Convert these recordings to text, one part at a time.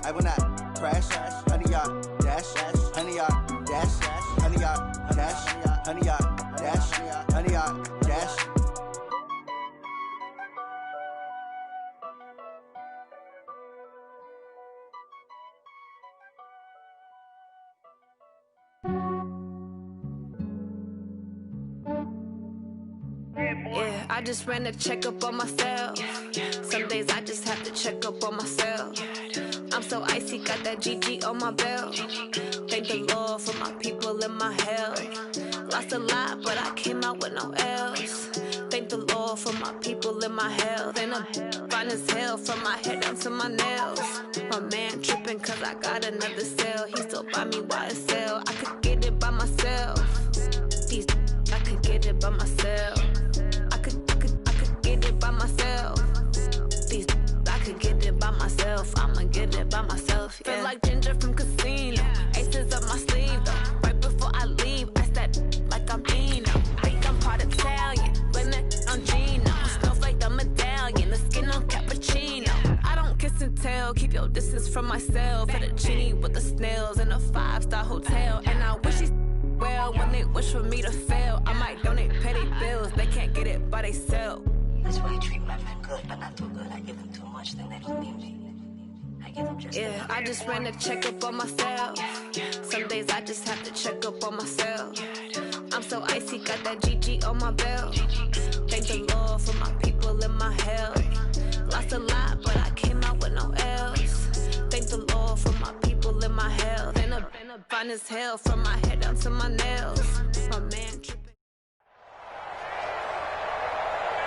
I will not crash. Honey yard dash. Honey yard dash. Honey yard dash. Honey yard dash. Honey yard dash. Yeah, I just ran a checkup on myself. Some days I just have to check up on myself. I'm so icy, got that GG on my belt. Thank the Lord for my people and my health. Lost a lot, but I came out with no L's. Thank the Lord for my people and my health. And I'm fine as hell from my head down to my nails. My man tripping cause I got another cell. He still buy me YSL. I could get it by myself. These I could get it by myself. I could get it by myself. These I could get it by myself. I'ma get it by myself. Yeah. Feel like Ginger from Casino. Aces up my sleeve though. Right before I leave, I step like I'm Dino. Think I'm part Italian. Blame that on Gino. Snowflake the medallion. The skin on cappuccino. I don't kiss and tell. Keep your distance from myself. At a genie with the snails in a 5-star hotel. And I wish he's well when they wish for me to fail. I might donate petty bills. They can't get it by themselves. That's why you treat my men good, but not too good. I give them too much, then they don't need me. I give them just yeah, I just ran a checkup on myself. Some days I just have to check up on myself. I'm so icy, got that GG on my belt. Thank the Lord for my people and my health. Lost a lot, but I came out with no L's. Thank the Lord for my people and my health. And I'm fine as hell from my head down to my nails. My man tripping.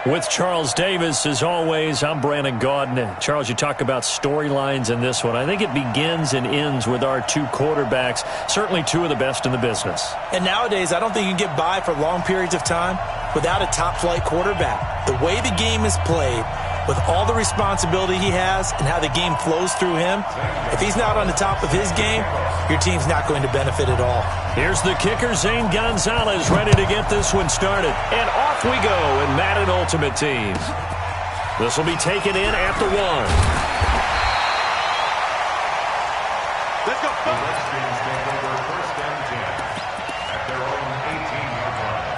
With Charles Davis, as always, I'm Brandon Gaudin. Charles, you talk about storylines in this one. I think it begins and ends with our two quarterbacks, certainly two of the best in the business. And nowadays, I don't think you can get by for long periods of time without a top-flight quarterback. The way the game is played, with all the responsibility he has and how the game flows through him, if he's not on the top of his game, your team's not going to benefit at all. Here's the kicker, Zane Gonzalez, ready to get this one started. And off we go in Madden Ultimate Team. This will be taken in at the 1. Let's go. The Redskins take over 1st and 10 at their own 18-yard line.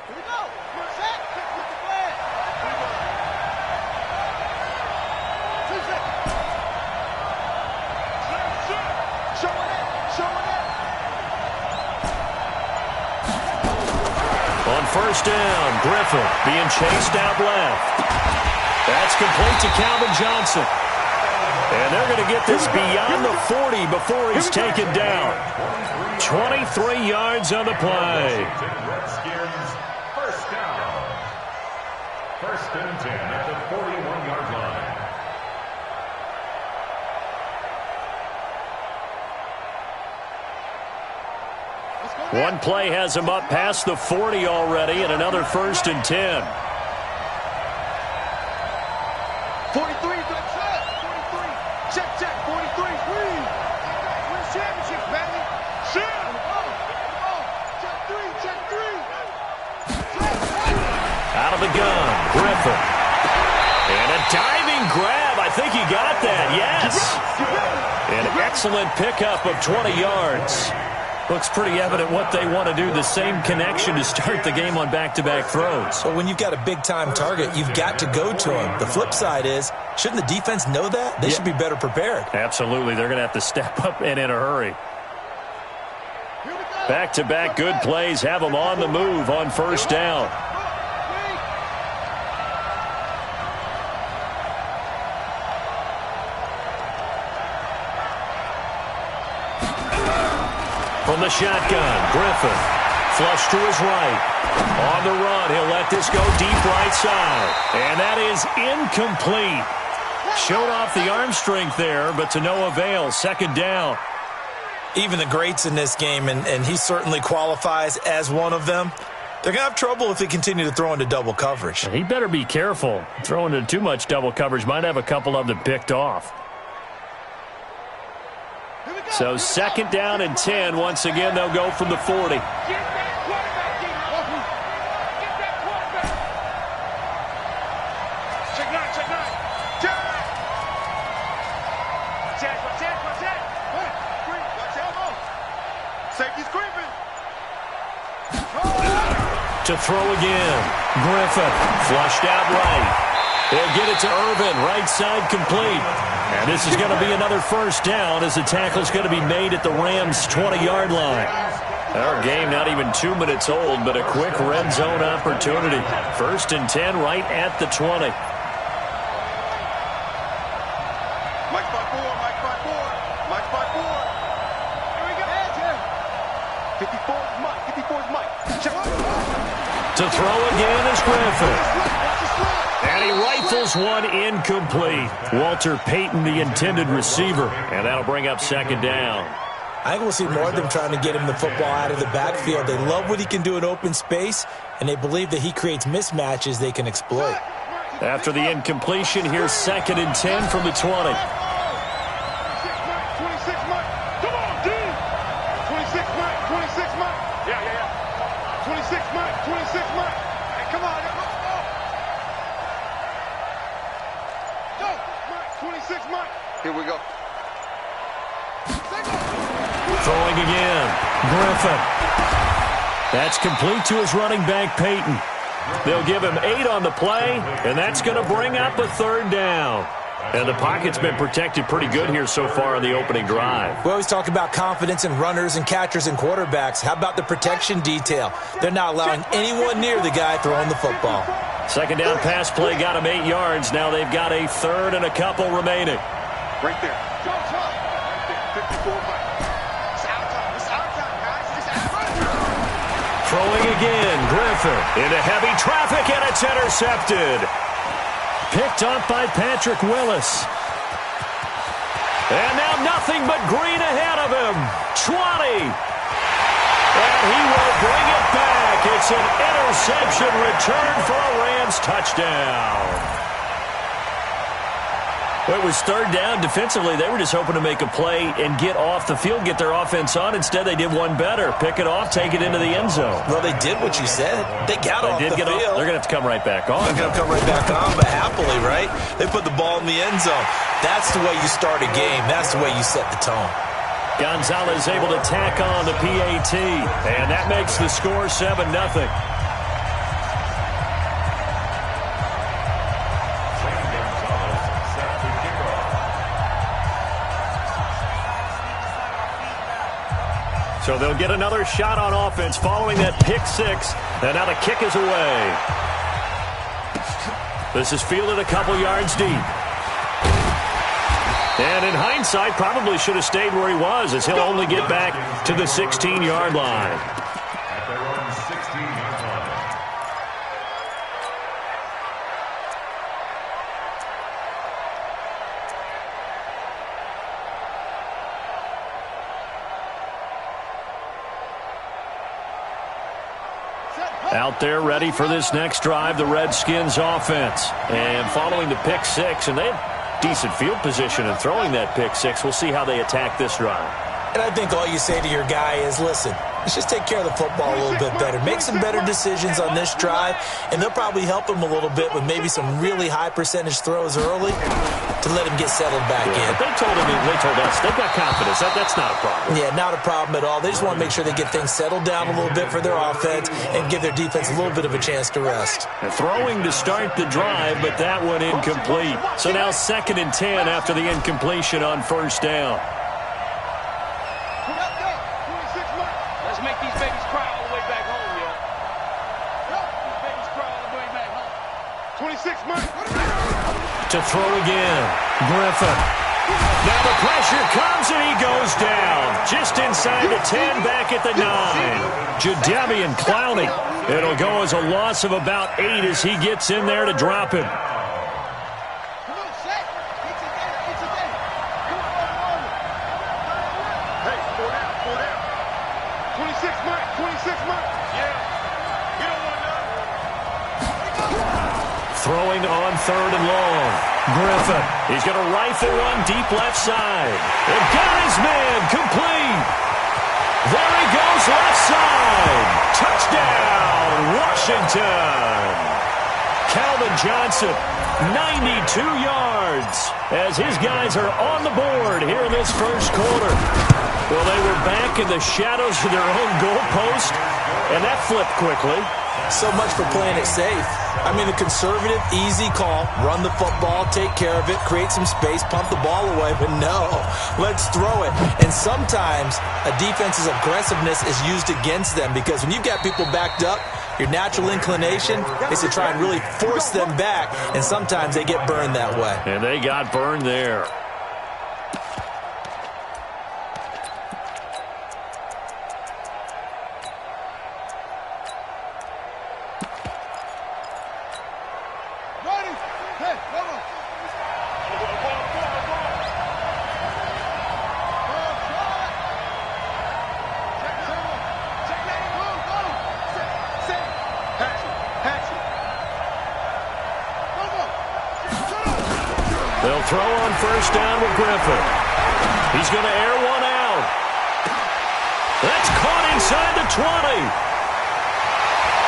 Here we go. You're set. Pick with the flag. Here we go. 2 seconds. Showing it. Showing it. On 1st down, Griffin being chased out left. That's complete to Calvin Johnson. And they're going to get this beyond the 40 before he's taken down. 23 yards on the play. Redskins, 1st down. 1st and 10 at the 41-yard line. One play has him up past the 40 already, and another 1st and 10. 43, good shot. 43. Check, check. 43. Win championship, baby. Check. Check 3. Check 3. Out of the gun, Griffin. And a diving grab. I think he got that, yes. An excellent pickup of 20 yards. Looks pretty evident what they want to do. The same connection to start the game on back-to-back throws. But when you've got a big-time target, you've got to go to him. The flip side is, shouldn't the defense know that? They should be better prepared. Absolutely. They're going to have to step up and in a hurry. Back-to-back good plays have them on the move on 1st down. From the shotgun, Griffin, flush to his right. On the run, he'll let this go deep right side. And that is incomplete. Showed off the arm strength there, but to no avail. 2nd down. Even the greats in this game, and he certainly qualifies as one of them, They're going to have trouble if they continue to throw into double coverage. He better be careful. Throwing into too much double coverage might have a couple of them picked off. So 2nd down and 10. Once again, they'll go from the 40. To throw again. Griffin flushed out right. They'll get it to Irvin. Right side complete. And this is going to be another 1st down as the tackle's going to be made at the Rams' 20-yard line. Our game not even 2 minutes old, but a quick red zone opportunity. 1st and 10 right at the 20. Mike 5-4, Mike 5-4, Mike 5-4. Here we go. 54 is Mike, 54 is Mike. To throw again is Griffin. And he rifles one incomplete. Walter Payton, the intended receiver. And that'll bring up 2nd down. I think we'll see more of them trying to get him the football out of the backfield. They love what he can do in open space, and they believe that he creates mismatches they can exploit. After the incompletion, here's 2nd and 10 from the 20. 26 Mike. Come on, D. 26 Mike, 26 Mike. Yeah. 26 Mike, 26 Mike. Hey, come on. Go. Mike, 26 Mike. Here we go. Throwing again. Griffin. That's complete to his running back, Payton. They'll give him 8 on the play, and that's going to bring up a 3rd down. And the pocket's been protected pretty good here so far on the opening drive. We always talk about confidence in runners and catchers and quarterbacks. How about the protection detail? They're not allowing anyone near the guy throwing the football. 2nd down pass play got him 8 yards. Now they've got a 3rd and a couple remaining. Right there. 54 Mike. It's our time. It's our time, guys. It's our time. Throwing again. Griffin into heavy traffic, and it's intercepted. Picked up by Patrick Willis. And now nothing but green ahead of him. 20. And he will bring it back. It's an interception return for a Rams touchdown. It was 3rd down. Defensively, they were just hoping to make a play and get off the field, get their offense on. Instead, they did one better. Pick it off, take it into the end zone. Well, they did what you said. They got off the field. They're going to have to come right back on. They're going to come right back on, but happily, right? They put the ball in the end zone. That's the way you start a game. That's the way you set the tone. Gonzalez able to tack on the PAT, and that makes the score 7-0. So they'll get another shot on offense following that pick 6. And now the kick is away. This is fielded a couple yards deep. And in hindsight, probably should have stayed where he was, as he'll only get back to the 16-yard line. At their own 16-yard line. Out there ready for this next drive, the Redskins offense. And following the pick 6, and they have decent field position in throwing that pick 6. We'll see how they attack this drive. And I think all you say to your guy is, listen, let's just take care of the football a little bit better. Make some better decisions on this drive, and they'll probably help him a little bit with maybe some really high percentage throws early to let him get settled back in. But they told us, they've got confidence. That's not a problem. Yeah, not a problem at all. They just want to make sure they get things settled down a little bit for their offense and give their defense a little bit of a chance to rest. And throwing to start the drive, but that one incomplete. So now 2nd and 10 after the incompletion on 1st down. Let's make these babies cry all the way back home, yo. These babies cry all the way back home. 26 Mike. To throw again. Griffin. Now the pressure comes and he goes down. Just inside the 10, back at the 9. Jadeveon Clowney. It'll go as a loss of about 8 as he gets in there to drop him. Hey, 4 down. 26 Mike. 26 Mike. Yeah. Get over Throwing on 3rd and long. Griffin. He's going to rifle one deep left side. And got his man complete. There he goes left side. Touchdown, Washington. Calvin Johnson, 92 yards as his guys are on the board here in this first quarter. Well, they were back in the shadows of their own goalpost, and that flipped quickly. So much for playing it safe. I mean, the conservative, easy call, run the football, take care of it, create some space, pump the ball away, but no, let's throw it. And sometimes a defense's aggressiveness is used against them because when you've got people backed up, your natural inclination is to try and really force them back, and sometimes they get burned that way. And they got burned there. They'll throw on 1st down with Griffin. He's going to air one out. That's caught inside the 20.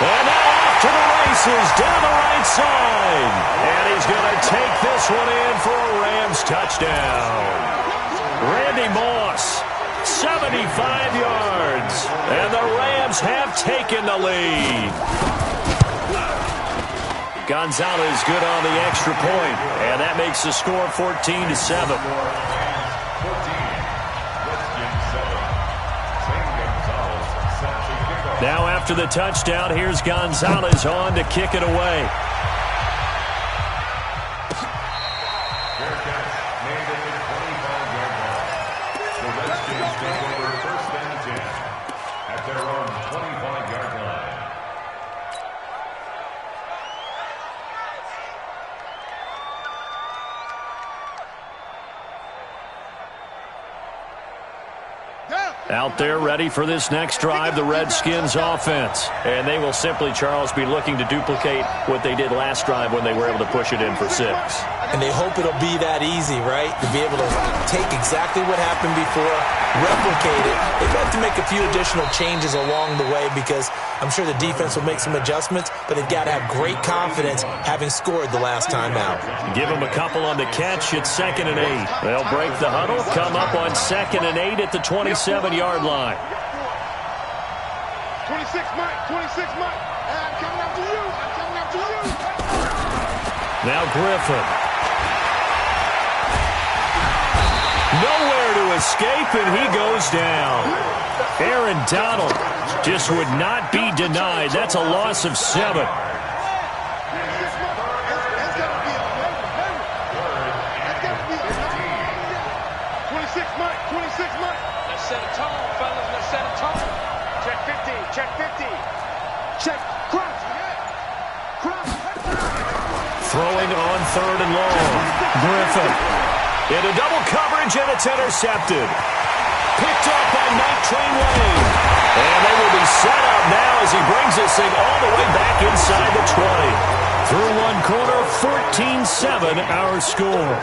And now off to the races down the right side. And he's going to take this one in for a Rams touchdown. Randy Moss, 75 yards. And the Rams have taken the lead. Gonzalez good on the extra point, and that makes the score 14-7. Now after the touchdown, here's Gonzalez on to kick it away. Out there ready for this next drive, the Redskins offense. And they will simply, Charles, be looking to duplicate what they did last drive when they were able to push it in for 6. And they hope it'll be that easy, right? To be able to take exactly what happened before, replicate it. They have to make a few additional changes along the way because I'm sure the defense will make some adjustments, but they've got to have great confidence having scored the last time out. Give them a couple on the catch. It's 2nd and 8. They'll break the huddle, come up on 2nd and 8 at the 27-yard line. 26 Mike, 26 Mike. I'm coming up to you. I'm coming up to you. Now Griffin. Nowhere to escape, and he goes down. Aaron Donald just would not be denied. That's a loss of 7. Let's set a tone, fellas. Let's set a tone. Check 50. Check 50. Check. Cross. Throwing on 3rd and long. Griffin. Into double coverage, and it's intercepted. Picked up by Night Train Lane. And they will be set up now as he brings this thing all the way back inside the 20. Through one quarter, 14-7 our score.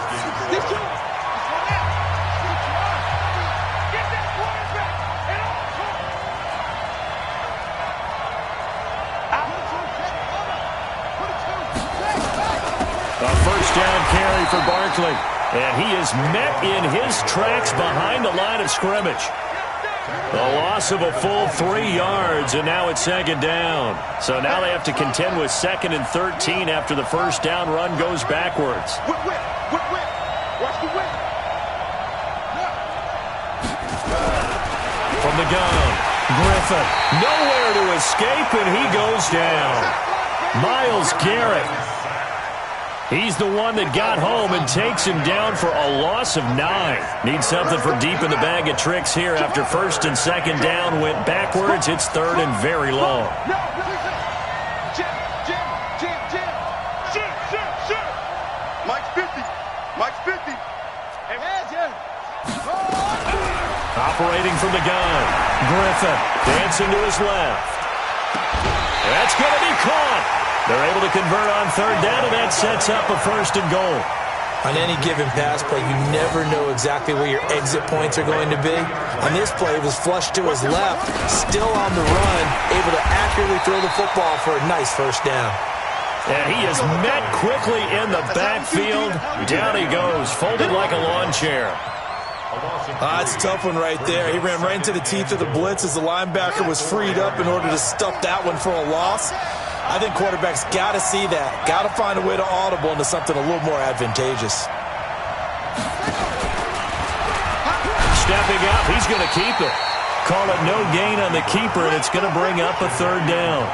A 1st down carry for Barkley. And he is met in his tracks behind the line of scrimmage. A loss of a full 3 yards, and now it's 2nd down. So now they have to contend with 2nd and 13 after the 1st down run goes backwards. Watch the whip. From the gun, Griffin. Nowhere to escape, and he goes down. Myles Garrett. He's the one that got home and takes him down for a loss of 9. Needs something for deep in the bag of tricks here after 1st and 2nd down went backwards. It's 3rd and very long. Mike's 50. Mike's 50. Operating from the gun. Griffin dancing to his left. That's going to be caught. They're able to convert on third down, and that sets up a 1st and goal. On any given pass play, you never know exactly where your exit points are going to be. On this play, it was flushed to his left, still on the run, able to accurately throw the football for a nice 1st down. And he is met quickly in the backfield. Down he goes, folded like a lawn chair. It's a tough one right there. He ran right into the teeth of the blitz as the linebacker was freed up in order to stuff that one for a loss. I think quarterbacks got to see that. Got to find a way to audible into something a little more advantageous. Stepping up, he's going to keep it. Call it no gain on the keeper, and it's going to bring up a 3rd down.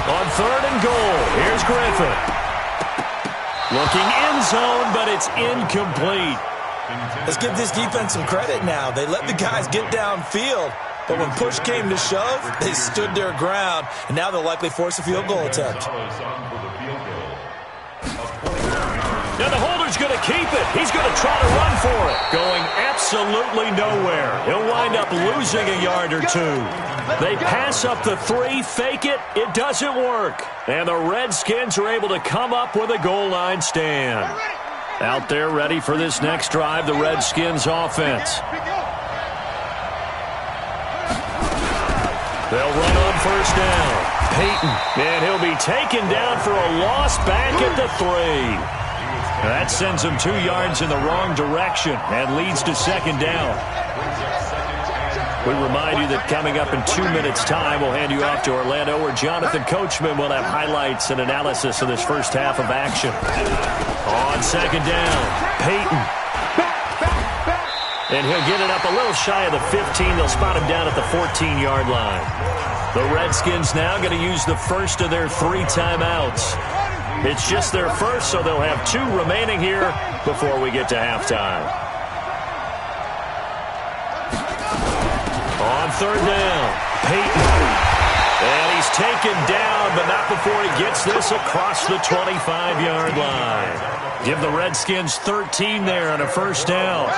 On 3rd and goal, here's Griffin. Looking end zone, but it's incomplete. Let's give this defense some credit now. They let the guys get downfield, but when push came to shove, they stood their ground, and now they'll likely force a field goal attempt. Now the holder's going to keep it. He's going to try to run for it. Going absolutely nowhere. He'll wind up losing a yard or 2. They pass up the 3, fake it. It doesn't work. And the Redskins are able to come up with a goal line stand. Out there ready for this next drive, the Redskins offense. They'll run on 1st down. Peyton. And he'll be taken down for a loss back at the 3. That sends him 2 yards in the wrong direction and leads to 2nd down. We remind you that coming up in 2 minutes' time, we'll hand you off to Orlando, where Jonathan Coachman will have highlights and analysis of this first half of action. On 2nd down, Peyton. And he'll get it up a little shy of the 15. They'll spot him down at the 14-yard line. The Redskins now going to use the first of their 3 timeouts. It's just their first, so they'll have 2 remaining here before we get to halftime. On 3rd down, Peyton. And he's taken down, but not before he gets this across the 25-yard line. Give the Redskins 13 there on a 1st down.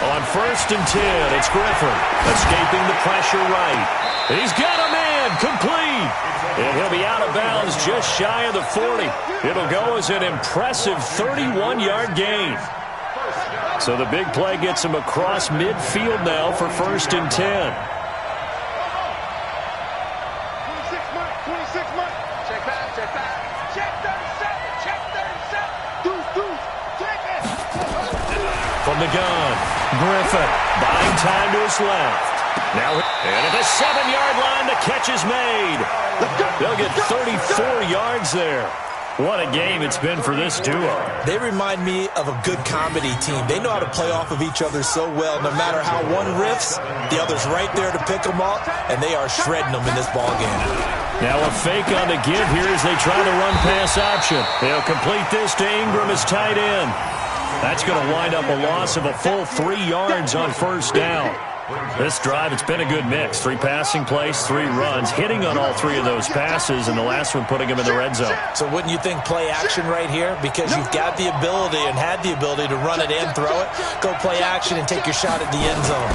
On 1st and 10, it's Griffin, escaping the pressure right. He's got a man, complete. And he'll be out of bounds just shy of the 40. It'll go as an impressive 31-yard gain. So the big play gets him across midfield now for 1st and 10. 26 mark. Check back, check back. Check 37, check 37. Deuce, check it. From the gun, Griffin buying time to his left. Now, and at the 7-yard line, the catch is made. They'll get 34 yards there. What a game it's been for this duo. They remind me of a good comedy team. They know how to play off of each other so well. No matter how one riffs, the other's right there to pick them up, and they are shredding them in this ballgame. Now a fake on the give here as they try to run pass option. They'll complete this to Ingram as tight end. That's going to wind up a loss of a full 3 yards on 1st down. This drive, it's been a good mix. 3 passing plays, 3 runs, hitting on all 3 of those passes, and the last one putting him in the red zone. So wouldn't you think play action right here? Because you've got the ability and had the ability to run it and throw it. Go play action and take your shot at the end zone.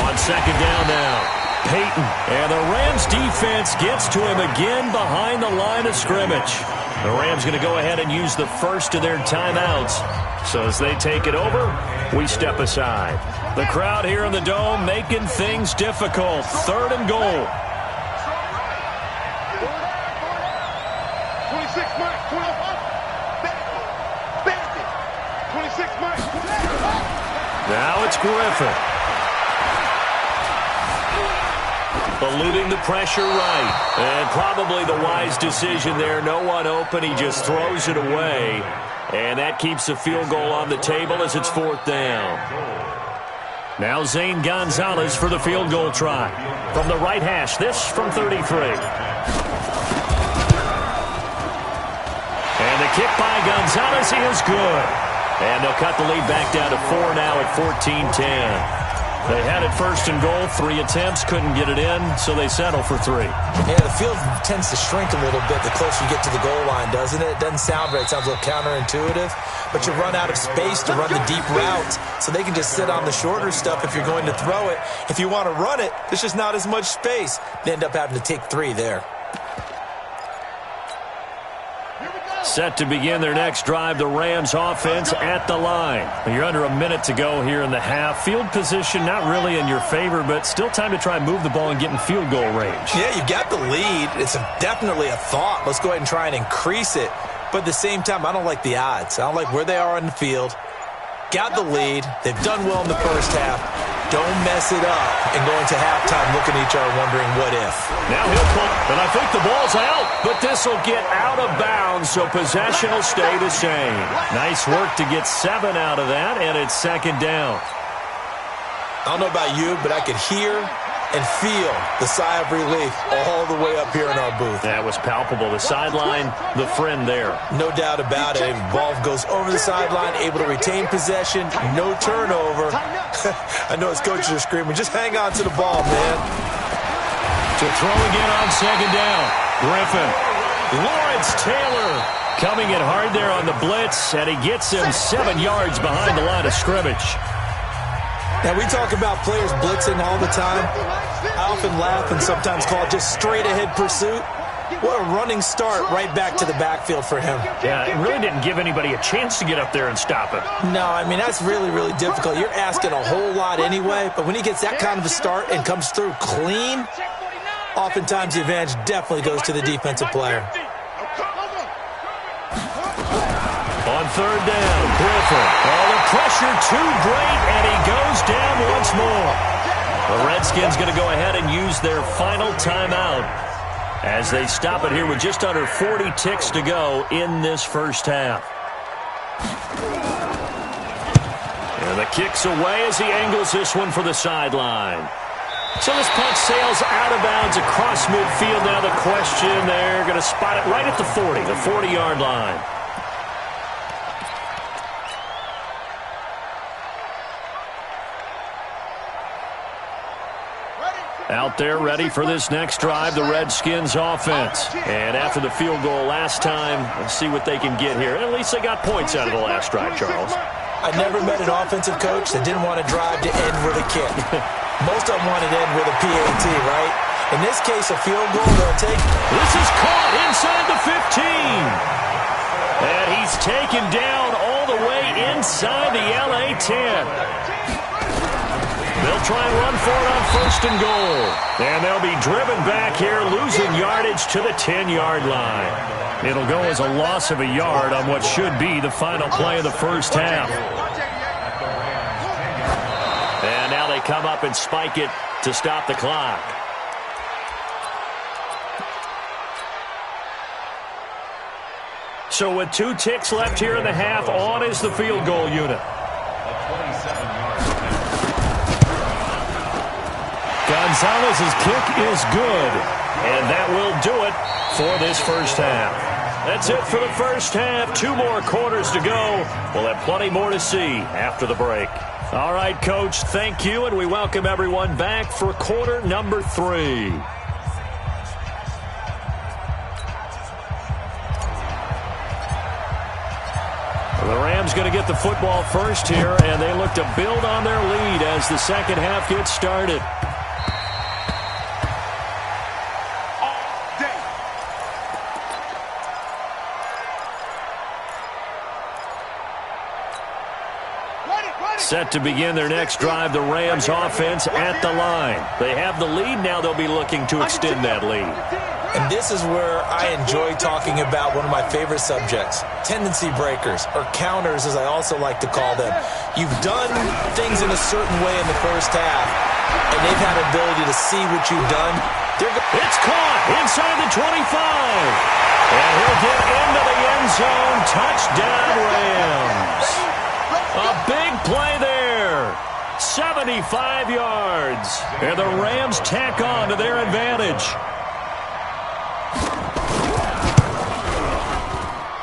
On 2nd down now, Peyton. And the Rams defense gets to him again behind the line of scrimmage. The Rams going to go ahead and use the first of their timeouts. So as they take it over, we step aside. The crowd here in the Dome making things difficult. 3rd and goal. 26 mark, 26 mark. Now it's Griffin. Eluding the pressure right. And probably the wise decision there. No one open. He just throws it away. And that keeps the field goal on the table as it's 4th down. Now Zane Gonzalez for the field goal try. From the right hash, this from 33. And the kick by Gonzalez is good. And they'll cut the lead back down to 4 now at 14-10. They had it first and goal, 3 attempts, couldn't get it in, so they settle for 3. Yeah, the field tends to shrink a little bit the closer you get to the goal line, doesn't it? It doesn't sound right. It sounds a little counterintuitive, but you run out of space to run the deep routes, so they can just sit on the shorter stuff if you're going to throw it. If you want to run it, there's just not as much space. They end up having to take 3 there. Set to begin their next drive, the Rams offense at the line. You're under a minute to go here in the half. Field position not really in your favor, but still time to try and move the ball and get in field goal range. Yeah, you got the lead. It's definitely a thought. Let's go ahead and try and increase it. But at the same time, I don't like the odds. I don't like where they are on the field. Got the lead. They've done well in the first half. Don't mess it up and go into halftime looking at each other wondering what if. Now he'll pull, and I think the ball's out, but this will get out of bounds, so possession will stay the same. Nice work to get 7 out of that, and it's second down. I don't know about you, but I could hear and feel the sigh of relief all the way up here in our booth. That was palpable. The sideline, the friend there. No doubt about it. Ball goes over the sideline, able to retain possession, no turnover. I know his coaches are screaming, just hang on to the ball, man. To throw again on second down. Griffin. Lawrence Taylor coming in hard there on the blitz, and he gets him 7 yards behind the line of scrimmage. Now, we talk about players blitzing all the time. I often laugh and sometimes call it just straight-ahead pursuit. What a running start right back to the backfield for him. Yeah, it really didn't give anybody a chance to get up there and stop him. No, I mean, that's really, really difficult. You're asking a whole lot anyway, but when he gets that kind of a start and comes through clean, oftentimes the advantage definitely goes to the defensive player. On third down, Griffin. Oh, the pressure too great, and he goes down once more. The Redskins going to go ahead and use their final timeout as they stop it here with just under 40 ticks to go in this first half. And the kick's away as he angles this one for the sideline. So this punt sails out of bounds across midfield. Now the question, they're going to spot it right at the 40, the 40-yard line. Out there ready for this next drive, the Redskins offense. And after the field goal last time, let's see what they can get here. At least they got points out of the last drive, Charles. I never met an offensive coach that didn't want to drive to end with a kick. Most of them wanted to end with a PAT, right? In this case, a field goal they'll take. This is caught inside the 15. And he's taken down all the way inside the LA 10. They'll try and run for it on first and goal. And they'll be driven back here, losing yardage to the 10-yard line. It'll go as a loss of a yard on what should be the final play of the first half. And now they come up and spike it to stop the clock. So with 2 ticks left here in the half, on is the field goal unit. Gonzalez's kick is good, and that will do it for this first half. That's it for the first half. 2 more quarters to go. We'll have plenty more to see after the break. All right, Coach, thank you, and we welcome everyone back for quarter number 3. The Rams going to get the football first here, and they look to build on their lead as the second half gets started. Set to begin their next drive, the Rams offense at the line. They have the lead. Now they'll be looking to extend that lead. And this is where I enjoy talking about one of my favorite subjects, tendency breakers, or counters as I also like to call them. You've done things in a certain way in the first half, and they've had an ability to see what you've done. It's caught inside the 25. And he'll get into the end zone. Touchdown, Rams. A big play there. 75 yards. And the Rams tack on to their advantage.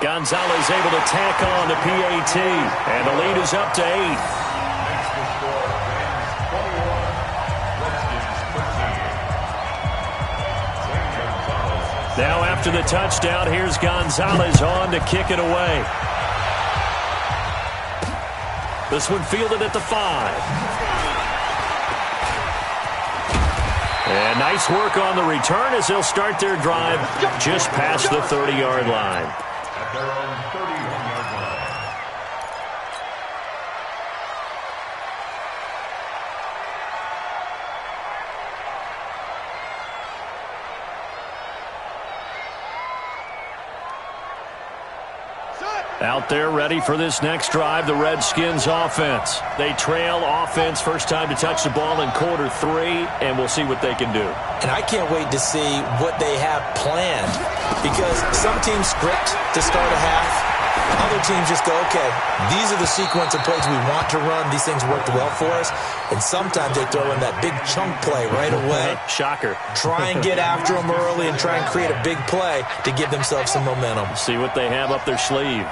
Gonzalez able to tack on the PAT, and the lead is up to 8. Next to score, Rams 21, Redskins 13. Now after the touchdown, here's Gonzalez on to kick it away. This one fielded at the 5. And nice work on the return as they'll start their drive just past the 30-yard line. At their own 31-yard line. Out there ready for this next drive, the Redskins offense. They trail offense, first time to touch the ball in quarter 3, and we'll see what they can do. And I can't wait to see what they have planned, because some teams script to start a half. Other teams just go, okay, these are the sequence of plays we want to run. These things worked well for us. And sometimes they throw in that big chunk play right away. Shocker. Try and get after them early and try and create a big play to give themselves some momentum. See what they have up their sleeve.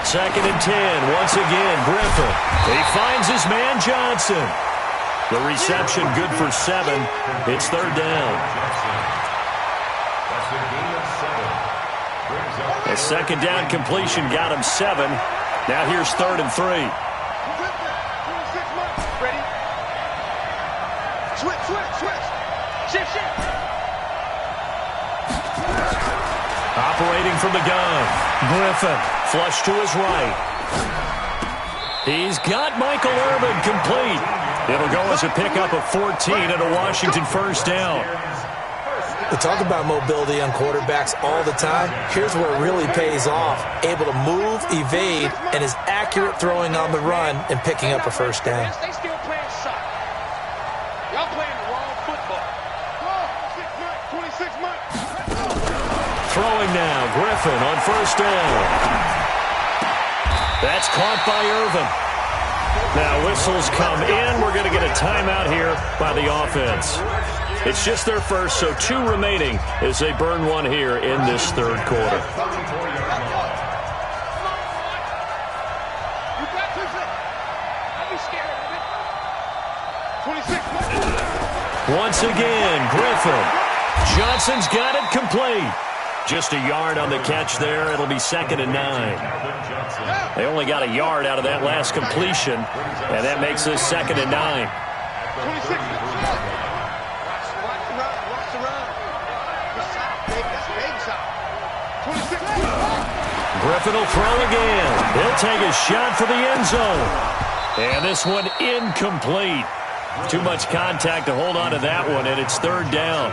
2nd and 10. Once again, Griffin. He finds his man Johnson. The reception good for 7. It's 3rd down. That's a gain of 7. Brings up A 2nd down completion got him 7. Now here's 3rd and 3. Ready? Switch. Shift. Operating from the gun. Griffin, flush to his right. He's got Michael Irvin complete. It'll go as a pickup of 14 and a Washington 1st down. We talk about mobility on quarterbacks all the time. Here's where it really pays off. Able to move, evade, and is accurate throwing on the run and picking up a 1st down. They still playing soccer. Y'all playing the wrong football. 26 months. Throwing now, Griffin on 1st down. That's caught by Irvin. Now whistles come in. We're going to get a timeout here by the offense. It's just their first, so 2 remaining as they burn one here in this 3rd quarter. Once again, Griffin. Johnson's got it complete. Just a yard on the catch there. It'll be 2nd and 9. They only got a yard out of that last completion, and that makes this 2nd and 9. 26. Watch the run. That's big. 26. Griffin will throw again. He'll take a shot for the end zone. And this one incomplete. Too much contact to hold on to that one, and it's 3rd down.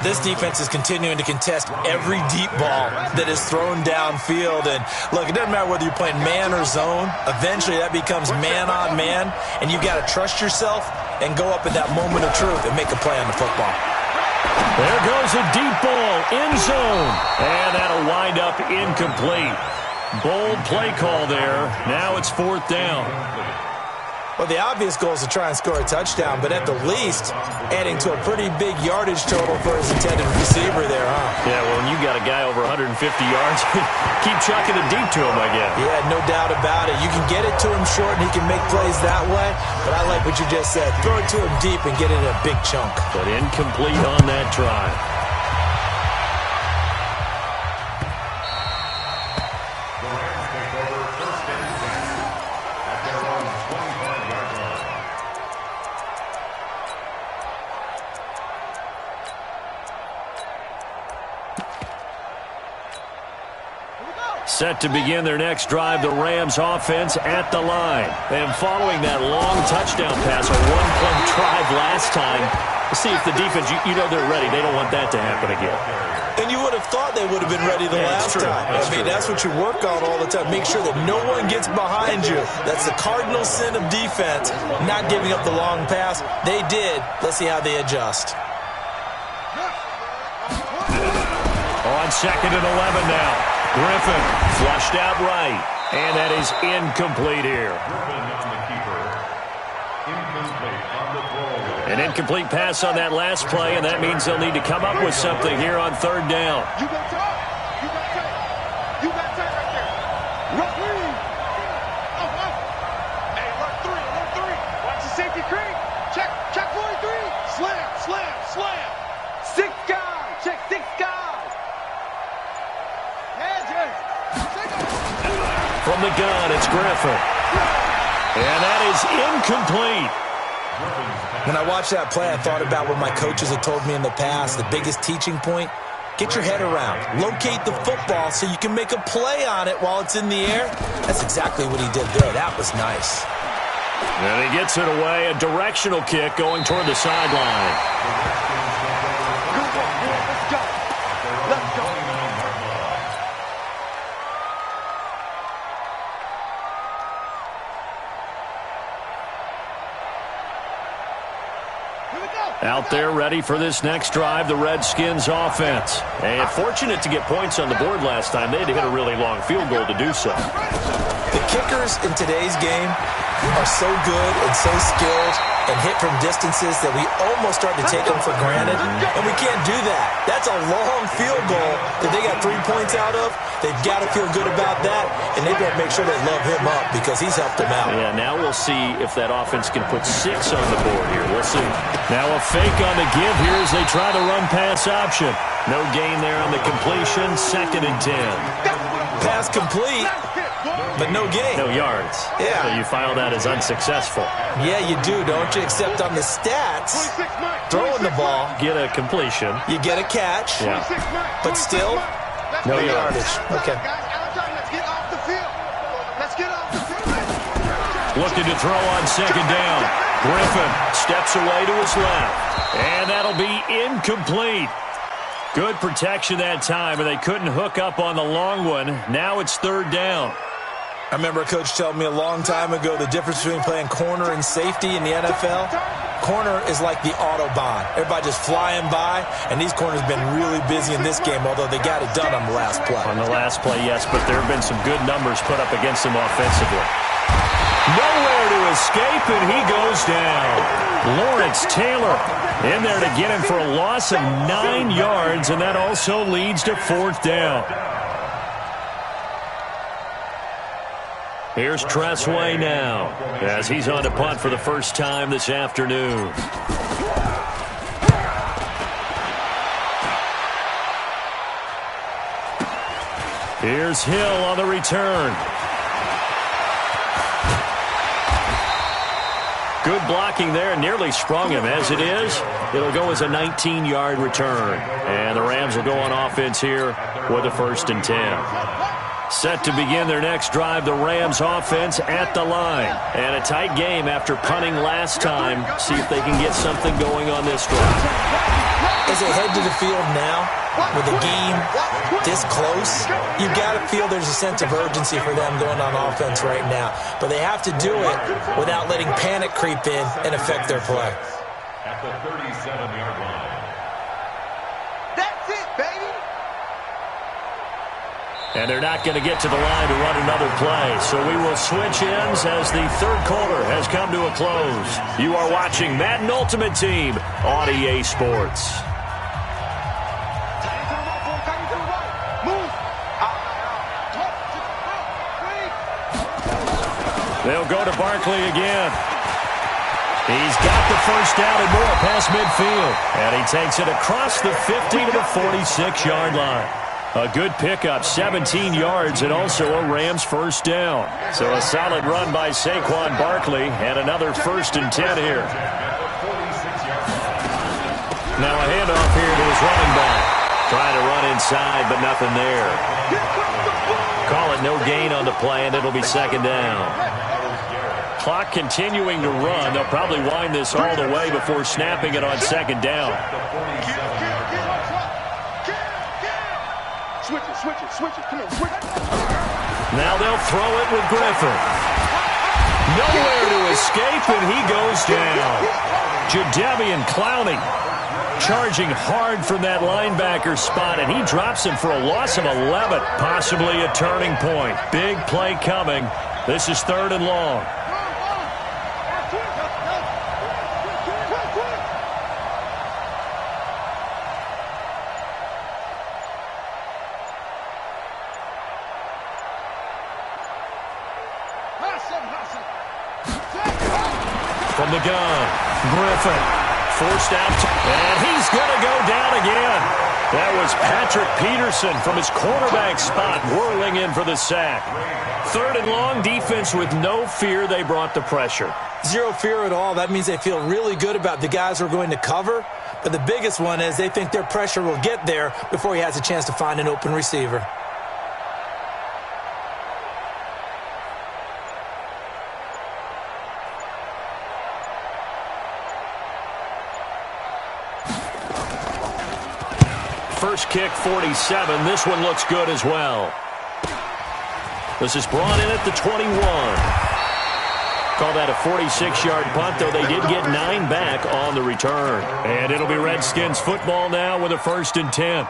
This defense is continuing to contest every deep ball that is thrown downfield. And look, it doesn't matter whether you're playing man or zone. Eventually that becomes man on man, and you've got to trust yourself and go up at that moment of truth and make a play on the football. There goes a deep ball, end zone, and that'll wind up incomplete. Bold play call there. Now it's 4th down. Well, the obvious goal is to try and score a touchdown, but at the least, adding to a pretty big yardage total for his intended receiver there, huh? Yeah, well, when you got a guy over 150 yards, keep chucking it deep to him, I guess. Yeah, no doubt about it. You can get it to him short, and he can make plays that way, but I like what you just said. Throw it to him deep and get it in a big chunk. But incomplete on that drive. the Rams take over 1st and 10 at their own 25-yard line. Set to begin their next drive, the Rams offense at the line. And following that long touchdown pass, a one-play drive last time, see if the defense, you know they're ready. They don't want that to happen again. And you would have thought they would have been ready the last time. That's what you work on all the time. Make sure that no one gets behind you. That's the cardinal sin of defense, not giving up the long pass. They did. Let's see how they adjust. On 2nd and 11 now. Griffin flushed out right. And that is incomplete here. Griffin on the keeper. Incomplete on the throw. An incomplete pass on that last play, and that means they'll need to come up with something here on third down. You got time. You got time. You got time right there. Run three. Oh. Hey, run three. Watch the safety creep. Check 43. Slam. 6 guys. Check 6 guys. From the gun, it's Griffin. And that is incomplete. When I watched that play, I thought about what my coaches had told me in the past. The biggest teaching point, get your head around. Locate the football so you can make a play on it while it's in the air. That's exactly what he did there. That was nice. And he gets it away, a directional kick going toward the sideline. Let's go. Out there ready for this next drive, the Redskins offense. And fortunate to get points on the board last time. They had to hit a really long field goal to do so. The kickers in today's game are so good and so skilled and hit from distances that we almost start to take them for granted, and we can't do that. That's a long field goal that they got 3 points out of. They've got to feel good about that, and they've got to make sure they love him up because he's helped them out. Yeah, now we'll see if that offense can put 6 on the board here. We'll see. Now a fake on the give here as they try the run-pass option. No gain there on the completion, 2nd and 10. Pass complete, but no gain. No yards. Yeah. So you file that as unsuccessful. Yeah, you do, don't you? Except on the stats, throwing the ball, Get a completion. you get a catch, Yeah. but still, No no yardage. yardage. Okay. Let's get off the field. Looking to throw on 2nd down. Griffin steps away to his left. And that'll be incomplete. Good protection that time, and they couldn't hook up on the long one. Now it's 3rd down. I remember a coach telling me a long time ago the difference between playing corner and safety in the NFL. Corner is like the Autobahn. Everybody just flying by, and these corners have been really busy in this game, although they got it done on the last play. On the last play, yes, but there have been some good numbers put up against them offensively. Nowhere to escape, and he goes down. Lawrence Taylor in there to get him for a loss of 9 yards, and that also leads to 4th down. Here's Tressway now as he's on to punt for the first time this afternoon. Here's Hill on the return. Good blocking there, nearly sprung him. As it is, it'll go as a 19-yard return. And the Rams will go on offense here with a 1st and 10. Set to begin their next drive, the Rams offense at the line. And a tight game after punting last time. See if they can get something going on this drive. As they head to the field now, with the game this close, you've got to feel there's a sense of urgency for them going on offense right now. But they have to do it without letting panic creep in and affect their play. At the 37-yard line. That's it, baby. And they're not going to get to the line to run another play. So we will switch ends as the 3rd quarter has come to a close. You are watching Madden Ultimate Team on EA Sports. They'll go to Barkley again. He's got the 1st down and more past midfield. And he takes it across the 50 to the 46-yard line. A good pickup, 17 yards, and also a Rams 1st down. So a solid run by Saquon Barkley, and another 1st and 10 here. Now a handoff here to his running back. Trying to run inside, but nothing there. Call it no gain on the play, and it'll be 2nd down. Clock continuing to run. They'll probably wind this all the way before snapping it on 2nd down. Switch it. Come on, switch it. Now they'll throw it with Griffin. Nowhere to escape, and he goes down. Jadeveon Clowney charging hard from that linebacker spot, and he drops him for a loss of 11, possibly a turning point. Big play coming. This is 3rd and long. from the gun. Griffin forced out, and he's going to go down again. That was Patrick Peterson from his quarterback spot whirling in for the sack. 3rd and long, defense with no fear. They brought the pressure. Zero fear at all. That means they feel really good about the guys who are going to cover. But the biggest one is they think their pressure will get there before he has a chance to find an open receiver. First kick, 47. This one looks good as well. This is brought in at the 21. Call that a 46-yard punt, though they did get 9 back on the return. And it'll be Redskins football now with a 1st and 10.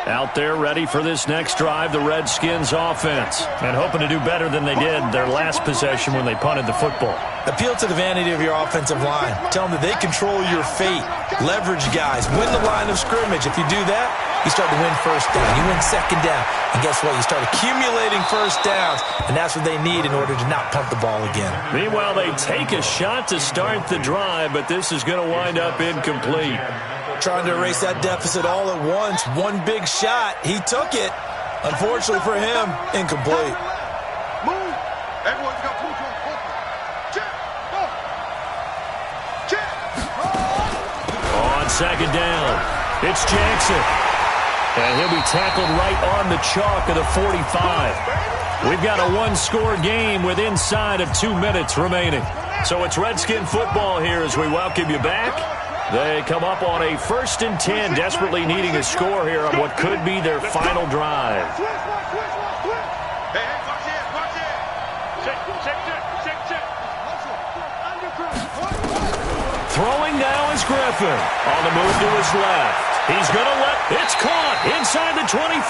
Out there ready for this next drive, the Redskins offense. And hoping to do better than they did their last possession when they punted the football. Appeal to the vanity of your offensive line. Tell them that they control your fate. Leverage guys. Win the line of scrimmage. If you do that, you start to win 1st down. You win 2nd down. And guess what? You start accumulating 1st downs. And that's what they need in order to not punt the ball again. Meanwhile, they take a shot to start the drive, but this is going to wind up incomplete. Trying to erase that deficit all at once. One big shot. He took it. Unfortunately for him, incomplete. Move. Everyone's got to move. Check. Go. Check. On 2nd down, it's Jackson. And he'll be tackled right on the chalk of the 45. We've got a 1-score game with inside of 2 minutes remaining. So it's Redskin football here as we welcome you back. They come up on a 1st and 10, desperately needing a score here on what could be their final drive. Hey, watch it, watch it. Check. Throwing now is Griffin. On the move to his left. He's going to it's caught inside the 25.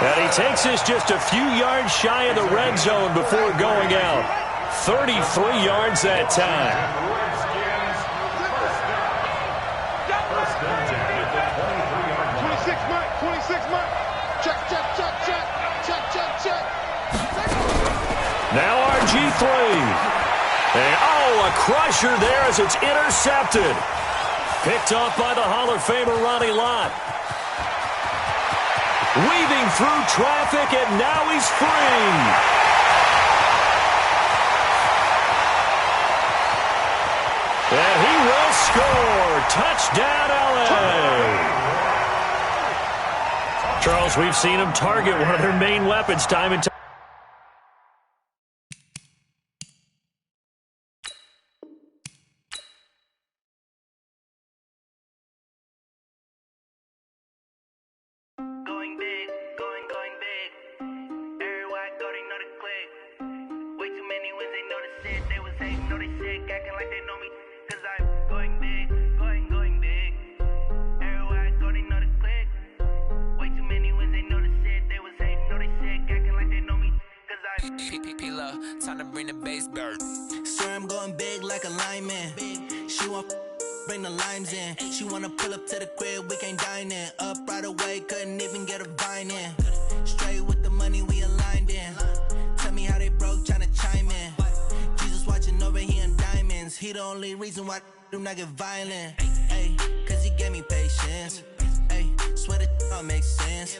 And he takes this just a few yards shy of the red zone before going out. 33 yards that time. 26 Mike. Check. Now RG3. And, a crusher there as it's intercepted. Picked off by the Hall of Famer Ronnie Lott. Weaving through traffic, and now he's free. And he will score. Touchdown, LA. Charles, we've seen them target one of their main weapons time and time. Going big, going big. Everywhere I go, they know the click. Way too many wins, they know the shit. They was hating, know they sick, acting like they know me. Cause I'm going big, going big. Everywhere I go, they know the click. Way too many wins, they know the shit. They was hating, know they sick, acting like they know me. Cause I'm P-P-P-Love, time to bring the bass bird. Swear I'm going big like a lineman. She want bring the limes in. She wanna pull up to the crib, we can't dine in. Up right away, couldn't even get a vine in. Straight with the money we aligned in. Tell me how they broke, tryna chime in. Jesus watching over here in diamonds. He the only reason why I do not get violent. Ay, cause he gave me patience. Ay, swear that all makes sense.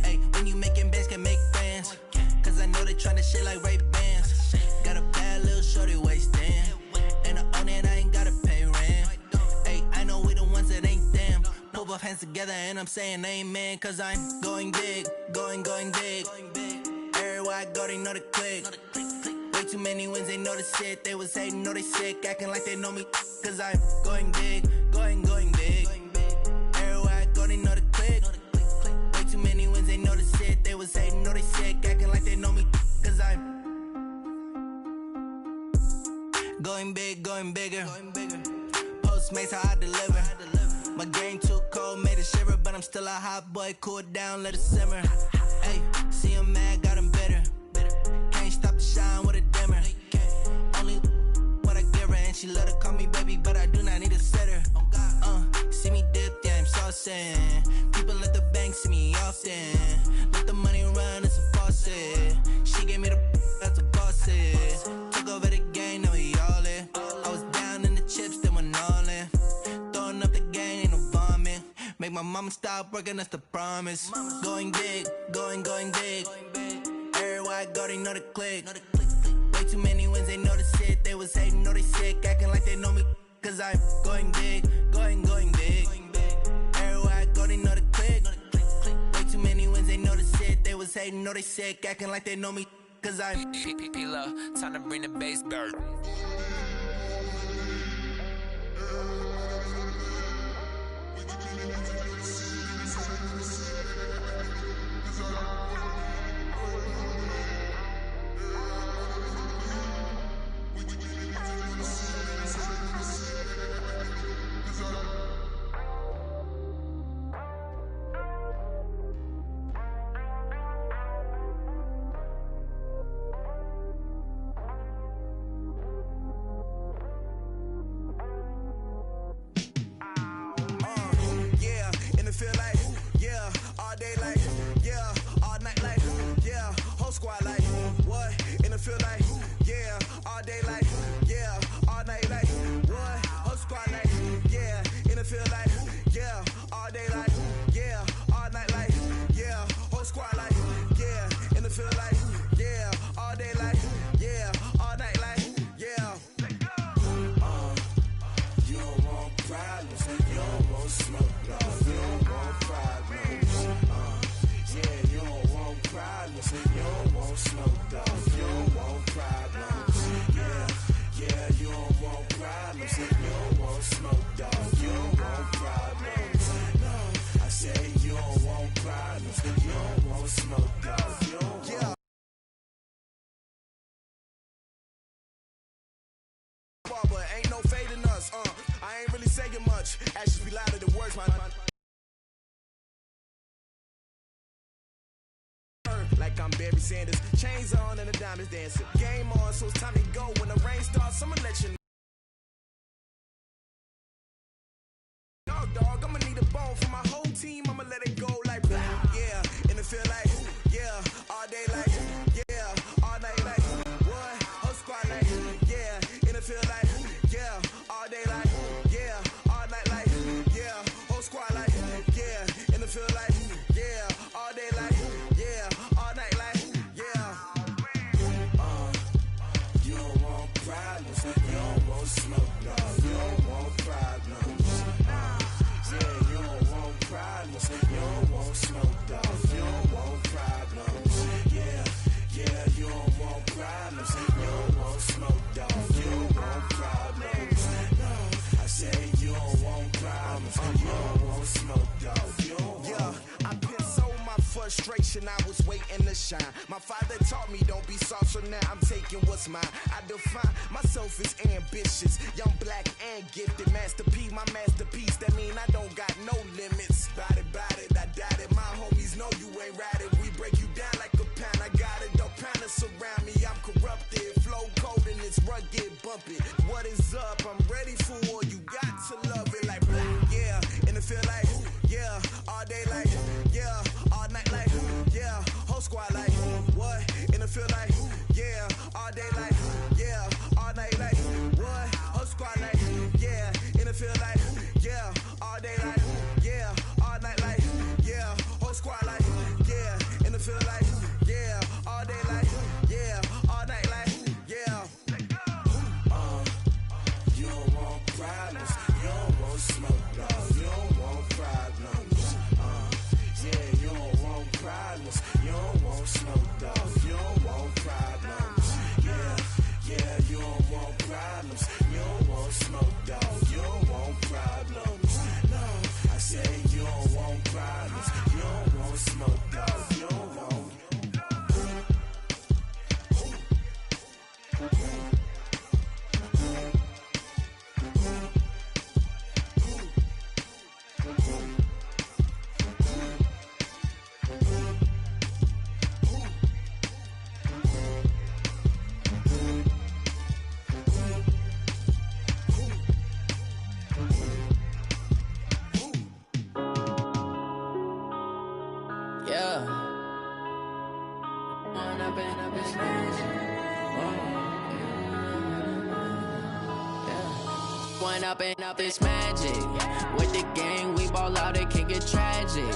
Ay, when you making bands, can make friends. Cause I know they tryna shit like Ray-Bans. Got a bad little shorty wasting. And I own it, I ain't gotta pay rent. Ay, I know we the ones that ain't them. Pull both hands together and I'm saying amen. Cause I'm going big, going big. Everywhere I go, they know the click. Way too many wins, they know the shit. They was hating, know they sick, acting like they know me. Cause I'm going big, going big. Everywhere I go, they know the click. Way too many wins, they know the shit. They was hating, know they sick, acting like they know me. Cause I'm going big, going bigger. Postmates how I deliver. My game too cold, made it shiver, but I'm still a hot boy. Cool down, let it simmer. Hey, see him mad, got him bitter. Can't stop the shine with a dimmer. Only what I give her, and she let her call me baby, but I do not need a sitter. See me dip, yeah, I'm saucing. People at the bank see me often. mama stop working, that's the promise. Going big, going big. Everywhere I go, they know the click. Way too many wins, they know the shit. They was hating, know they sick, acting like they know me. Cause I'm going big, going big. Everywhere I go, they know the click. Way too many wins, they know the shit. They was hating, know they sick, acting like they know me. Cause I'm P-P-P-Love, time to bring the bass bird. But ain't no fading us, I ain't really saying much. Actions be louder than words, man. Like I'm Barry Sanders, chains on and the diamonds dancing. Game on, so it's time to go. When the rain starts, I'ma let you know. Dog, I'ma need a bone for my whole team. I'ma let it go like blah, yeah. And it feel like, yeah, all day like, yeah, all night like, what? Whole squad like, yeah. And it feel like, yeah, all day like, yeah, all night like, yeah, whole squad like, yeah. And it feel like, yeah, all day like, yeah, all night like, yeah. You don't want problems, you don't want smoke, no, you don't want problems. Yeah, you don't want problems, you don't want smoke, dog, you don't want problems. Yeah, you don't want problems, you don't want smoke, dog, you don't want problems. No, I say you don't want problems, you don't want smoke, dog, you don't want. Yeah, I pissed so my frustration, I was waiting to shine. My father taught me don't be soft, so now I'm taking what's mine. I define myself as ambitious, young, black, and gifted. Master P, my masterpiece, that mean I don't got no limits. Bout it, I doubt it. My homies know you ain't ratted. We break you down like a pound. I got it, don't pound us around me. I'm corrupted, flow cold and it's rugged, bumpy. What is up? I'm ready for war. You got to love it like blah, yeah. And it feel like, yeah, all day like, yeah, all night like, yeah, whole squad like, what? And it feel like, yeah, all day like, yeah, all night like, what? Whole squad like, yeah. And it feel like, yeah, all day like, yeah, all night like, yeah, whole squad like, yeah. And it feel like, yeah, all day like, yeah, all night like, yeah. You don't want problems, you don't want smoke, dog, you don't want problems. Yeah, you don't want problems, you don't want smoke, dog, you don't want problems. Yeah, you don't want problems, you don't want smoke, dog, you don't want problems. No, I say you don't want problems, you don't want smoke, dog, you don't want. Yeah. Man, I've been slanging. Yeah. one up and up, it's magic. With the gang, we ball out, it can get tragic.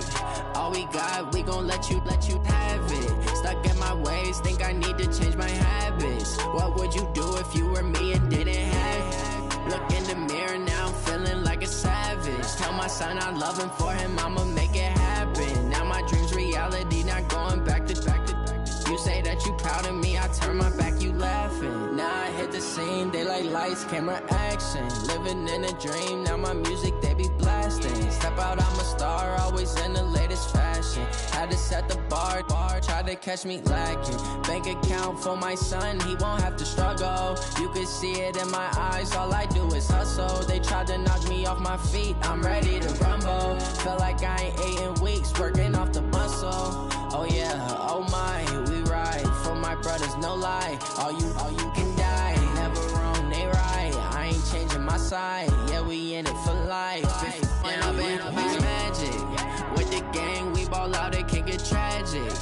All we got, we gon' let you have it. Stuck in my ways, think I need to change my habits. What would you do if you were me and didn't have it? Look in the mirror now, I'm feeling like a savage. Tell my son I love him, for him I'ma make it happen. Now my dream's reality, not going back to. You say that you proud of me, I turn my back, you laughing. Now I hit the scene, they like lights, camera, action. Living in a dream, now my music, they be blasting. Step out, I'm a star, always in the latest fashion. Had to set the bar, try to catch me lacking. Bank account for my son, he won't have to struggle. You can see it in my eyes, all I do is hustle. They tried to knock me off my feet, I'm ready to rumble. Felt like I ain't ate in weeks, working off the muscle. Oh yeah, oh my, we ride for my brothers, no lie. All you can die, never wrong, they right. I ain't changing my side, yeah, we in it for life. And I've been magic. With the gang, we ball out, it can get tragic.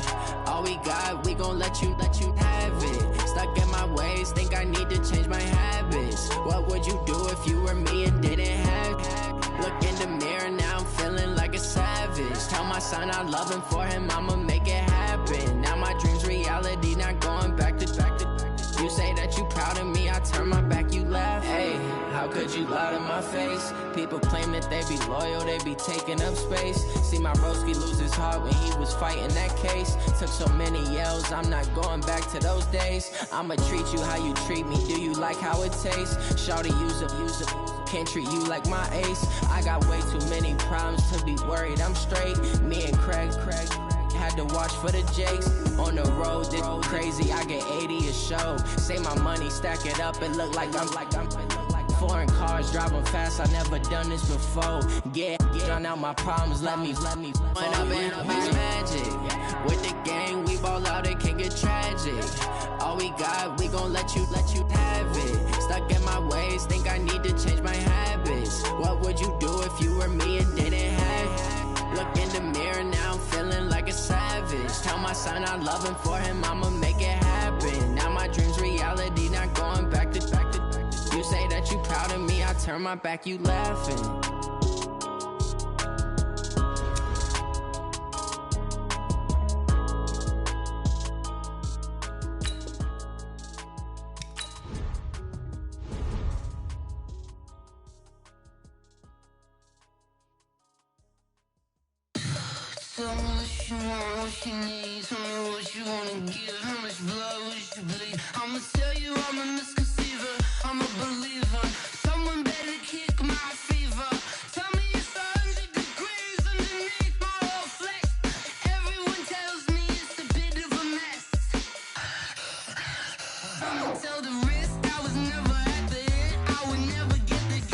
All we got, we gon' let you have it. Stuck in my ways, think I need to change my habits. What would you do if you were me and didn't have it? Look in the mirror, now I'm feeling like a savage. Tell my son I love him, for him I'ma make it happen. Now my dream's reality, not going back to. You say that you proud of me, I turn my back, you laugh. Hey, how could you lie to my face? People claim that they be loyal, they be taking up space. See my broski lose his heart when he was fighting that case. Took so many yells, I'm not going back to those days. I'ma treat you how you treat me, do you like how it tastes? Shawty, use up, can't treat you like my ace. I got way too many problems to be worried, I'm straight. Me and Craig had to watch for the Jakes. On the road, this crazy, I get 80 a show. Say my money, stack it up, it look like I'm foreign cars, driving fast, I never done this before. Get drown out my problems, let me When I've been magic. With the gang, we ball out, it can get tragic. All we got, we gon' let you have it. Stuck in my ways, think I need to change my habits. What would you do if you were me and didn't have it? Look in the mirror, now I'm feeling like a savage. Tell my son I love him, for him I'ma make it happen. Now my dream's reality, not going back to. You say that you proud of me, I turn my back, you laughing. Tell me what you want, what you need. Tell me what you wanna give. How much blood would you bleed? I'ma tell you I'm a misconceiver. I'm a believer. Someone better kick my fever. Tell me it's 100 degrees underneath my whole flesh. Everyone tells me it's a bit of a mess. I'ma tell the risk I was never at the end. I would never get it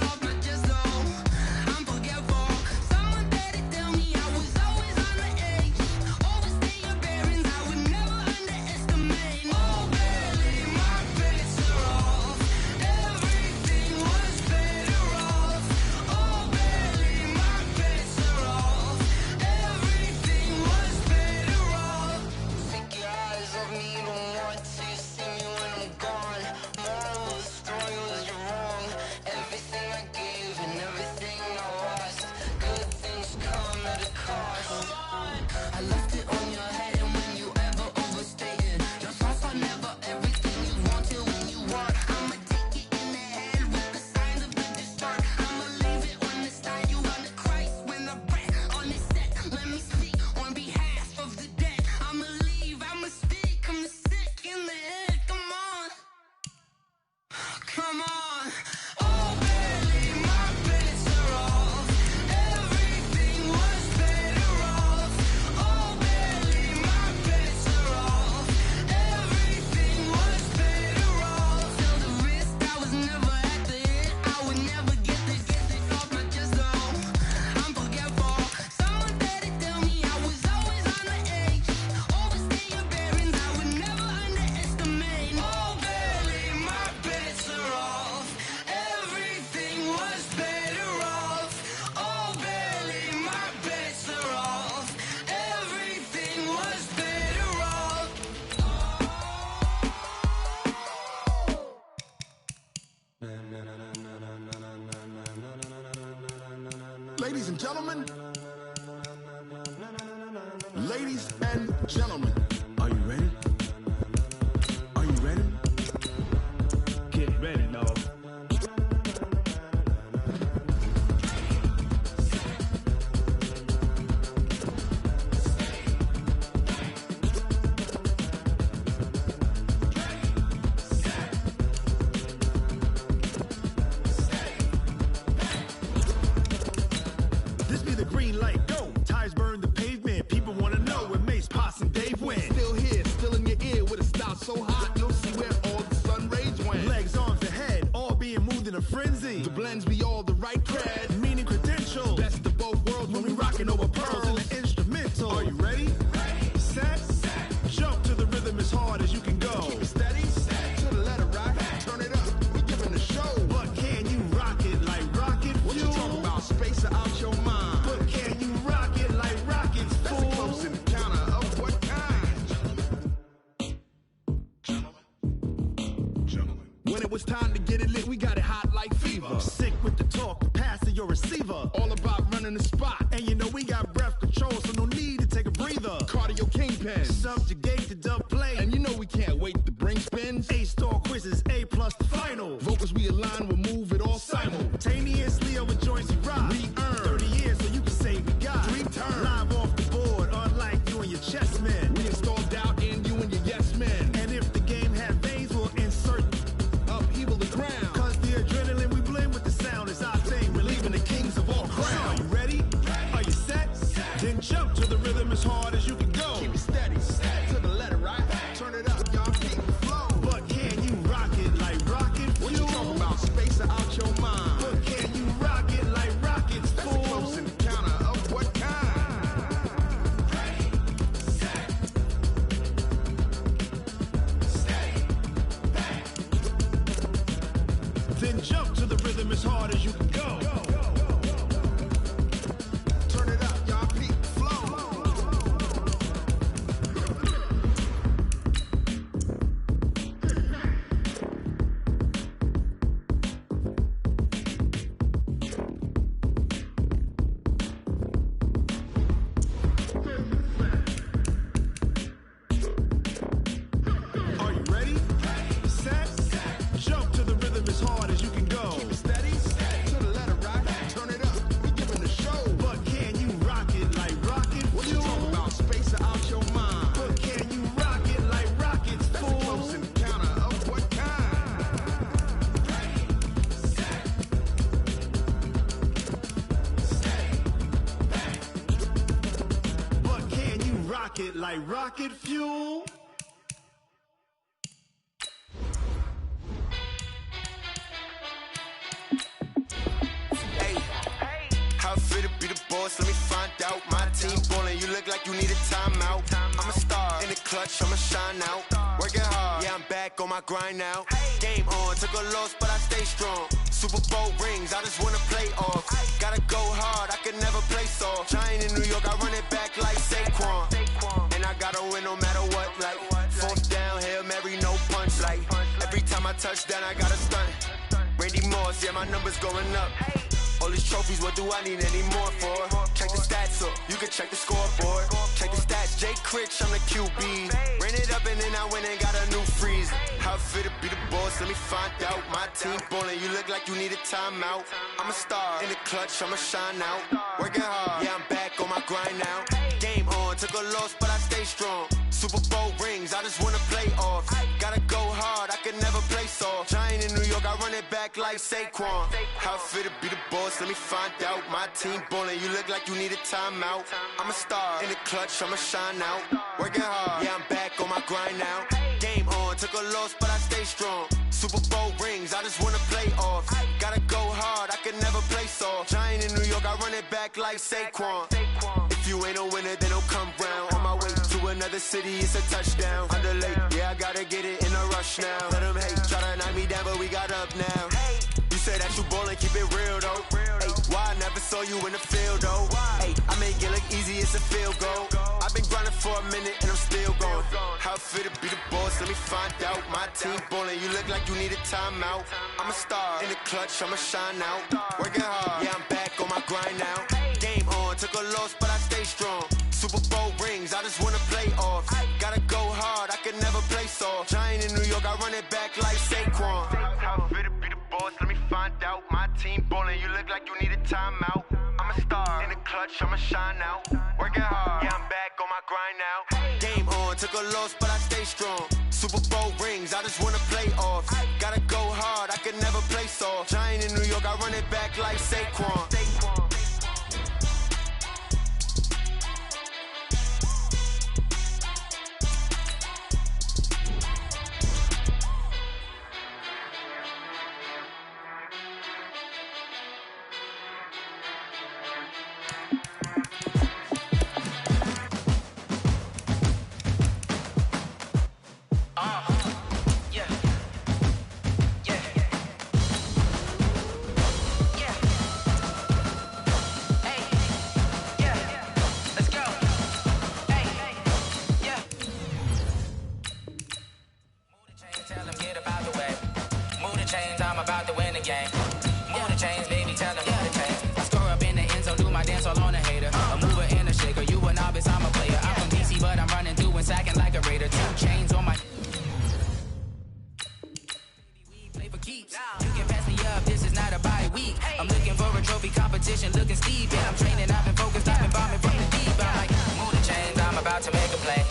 off my chest, though. I'm forgetful. Someone better tell me I was always on the edge. Overstay your bearings, I would never underestimate. Oh, barely, my brakes are off. gentlemen, ladies and gentlemen, are you ready? Are you ready? Get ready, dog. This be the green light, go. Tires burn the pavement. People want to know where Mace, Potts, and Dave went. Still here, still in your ear with a style so hot, you'll see where all the sun rays went. Legs, arms, and head, all being moved in a frenzy. The blends be all the right cred, meaning credentials. best of both worlds when we rockin' over pearls in the instrumental. Are you ready? Set. Jump to the rhythm as hard as you can go. Keep it steady, to the letter right, turn it up, we giving the show. But can you rock it like rocket fuel? What you talking about, space or out your mind? But can you rock it like rockets, That's fool? a close encounter of what kind? When it was time to get it lit, we got it hot like fever. Sick with the talk, passing your receiver. All about running the spot, And you know we got breath control, so no need to take a breather. cardio kingpin. Subjugate the dub play. And you know we can't wait to bring spins. A-star quizzes, A+ the final. Vocals we align, we'll move it all Simultaneously over joints we rock. We earn 30 years so you can say we got 3 turns. live off the board, unlike you and your chess men. We install doubt in you and your yes men. And if the game had veins, we'll insert Upheaval the ground. Cause the adrenaline we blend with the sound is our thing. We're leaving the kings of all crown. Are you ready? Are you set? Then jump to the rhythm as hard as you can go. Keep it steady, to the letter right. Turn it up, y'all keep the flow. But can you rock it like rocket What you fuel? talking about, space or out your mind? But can you rock it like rockets, That's a close fool? encounter of what kind? Then jump to the rhythm as hard as you can go. Turn it up, y'all keep the flow. Are you ready? Set. Jump to the rhythm as hard as you can go. Keep it steady, to the letter right. Turn it up, we giving the show. But can you rock it like rocket What you fuel? talking about, space or out your mind? But can you rock it like rockets, That's a close fool? encounter of what kind? But can you rock it like rocket fuel? Hey, how I feel to be the boss? Let me find out. My team ballin', you look like you need a timeout. I'm a star in the clutch, I'ma shine out. Working hard, yeah, I'm back on my grind now. Game on, took a loss, but I stay strong. Super Bowl rings, I just wanna play off. Gotta go hard, I can never play soft. Giant in New York, I run it back like Saquon. And I gotta win no matter what, like fourth down, Hail Mary, no punch. Like every time I touch down, I gotta stunt. Randy Moss, yeah, my numbers going up. All these trophies, what do I need any more for? Check the stats up, you can check the scoreboard. Check the stats, Jay Critch, I'm the QB. Ran it up and then I went and got a new freeze. How I feel to be the boss, let me find out. My team ballin', you look like you need a timeout. I'm a star in the clutch, I'ma shine out. Working hard, yeah, I'm back on my grind now. Game on, took a loss, but I stay strong. Super Bowl rings, I just wanna play off. Gotta go hard, I can never play soft. Giant in New York, I run it back like Saquon. How I feel to be the boss, let me find out. My team ballin', you look like you need a timeout. I'm a star in the clutch, I'ma shine out. Working hard, yeah, I'm back on my grind now. Game on, took a loss, but I stay strong. Super Bowl rings, I just wanna play off. Gotta go hard, I can never play soft. Giant in New York, I run it back like Saquon. If you ain't a winner, then don't come round. On my way to another city, it's a touchdown. Underlay, yeah, I gotta get it in a rush now. Let them hate, try to knock me down, but we got up now. You say that you ballin', keep it real though. Hey, why I never saw you in the field though? Hey, I make it look easy, it's a field goal. I've been grinding for a minute and I'm still going. How I feel to be the boss, let me find out. My team ballin', you look like you need a timeout. I'm a star in the clutch, I'ma shine out. Working hard, yeah, I'm back on my grind now. Game took a loss, but I stay strong. Super Bowl rings, I just wanna play off. Gotta go hard, I can never play soft. Giant in New York, I run it back like Saquon. How fit to be the boss, let me find out. My team ballin', you look like you need a timeout. I'm a star, in the clutch, I'ma shine out. Working hard, yeah, I'm back on my grind now. Game on, took a loss, but I stay strong. Super Bowl rings, I just wanna play off. Gotta go hard, I can never play soft. Giant in New York, I run it back like Saquon. Looking Steve, yeah, I'm training, I've been focused, I've been bombing from the deep. I'm like, move the chains, I'm about to make a play.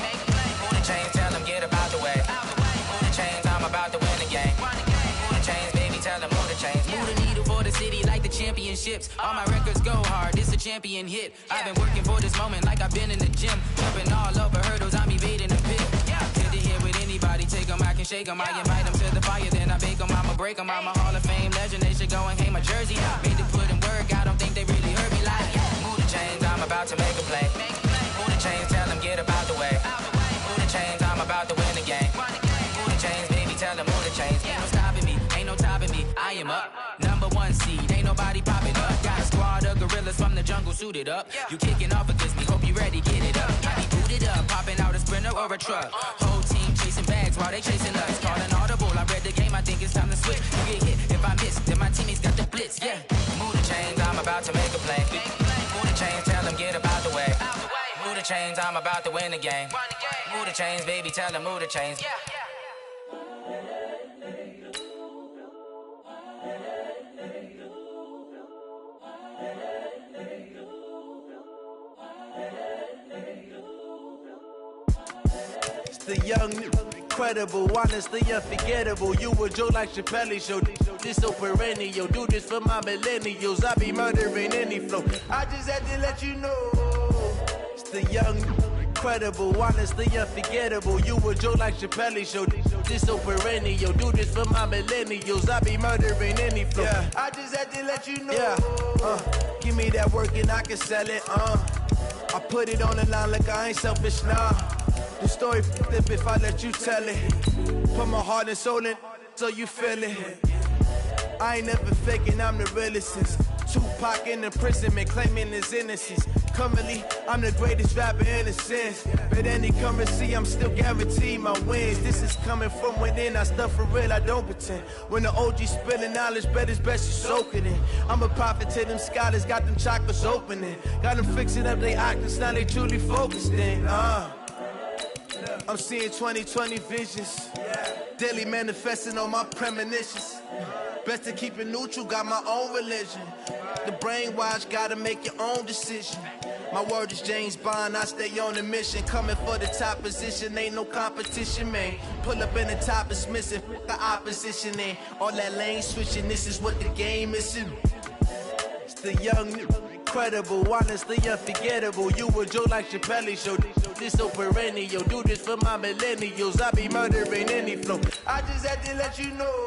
Move the chains, tell them get about the way. Move the chains, I'm about to win the game. Move the chains, baby, tell them move the chains. Move the needle for the city like the championships. All my records go hard, this a champion hit. I've been working for this moment like I've been in the gym. Jumping all over hurdles, I'm evading the pit. Good to hear with anybody, take them, I can shake them. I invite them to the fire, then I bake them, I'ma break them. I'm a Hall of Fame legend, they should go and hang my jersey. Made to put in work, I don't think they really heard me like. Move the chains, I'm about to make a play. Move the chains, tell them get about the way. Move the chains, I'm about to win the game. Move the chains, baby, tell them move the chains. Ain't no stopping me, ain't no topping me, I am up. Number one seed, ain't nobody popping up. Got a squad of gorillas from the jungle suited up. You kicking off against me, hope you ready, get it up. I be booted up, popping out a Sprinter or a truck. Whole team chasing bags while they chasing us. Calling audible, I read the game, I think it's time to switch. You get hit if I miss, then my teammates got the blitz, yeah. Move the chains, I'm about to make a play. Move the chains, tell them get about the way. Move the chains, I'm about to win the game. Move the chains, baby, tell them move the chains. The young, incredible, honestly unforgettable. You a joke like Chappelle show. This so perennial. Do this for my millennials. I be murdering any flow. I just had to let you know. It's the young, incredible, honestly unforgettable. You a joke like Chappelle show. This so perennial. Do this for my millennials. I be murdering any flow. Yeah. I just had to let you know. Yeah. Give me that work and I can sell it. I put it on the line like I ain't selfish, nah. The story flip if I let you tell it. Put my heart and soul in so you feel it. I ain't never faking, I'm the realest since Tupac in imprisonment, claiming his innocence. Currently, I'm the greatest rapper in a sense. But any currency, I'm still guaranteed my wins. This is coming from within, I stuff for real, I don't pretend. When the OG spilling knowledge, bet it's best you soak it in. I'm a prophet to them scholars, got them chakras opening. Got them fixing up they octaves, now they truly focused in. I'm seeing 2020 visions. Daily manifesting on my premonitions. Best to keep it neutral, got my own religion. The brainwash, gotta make your own decision. My word is James Bond, I stay on a mission. Coming for the top position, ain't no competition, man. Pull up in the top, it's missing, the opposition, and all that lane switching, this is what the game is. It's the young, incredible, honestly unforgettable. You a joke like Chappelle show. This so perennial. Do this for my millennials. I be murdering any flow. I just had to let you know.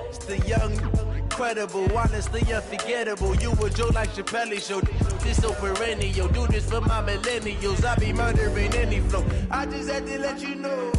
It's the young, incredible, honestly unforgettable. You a joke like Chappelle show. This so perennial. Do this for my millennials. I be murdering any flow. I just had to let you know.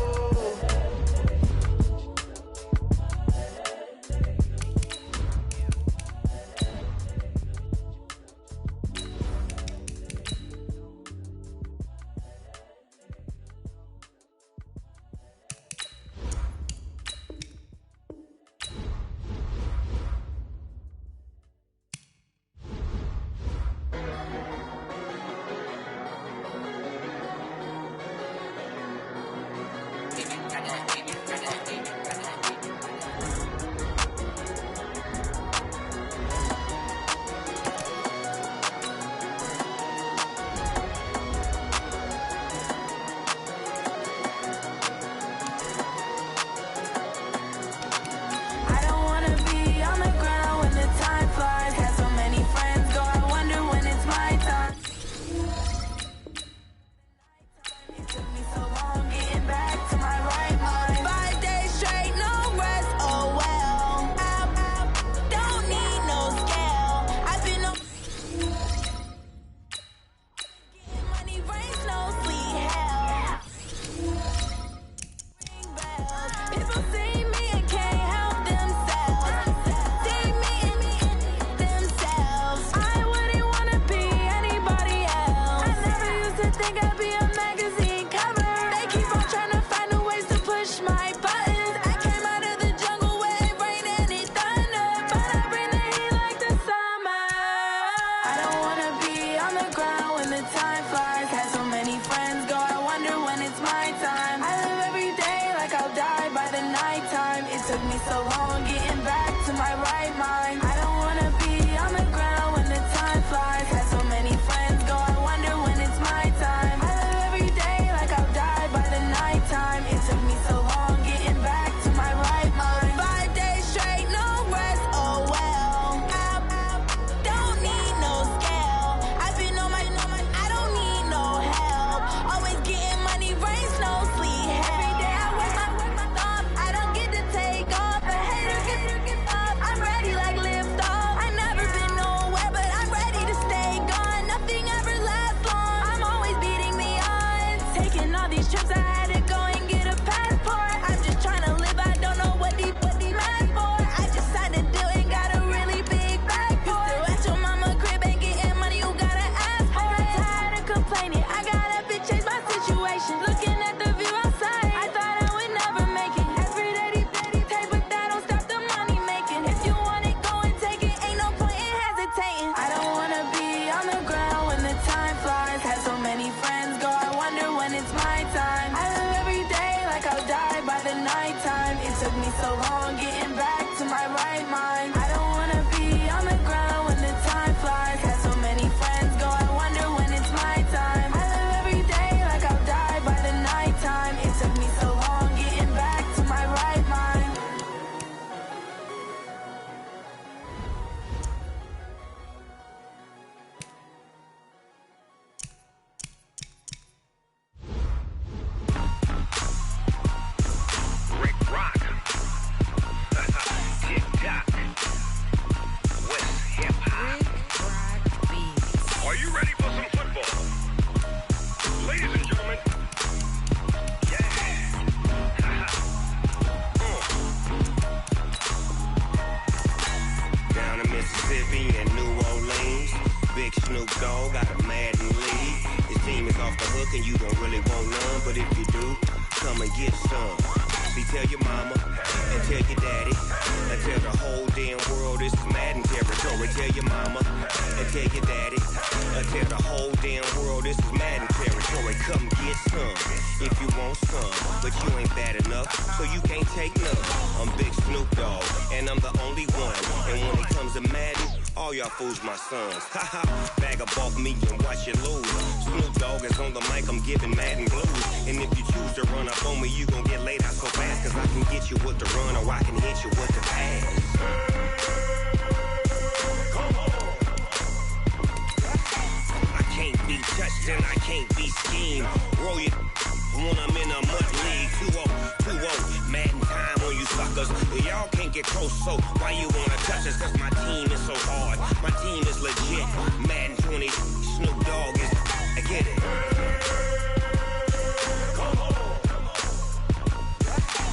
to think I'd be a magazine cover. They keep on trying to find new ways to push my buttons. I came out of the jungle where it rain and it thunder, but I bring the heat like the summer. I don't wanna be on the ground when the time flies. Had so many friends go, I wonder when it's my time. I live every day like I'll die by the nighttime. It took me so long getting back to my right mind. I don't wanna be on the ground when the time flies. Had so many friends go, I wonder when it's my time. I live every day like I'll die by the nighttime. It took me so long getting back to my right mind. 5 days straight, no rest, oh well. I don't need no scale. I've been on my, I don't need no help. Always getting money, rain, snow, sleet, every day I work my thumb. I don't get to take off. A hater get off. I'm ready like lift off. I never been nowhere, but I'm ready to stay gone. Nothing ever lasts long. I'm always beating the odds. Taking all these trips, I had to go and get a passport. I'm just trying to live, I don't know what the mad for. I just signed a deal and got a really big bag for it. Still at your mama crib and getting money, you gotta ask for it. I'm tired of complaining, I got up and changed my situation. Looking at the view outside, I thought I would never make it. Every day they pay, but that don't stop the money making. If you want it, go and take it, ain't no point in hesitating. I don't wanna be on the ground when the time flies. Had so many friends go, I wonder when it's my time. I live every day like I'll die by the nighttime. It took me so long getting back to my right mind. I don't wanna be on the ground when the time flies. Had so many friends go, I wonder when it's my time. I live every day like I'll die by the nighttime. It took me so long getting back to my right mind. Rick Rock. Tick tock. West hip hop. Are you ready for some football? Ladies and gentlemen. Yeah. Down in Mississippi and New Orleans, Big Snoop Dogg got a Madden league. His team is off the hook and you don't really want none, but if you do, come and get some. See, tell your mama and tell your daddy and tell the whole damn world this is Madden territory. Tell your mama and tell your daddy and tell the whole damn world this is Madden territory. Come get some if you want some, but you ain't bad enough, so you can't take none. I'm Big Snoop Dogg and I'm the only one. And when it comes to Madden, all y'all fools my sons. Haha, bag up off me and watch you lose. Snoop Dogg is on the mic, I'm giving Madden blues. And if you choose to run up on me, you gon' get laid out so fast, cause I can get you with the run or I can hit you with the pass. I can't be touched and I can't be schemed. Roll you when I'm in a mud league. 2-0, Madden time on you suckers. Y'all can't get close, so why you wanna touch us? Cause my team is so hard, my team is legit. Madden20, Snoop Dogg is, I get it.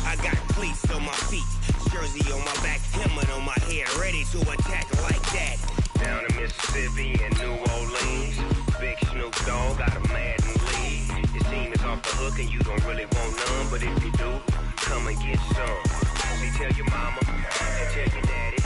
I got cleats on my feet, jersey on my back, helmet on my head, ready to attack like that. Down in Mississippi and New Orleans, Big Snoop Dogg got a Madden league. His team is off the hook and you don't really want none, but if you do, come and get some. See, tell your mama and tell your daddy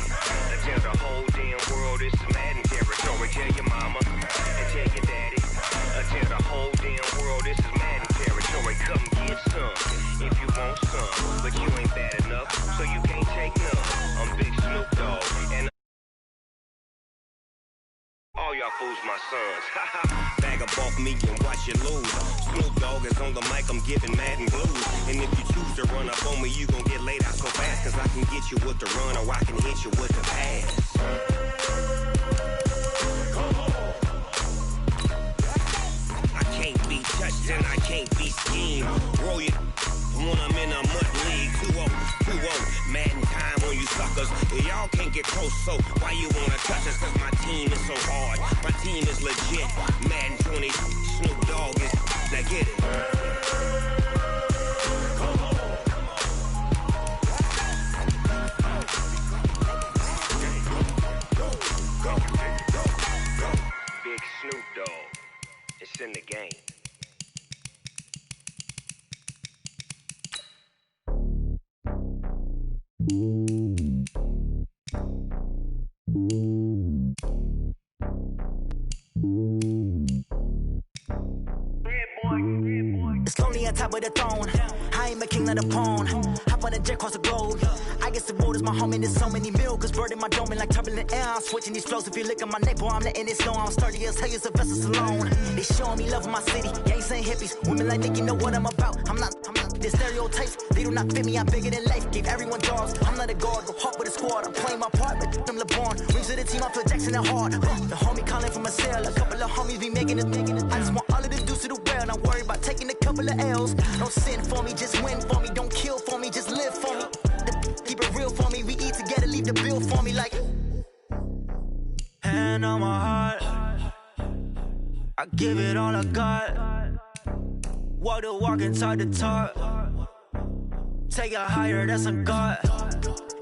and tell the whole damn world this is Madden territory. Tell your mama and tell your daddy and tell the whole damn world this is Madden territory. Come get some if you want some, but you ain't bad enough, so you can't take none. I'm Big Snoop Dogg and all y'all fools my sons. Bag up off me and watch you lose. Snoop Dogg is on the mic, I'm giving Madden blues. And if you choose to run up on me, you gon' get laid out so fast, cause I can get you with the run or I can hit you with the pass. I can't be touched and I can't be schemed. Roll you when I'm in a mud league. 2-0, Madden time on you suckers. Y'all can't get close, so why you wanna touch us? Cause my team is so hard, my team is legit. Madden20, Snoop Dogg is, now get it. Big Snoop Dogg, it's in the game. It's lonely on top of the throne. I ain't a king of the pawn. Hop on a jet across the globe. I guess the road is my home and there's so many milk. Bird in my dome and like turbulent air. I'm switching these flows. If you look at my neck, boy, I'm letting it slow. I'm sturdy as hell, as a vessel alone. They showing me love in my city. Gangs and hippies. Women like Nicki know what I'm about. I'm not the stereotypes. They do not fit me. I'm bigger than life. Gave everyone jobs. I'm not a guard. Go hard with a squad. I'm playing my part with them LeBron. Rings of the team. I feel Jackson and hard. The homie calling from a cell. A couple of homies be making it. I just want all of the dudes to the well. Not worry about taking a couple of L's. Don't sin for me, just win for me. Don't kill for me, just live for me. Keep it real for me. We eat together, leave the bill for me like. Hand on my heart, I give it all I got. Walk the walk and talk the talk. Take it higher, that's a God.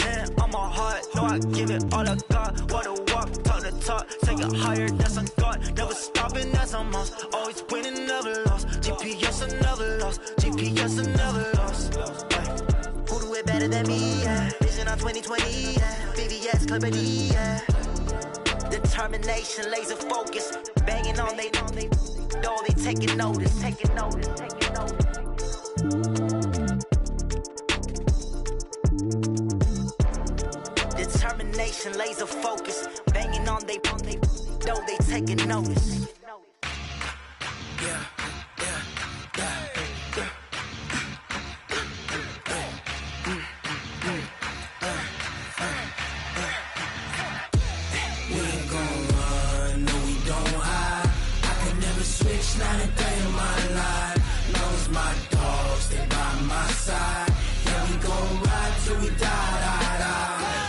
Hand on my heart, no, I give it all I got. Walk the walk, talk the talk. Take it higher, that's a God. Never stopping, that's a must. Always winning, never lost. GPS, I never lost. GPS, I never lost. Who do it better than me? Yeah. Vision on 2020. Yeah. VVS, Clippity. Yeah. Determination, laser focus. Banging on they door, they taking notice. Taking notice. Taking notice. Determination, laser focus. Banging on they door, they taking notice. Yeah. Not a day in my life. Knows my dogs, they by my side. Yeah, we gon' ride till we die.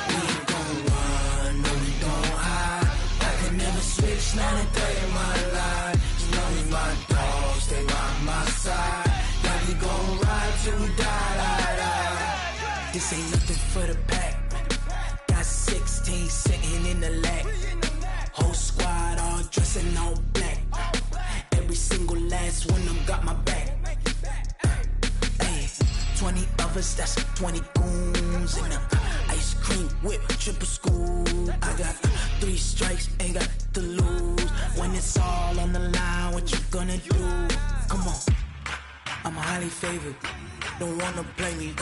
We ain't gon' run, no, we don't hide. I can never switch, not a day in my life. Knows my dogs, they by my side. Yeah, we gon' ride till we die. This ain't nothing for the pack. Got 16 sitting in the lag. Whole squad all dressing all black. Every single last one of them got my back. Hey, 20 of us, that's 20 goons in the ice cream whip, triple scoop. I got 3 strikes, ain't got to lose. When it's all on the line, what you gonna do? Come on, I'm highly favored. Don't wanna play me,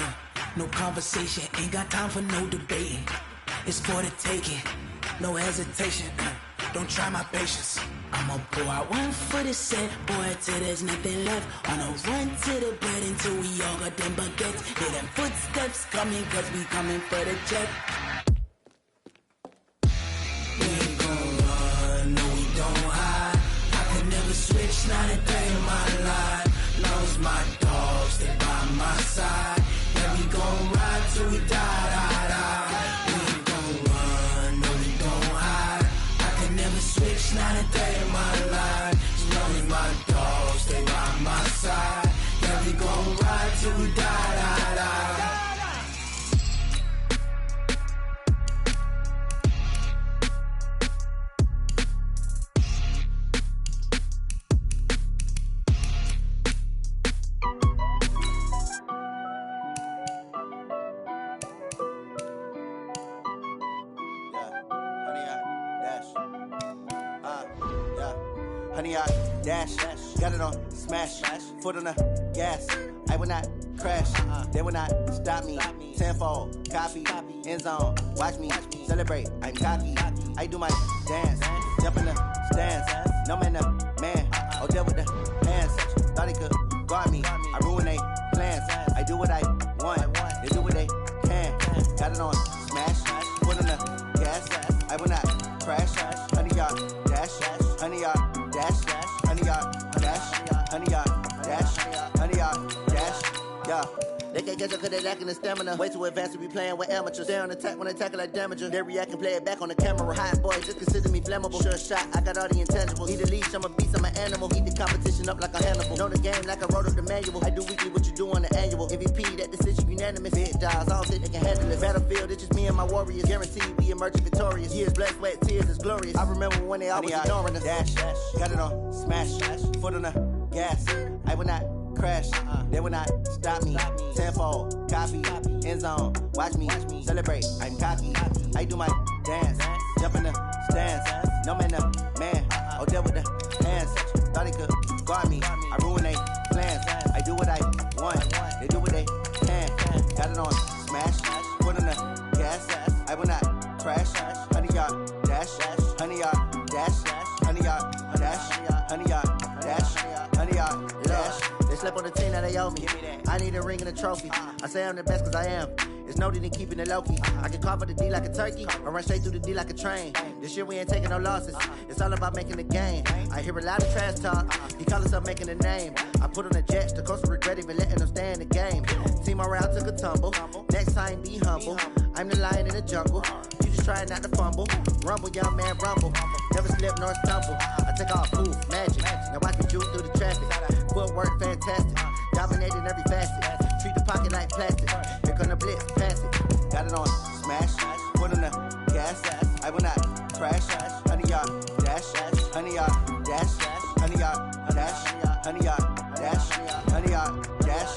no conversation, ain't got time for no debating. It's for the taking, no hesitation. Don't try my patience. I'ma pour out one for the set, boy, till there's nothing left. On a run to the bread until we all got them baguettes. Hear them footsteps coming, cause we coming for the jet. We ain't gon' run, no, we don't hide. I can never switch, not a day in my life. Knows my dogs, they by my side. Yeah, we gon' ride till we die. We ain't gon' run, no, we don't hide. I can never switch, not a day in my life. Knows my dogs, they by my side. Yeah, we gon' ride till we die. Honey, I dash, got it on smash, foot on the gas. I will not crash, they will not stop me. Tenfold, copy, end zone, watch me celebrate. I'm cocky, I do my dance, jump in the stands. No man, oh, deal with the hands. Thought he could guard me, I ruin they plans. I do what I want, they do what they can. Got it on smash, foot on the gas. I will not crash, honey, y'all dash, honey, y'all dash, honey, y'all dash, honey, y'all dash, honey, y'all dash, yeah. They can't catch up cause they lacking the stamina. Way too advanced to be playing with amateurs. Stay on attack when I tackle like damager. They react and play it back on the camera. Hot boy, just consider me flammable. Sure shot, I got all the intangibles. Need a leash, I'm a beast, I'm an animal. Heat the competition up like a Hannibal. Know the game like I wrote up the manual. I do weekly what you do on the annual. MVP, that decision unanimous. Big dials, I don't think they can handle it. Battlefield, it's just me and my warriors. Guaranteed we emerging victorious. Years, blood, sweat, tears, it's glorious. I remember when they always ignoring us. Dash, got it on smash, foot on the gas. I will not crash. They will not stop me. Tenfold, copy, end zone. Watch me celebrate. I'm cocky. I do my dance. Jump in the stands. No man, the man. Oh, there with the hands. Thought he could guard me. I ruin they plans. I do what I want. They do what they can. Got it on smash. Put on the gas. I will not crash. 100-yard dash. 100-yard dash. 100-yard dash. 100-yard dash. 100-yard dash. They slept on the team that they owe me. I need a ring and a trophy. I say I'm the best cause I am. It's noted in keeping it low-key. I can carve up the D like a turkey or run straight through the D like a train. This year we ain't taking no losses. It's all about making the game. I hear a lot of trash talk. He call himself making a name. I put on the jets. The coach will regret even letting them stay in the game. Team around took a tumble. Next time be humble. I'm the lion in the jungle. You just trying not to fumble. Rumble, young man, rumble. Never slip nor stumble. I take off, poof, magic. Now I can juke through the traffic. Footwork fantastic. Dominating every facet. Treat the pocket like plastic. Here come the blitz, pass it. Got it on smash. Put on the gas. I will not crash. 100-yard dash. 100-yard dash. 100-yard dash. 100-yard dash. 100-yard dash.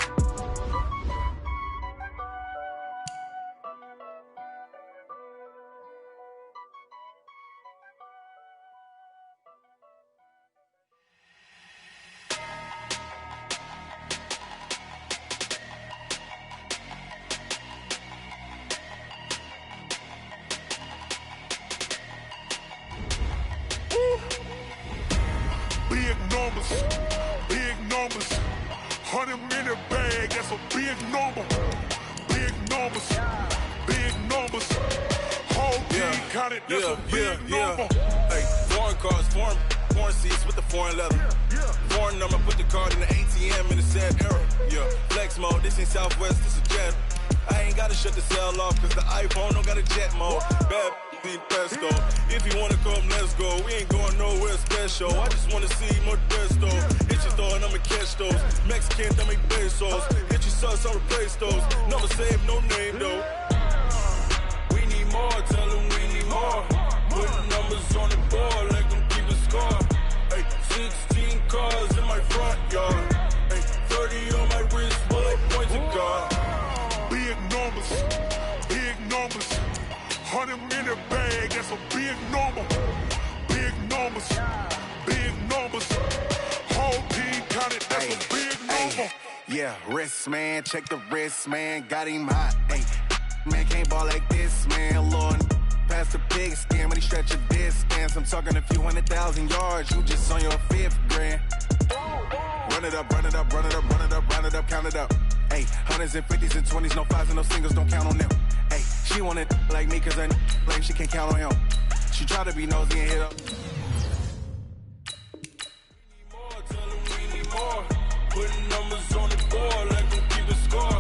Big numbers, 100-minute bag, that's a big number. Big numbers, whole team counted, that's a big number. Hey, foreign cars, foreign seats with the foreign leather. Foreign number, put the card in the ATM in the sad era. Yeah, flex mode, this ain't Southwest, this is jet. I ain't gotta shut the cell off, cause the iPhone don't got a jet mode. Bad pesto. If you wanna come, let's go. We ain't going nowhere special. I just wanna see more desto. Hit your throw and I'ma catch those. Mexican, that make pesos. Hit your sauce, I'll replace those. Never save no name though. We need more, tell them we need more. Putting numbers on the board, let them keep a score. Hey, 16 cars in my front yard. Hey, 30 on my wrist, bullet points of God. Big numbers, 100-minute bag, that's a big number. Big numbers, whole team counted, that's a big number. Yeah, wrist man, check the wrist man, got him hot. Ay, man can't ball like this, man. Lord, past the pig skin when he stretch a distance. I'm talking a few 100,000 yards, you just on your 5th grand. Run it up, count it up. Hey, hundreds and 50s and 20s, no 5s and no singles, don't count on them. Hey, she want it like me, cause her like she can't count on him. She try to be nosy and hit up. We need more. Putting numbers on the board, let them keep a score.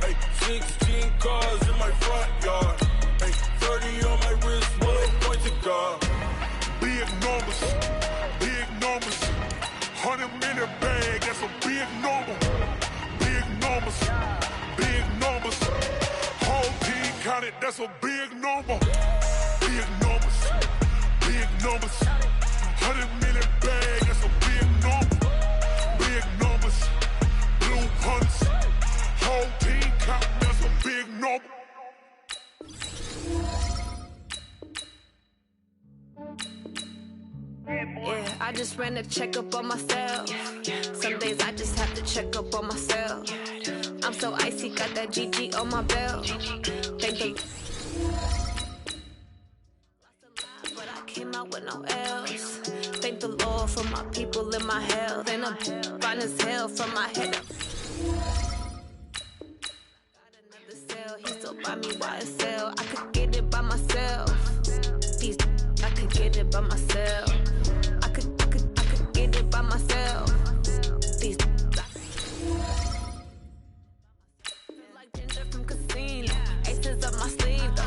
Hey, 16 cars in my front yard. Hey, 30 on my wrist, bullet points of God. Big numbers, 100-minute bag, that's a big number. Big numbers, whole team counted, that's a big number. Big numbers, 100-minute bag, that's a big number. Big numbers, blue hunts, whole team count, that's a big number. Yeah, I just ran a checkup on myself. Some days I just have to check up on myself. I'm so icy, got that GG on my belt. Thank the but I came out with no L's. Thank the Lord for my people in my health. And I'm fine as hell from my head up. Got another cell, he still buy me YSL. I could get it by myself. These I could get it by myself. I could get it by myself. These like ginger from casino. Aces up my sleeve though.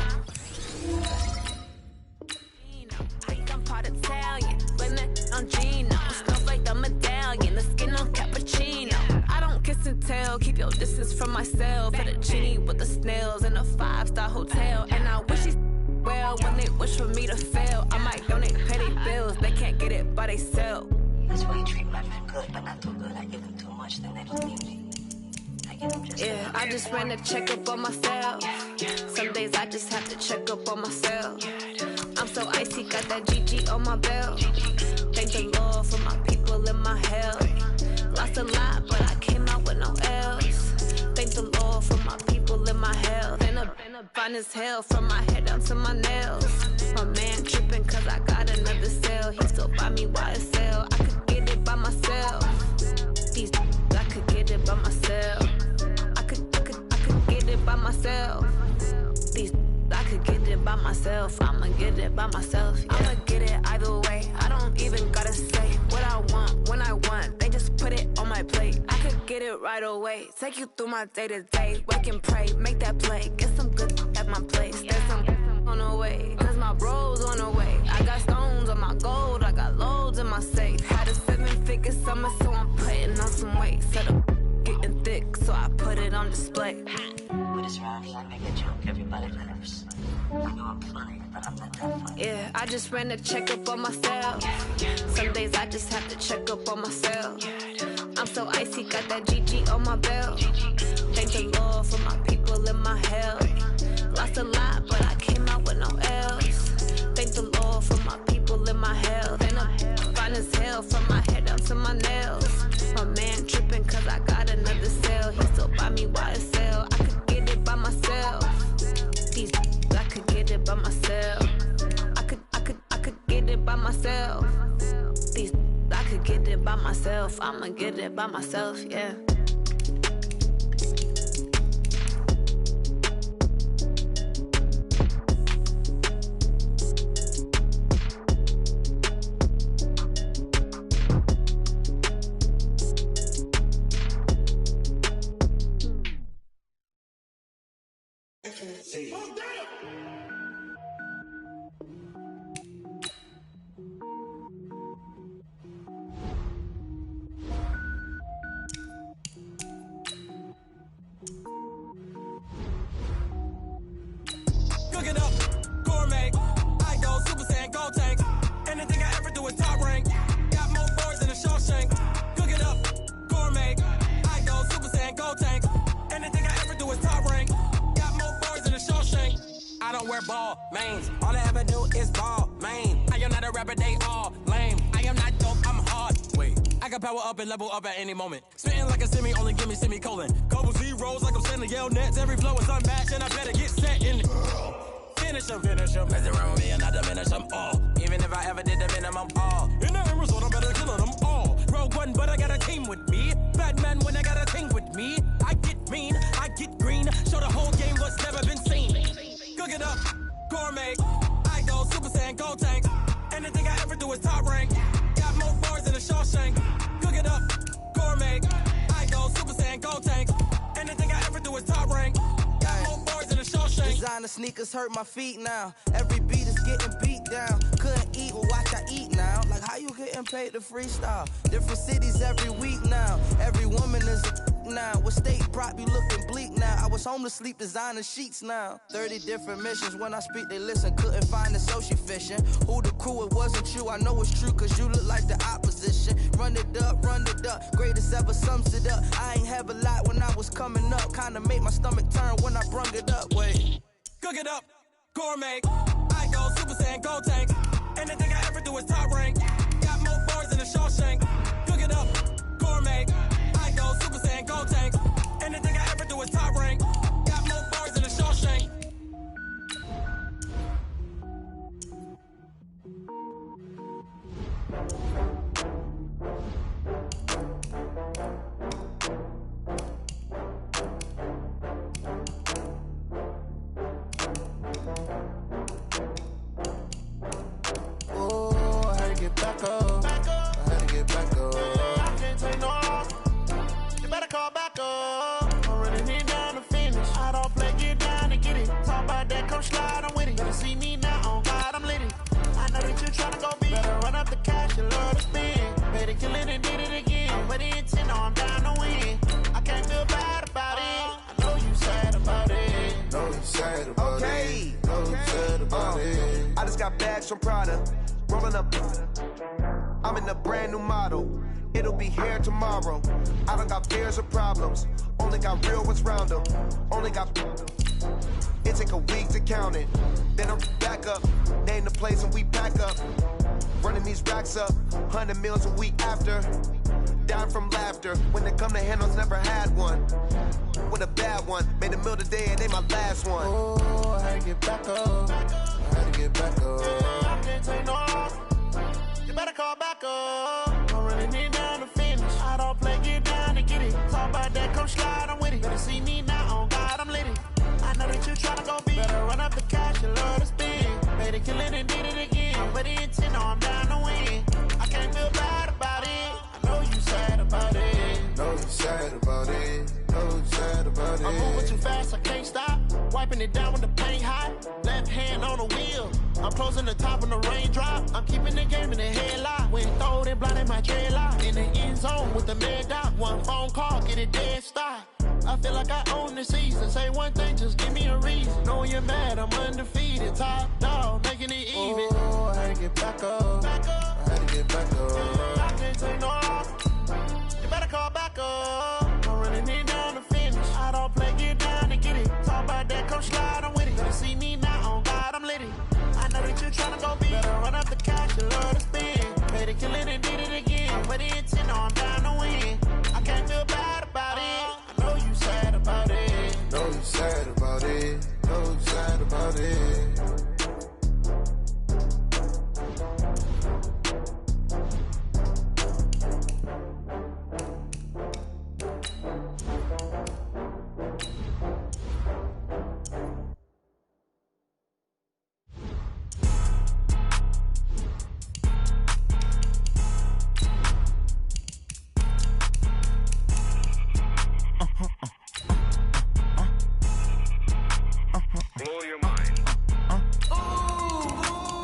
I'm part Italian, blame that on Gino. Snowflake the medallion, the skin on cappuccino. I don't kiss and tell, keep your distance from myself. Fettuccine with the snails in a 5-star hotel. And I wish he's well when they wish for me to fail. I might donate petty bills, they can't get it by theyself. That's why you treat my men good, but not too good. I give them too much. much, then they don't need me. Yeah, I just ran a checkup on myself. Some days I just have to check up on myself. I'm so icy, got that GG on my belt. Thank the Lord for my people in my health. Lost a lot, but I came out with no L's. Thank the Lord for my people in my health. Been a fine as hell from my head down to my nails. My man tripping cause I got another cell. He still buy me YSL. I could get it by myself. These I could get it by myself. I could get it by myself. These I could get it by myself. I'ma get it by myself. Yeah. I'ma get it either way. I don't even gotta say what I want when I want. They just put it on my plate. I could get it right away. Take you through my day to day. Wake and pray, make that play. Get some good at my place. There's some on the way. Cause my bro's on the way. I got stones on my gold. I got loads in my safe. Had a 7-figure summer, so I'm putting on some weight. Set up getting thick, so I put it on display. With this round here, I make a joke, everybody laughs. I know I'm funny, but I'm not that funny. Yeah, I just ran a checkup on myself. Some days I just have to check up on myself. I'm so icy, got that GG on my belt. Thank the Lord for my people in my health. Lost a lot, but I came out with no L's. Thank the Lord for my people in my health. And I'm fine as hell from my head down to my nails. My man tripping cause I got another cell. He still buy me YSL. I could get it by myself. These I could get it by myself. I could get it by myself. These I could get it by myself. I'ma get it by myself, yeah. Cook it up, gourmet. I go Super Saiyan, gold tank. Anything I ever do is top rank. Got more boards than a Shawshank. Cook it up, gourmet. I go Super Saiyan, gold tank. Anything I ever do is top rank. Got more boards than a Shawshank. I don't wear ball mains. All I ever do is ball main. I am not a rapper, they all lame. I am not dope, I'm hard. Wait, I can power up and level up at any moment. Spitting like a semi, only give me semicolon. Couple zeros like I'm sending yell nets. Every flow is unmatched and I better get set in. Finish them. Mess around with me and I diminish them all. Even if I ever did the minimum all. In the end result, I'm better killing them all. Rogue One, but I got a team with me. Batman when I got a team with me. I get mean, I get green. Show the whole game what's never been seen. Cook it up, gourmet. I go Super Saiyan, gold tank. Anything I ever do is top rank. Got more bars than a Shawshank. Cook it up, gourmet. I go Super Saiyan, gold tank. Anything I ever do is top rank. Got more bars than a Shawshank. Designer sneakers hurt my feet now. Every beat is getting beat down. Couldn't eat, well watch I eat now. Like how you getting paid to freestyle? Different cities every week now. Every woman is a now. What state prop you looking bleak now? I was home to sleep designing sheets now. 30 different missions. When I speak they listen. Couldn't find the social fishing. Who the crew? It wasn't you. I know it's true cause you look like the opposition. Run it up. Greatest ever sums it up. I ain't have a lot when I was coming up. Kinda made my stomach turn when I brung it up. Wait. Cook it up, gourmet. I go Super Saiyan, gold tank. Anything I ever do is top rank. Got more bars than a Shawshank. Cook it up, gourmet. I go Super Saiyan, gold tank. Anything I ever do is top rank. Got more bars than a Shawshank. Oh, I had to get back up. I had to get back up. I can't take no loss. You better call back up. I'm really need down to finish. I don't play, get down and get it. Talk about that, come slide, I'm with it. Better see me now, on God, I'm lit it. I know that you're trying to go big. Better run up the cash, you love to spend. Better kill it and did it again. I'm with the intent, no, I'm down to win. I can't feel bad about it. I know you sad about it. Know you sad about it. Know you sad about it. I just got bags from Prada. Rolling up. I'm in a brand new model. It'll be here tomorrow. I don't got fears or problems. Only got real ones round them. Only got. It take a week to count it. Then I'm back up. Name the place and we pack up. Running these racks up. 100 meals a week after. Down from laughter. When it come to handles, never had one. With a bad one. Made a meal today and they my last one. Oh, I had to get back up. I had to get back up. I can't take no loss. You better call back up. I'm running it down to finish. I don't play, get down to get it. Talk about that, come slide, I'm with it. Better see me now, on God, I'm lit it. I know that you tryna go big. Better run up the cash, you love to spend. Made it, kill it, and did it again. I'm with the intent, no, I'm down to win. I can't feel bad about it. I know you sad about it. Know you sad about it. Know you sad about it. I'm moving too fast, I can't stop. Wiping it down with the paint hot. Left hand on the wheel. I'm closing the top on the raindrop. I'm keeping the game in the headlock. When throwed and blinded my dreadlock. In the end zone with the mad dot. One phone call, get it dead stop. I feel like I own the season. Say one thing, just give me a reason. Knowing you're mad, I'm undefeated. Top dog, making it even. Oh, I had to get back up. I had to get back up. I can't take no loss. You better call back up. I'm running it down to finish. I don't play, get down to get it. Talk about that, come slide, I'm with it. Better see me now, on God, I'm lit it. I know that you're tryna go big. Better run up the cash, you love to spend. Made it, kill it, and did it again. With the intent, no, I'm down to win. I can't feel bad about it. I know you sad about it. Know you sad about it. Know you sad about it. Blow your mind.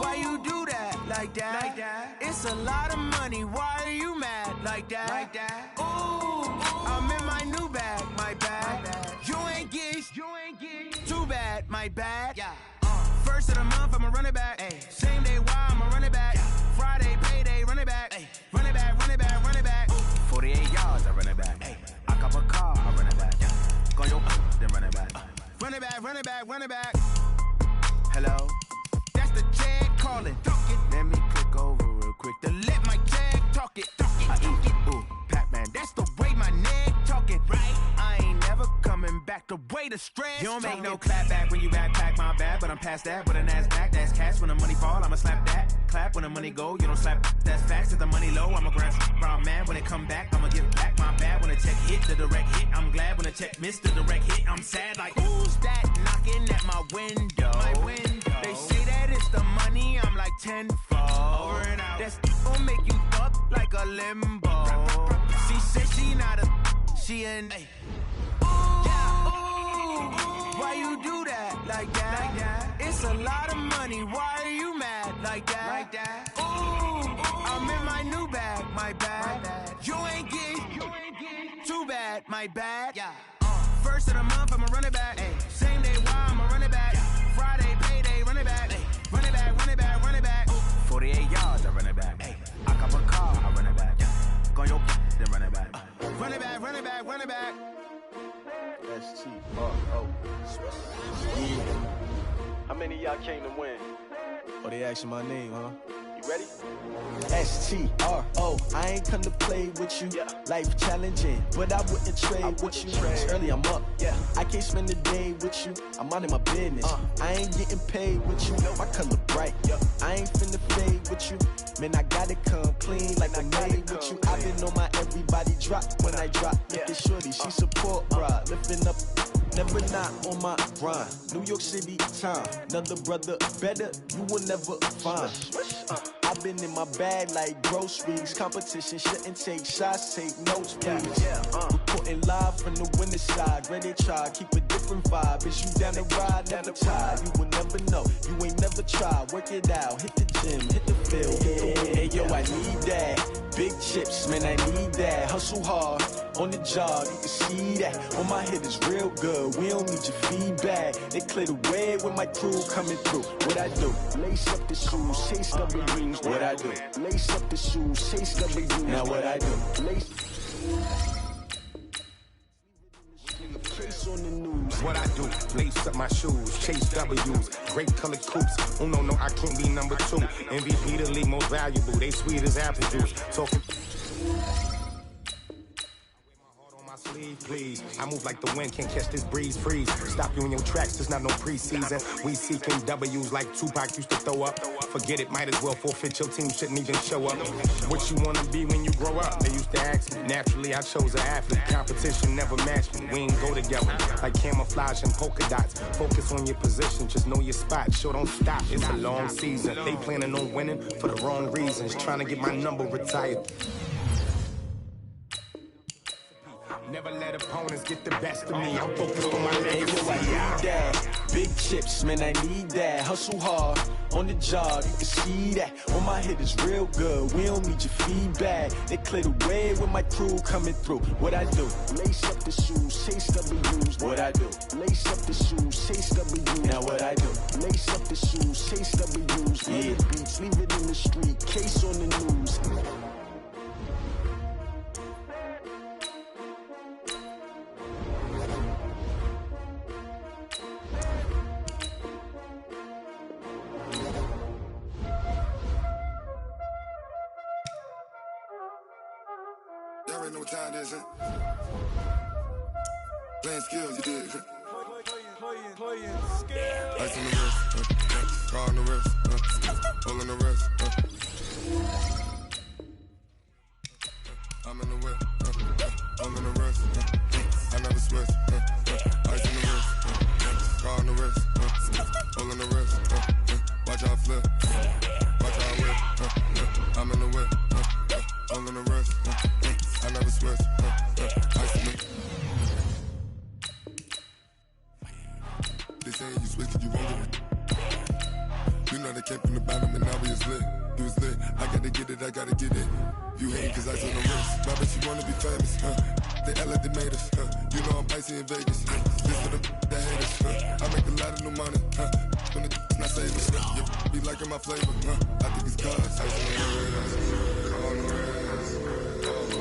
Why you do that like that? Like that? It's a lot of money. Why are you mad like that? Like that? Ooh, I'm in my new bag, my bag. You ain't get too bad, my bad. Yeah. First of the month, I'ma run it back. Ay. Same day, why I'ma run it back. Friday, payday, run it back. Ay. Run it back, run it back, run it back. 48 yards, I run it back. Ay. I cop a car, I run it back. Go your then run it back. Run it back, run it back, run it back. Hello? That's the Jag calling. Let me click over real quick to let my Jag talk it. I eat it, ooh, Pac-Man. That's the way my neck talking. Right? I ain't never coming back the way the stress. You don't make no clap back when you backpack my bad, but I'm past that. With a NASDAQ, that's cash. When the money fall, I'ma slap that. Clap when the money go, you don't slap. That's facts. If the money low, I'ma grab brown man. When it come back, I'ma give back my bad. When the check hit, the direct hit. I'm glad when the check missed the direct hit. I'm sad like, who's that knocking at my window? My window. They say that it's the money, I'm like tenfold. Over and out. That's gon' make you up like a limbo. She said she not a, she an. Ooh, why you do that like that? Like that? It's a lot of money. Why are you mad like that? Like that? Ooh, I'm in my new bag, my bad. You ain't get too bad, my bad. Yeah. First of the month, I'ma run it back. Ay. Same day, why I'ma run it back. Friday, payday, run it back. Ay. Run it back, run it back, run it back. 48 yards, I run it back. Ay. I cop a car, I run it back. Go your then run it back. Run it back, run it back, run it back. S-T-R-O. Yeah. How many of y'all came to win? Oh, they asking my name, huh? You ready? S-T-R-O. I ain't come to play with you. Yeah. Life challenging, but I wouldn't trade with you. It's early, I'm up. Yeah. I can't spend the day with you. I'm minding my business. I ain't getting paid with you. My color bright. I ain't finna fade with you. Man, I gotta come clean like I made with you. I've been on my everybody drop when I drop. Look at shorty, she support, bruh. Lifting up. Never not on my grind. New York City time. Another brother better, you will never find. I've been in my bag like groceries. Competition shouldn't take shots, take notes, please. Reporting live from the winter side. Ready to try, keep a different vibe. Is you down the ride, down the tide? You will never know, you ain't never tried. Work it out, hit the gym, hit the field. Hey yo, I need that. Big chips, man, I need that. Hustle hard, on the job, you can see that. On my head is real good, we don't need your feedback. They clear the way with my crew coming through. What I do? Lace up the shoes, chase double rings. What I do? Lace up the shoes, chase double rings. Now what I do? Lace. what I do. Lace up my shoes, chase W's, great colored coupes. Oh no, I can't be number 2. MVP the league, most valuable. They sweet as apple juice. Talking. Sleeve, please. I move like the wind, can't catch this breeze, freeze. Stop you in your tracks, there's not no preseason. We seeking W's like Tupac used to throw up. Forget it, might as well forfeit, your team shouldn't even show up. What you wanna be when you grow up? They used to ask me. Naturally, I chose an athlete. Competition never matched me. We ain't go together like camouflage and polka dots. Focus on your position, just know your spot. Sure, don't stop, it's a long season. They planning on winning for the wrong reasons. Trying to get my number retired. Never let opponents get the best of me. I'm focused on my legacy. I need that. Big chips, man, I need that. Hustle hard on the job, you can see that. On my head is real good. We don't need your feedback. They clear the way with my crew coming through. What I do? Lace up the shoes, chase W's. What I do? Lace up the shoes, chase W's. Now what I do? Lace up the shoes, chase W's. Yeah, beats, leave it in the street. Case on the news. Y'all already know what time it is, huh? Playing skills, you did. Playing skills. Ice on the wrist, car on the wrist, hole on the wrist. I'm in the whip, hole on the wrist. I never switch. Ice on the wrist, car on the wrist, hole on the wrist. Watch how I flip, watch how I whip. I'm in the whip, hole on the wrist. I never switch. Ice on the. They say you switch, you won't get it. You know they came from the bottom and now we is lit. You was lit. I gotta get it, I gotta get it. You hate cause ice on the wrist. My bitch, you wanna be famous, They act like they made us, You know I'm icy in Vegas, This for the that hate us, I make a lot of new money, When the not save us, You be liking my flavor, I think it's cause ice on the wrist, on the wrist, on the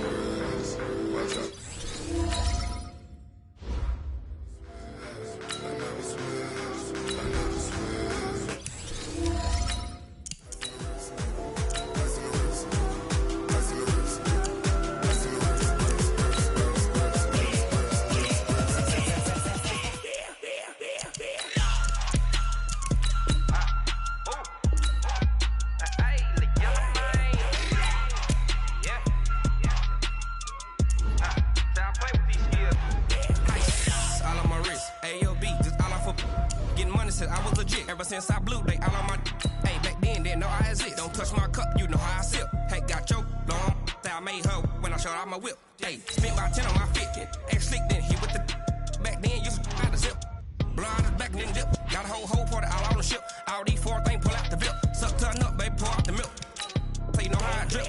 wrist. Watch out. Since I blew, they all on my. Hey, back then, didn't know I exist. Don't touch my cup, you know how I sip. Hey, got your long. I made her when I showed out my whip. Hey, spent about 10 on my fit. Ex-slick, then hit with the. Back then, used to out the zip. Blind as back, then dip. Got a whole party all on the ship. All these 4 things pull out the VIP. Suck, turn up, baby, pour out the milk. So you know how I drip.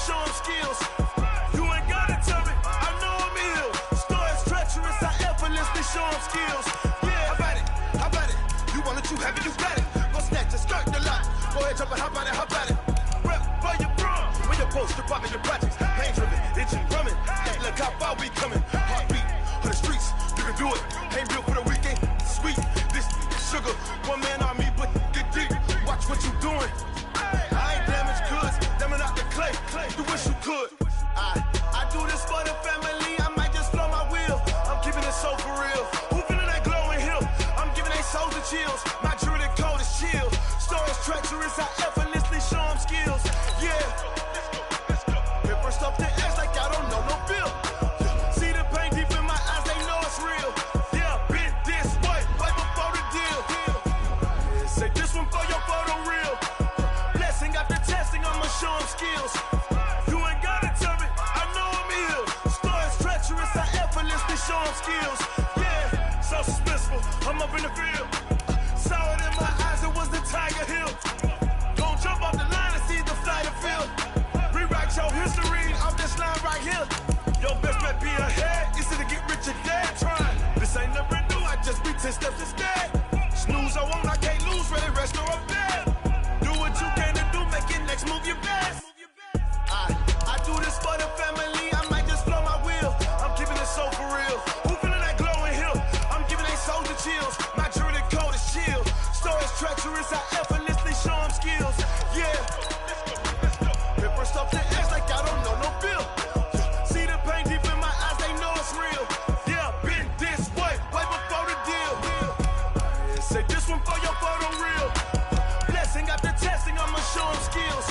Show 'em skills. You ain't gotta tell me, I know I'm ill. Look how far we coming. Heartbeat of the streets, you can do it. Ain't built for the weekend. Sweet, this sugar. One man on me, but get deep. Watch what you doing. I ain't damaged goods, damn it out the clay. You wish you could. I do this for the family. I might just blow my wheel. I'm keeping it so for real. Who feeling that glowing hill? I'm giving they souls the chills. My jewelry cold is chill. Stories treacherous, I effortlessly show them skills. Yeah. Hit first up the edge like I don't know no feel. See the pain deep in my eyes, they know it's real. Yeah, been this way, right before the deal. Say this one for your photo real. Blessing after testing, I'ma show them skills. You ain't gotta tell me, I know I'm ill. Stories treacherous, I effortlessly show them skills. Yeah, so suspenseful, I'm up in the field. Saw it in my eyes, it was the Tiger Hill. Don't jump off the line and see the flight of field. Rewrite your history off this line right here. Your best bet be ahead, easy to get rich or dead trying. This ain't never new, I just be 10 steps instead. Snooze I won't, I can't lose, ready, rest or I'm dead. Do what you can to do, make it next move your best. I do this for the family, I might just blow my wheel. I'm keeping it so for real. Who feeling that glowing hill? I'm giving they souls the chills. My jewelry cold is chill. Stories treacherous, I effortlessly show them skills. Yeah. Hit first up the edge like I don't know no feel. See the pain deep in my eyes, they know it's real. Yeah, been this way, way before the deal. Say this one for your photo real. Blessing after testing, I'ma show them skills.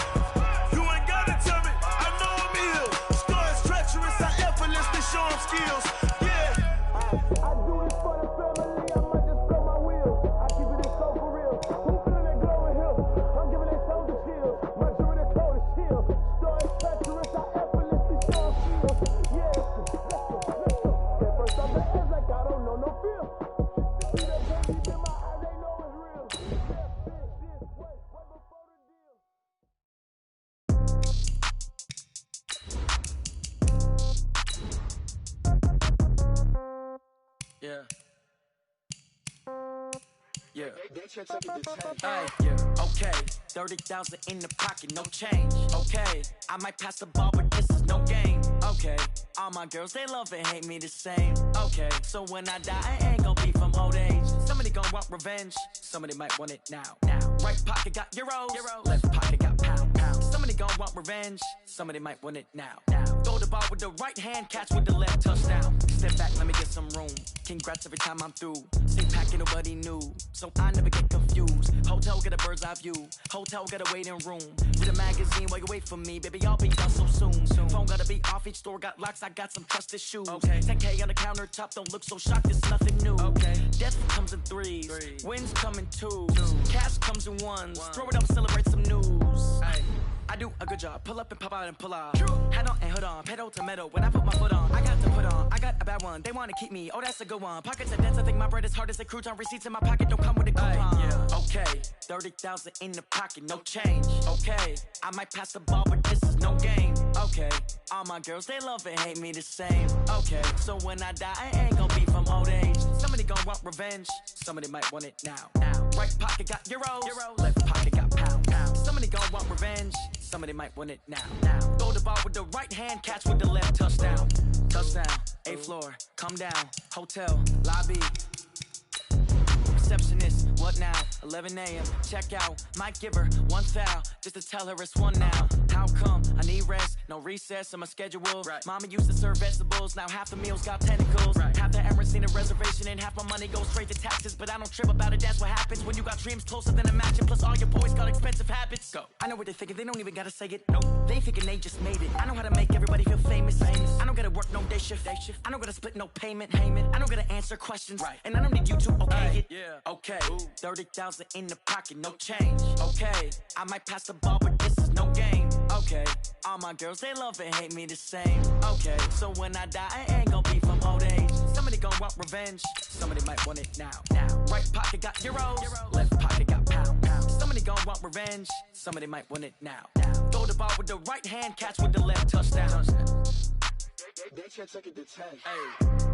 You ain't gotta tell me, I know I'm ill. Stories treacherous, I effortlessly show them skills. Yeah. I do this for the family, I might just blow my wheel. I keep it so for real. Who feeling that glowing hill? I'm giving they souls the chills. My jewelry cold is chill. Stories treacherous, I effortlessly show them skills. Yeah. Hit first on the edge like I don't know no feel. See that pain deep in my eyes, they know it's real. Yeah, this way, way before the deal. Yeah. Yeah. Ay, yeah. Okay. 30,000 in the pocket, no change. Okay. I might pass the ball, but this is no game. Okay. All my girls, they love and hate me the same. Okay. So when I die, I ain't gon' be from old age. Somebody gon' want revenge. Somebody might want it now. Right pocket got euros. Left pocket got pounds. Somebody gon' want revenge. Somebody might want it now. Throw the ball with the right hand, catch with the left, touchdown. Step back, let me get some room. Congrats every time I'm through. Stay packing, nobody knew, so I never get confused. Hotel get a bird's eye view. Hotel get a waiting room. Read a magazine while you wait for me, baby. I'll be done so soon. Phone gotta be off, each store got locks. I got some trusted shoes. 10K on the countertop, don't look so shocked. It's nothing new. Death comes in threes. Wins come in twos. Cash comes in ones. Throw it up, celebrate some news. I do a good job. Pull up and pop out and pull out. Head on and hood on, pedal to metal. When I put my foot on, I got to put on. I got a bad one. They want to keep me. Oh, that's a good one. Pockets are dense. I think my bread is hard as a crouton. Receipts in my pocket don't come with a coupon. Yeah. Okay, 30,000 in the pocket, no change. Okay, I might pass the ball, but this is no game. Okay, all my girls, they love and hate me the same. Okay, so when I die, I ain't gon' be from old age. Somebody gon' want revenge. Somebody might want it now. Right pocket got euros. Left pocket got pounds. Somebody gon' want revenge. Somebody might want it now. Throw the ball with the right hand, catch with the left, touchdown. Touchdown, 8th floor, come down. Hotel, lobby. Receptionist, what now? 11 a.m. check out. Might give her one foul just to tell her it's one now. How come? I need rest, no recess in my schedule. Mama used to serve vegetables, now half the meals got tentacles. Half the Emirates need a reservation and half my money goes straight to taxes. But I don't trip about it, that's what happens when you got dreams closer than a matching. Plus all your boys got expensive habits. Go. I know what they're thinking, they don't even gotta say it. Nope. They thinking they just made it. I know how to make everybody feel famous. I don't gotta work no day shift. I don't gotta split no payment. I don't gotta answer questions. And I don't need you to okay it. Yeah. Okay, 30,000 in the pocket, no change. Okay, I might pass the ball, but this is no game. Okay, all my girls, they love and hate me the same. Okay, so when I die, I ain't gon' be from old age. Somebody gon' want revenge. Somebody might want it now. Right pocket got euros. Left pocket got pounds. Somebody gon' want revenge. Somebody might want it now. Throw the ball with the right hand, catch with the left, touchdown. They can't take it to 10. Hey.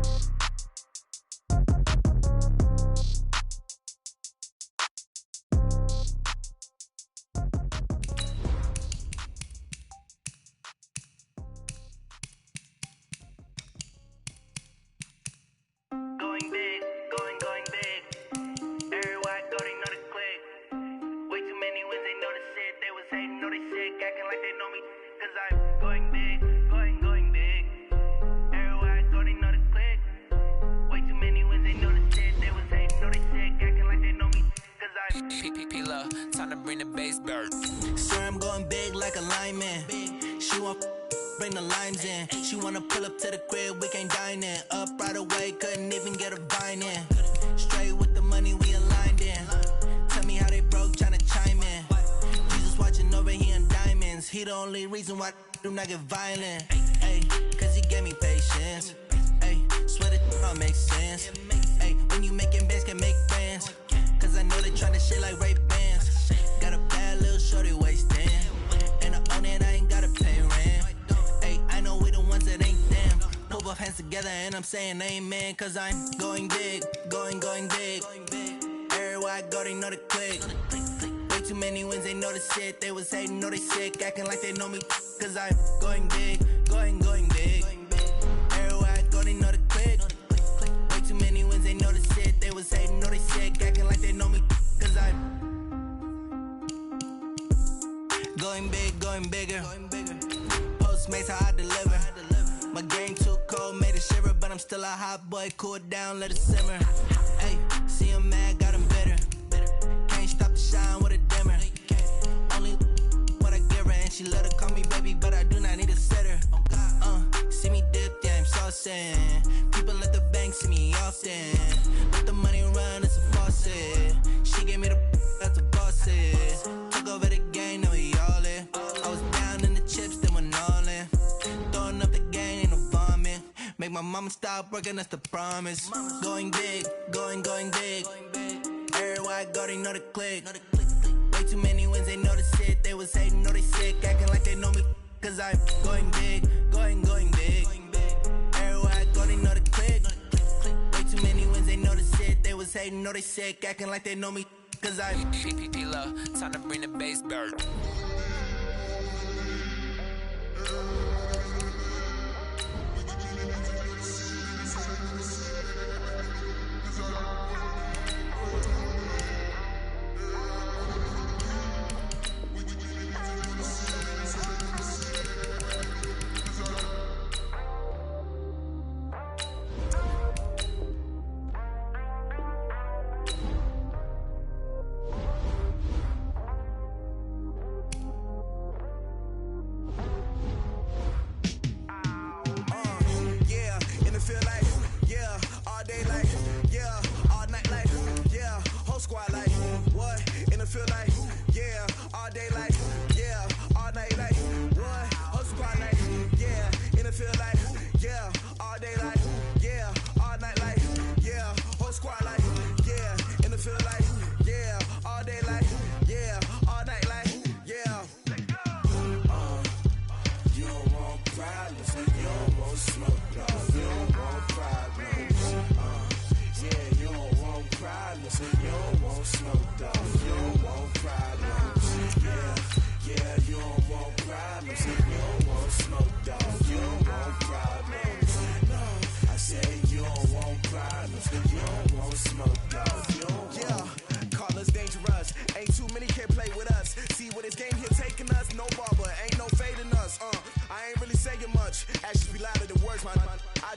bird. Sir, I'm going big like a lineman. She want bring the limes in. She wanna pull up to the crib, we can't dine in. Up right away, couldn't even get a vine in. Straight with the money we aligned in. Tell me how they broke, tryna chime in. Jesus watching over here in diamonds. He the only reason why I do not get violent. Ay, cause he gave me patience. Ay, swear that all makes sense. Ay, when you making bands, can make friends. Cause I know they tryna shit like Ray-Bans. Got a bad little shorty wasting. And I own it, I ain't gotta pay rent. Ay, I know we the ones that ain't them. Put both hands together and I'm saying amen. Cause I'm going big, going big. Everywhere I go, they know the click. Way too many wins, they know the shit. They was hating, know they sick, acting like they know me. Cause I'm going big, going big. Everywhere I go, they know the click. Way too many wins, they know the shit. They was hating, know they sick, acting like they know me. Cause I'm going big, going bigger. Postmates, how I deliver. My game too cold, made it shiver. But I'm still a hot boy, cool it down, let it simmer. Hey, see him mad, got him bitter. Can't stop the shine with a dimmer. Only what I give her, and she let her call me baby, but I do not need a sitter. See me dip, yeah, I'm saucing. People at the bank see me often. Let the money run, it's a faucet. She gave me the that's a boss is. Took over the game, now we all in. I was down in the chips, then went all in. Throwing up the game, ain't no vomit. Make my mama stop working, that's the promise. Going big, going big. Everywhere I go, they know the click. Way too many wins, they know the shit. They was hating, know they sick, acting like they know me. Cause I'm going big, going big. Everywhere I go, they know the click. Way too many wins, they know the shit. They was hating, know they sick, acting like they know me. Cause I'm P-P-P-Lo, time to bring the bass bird.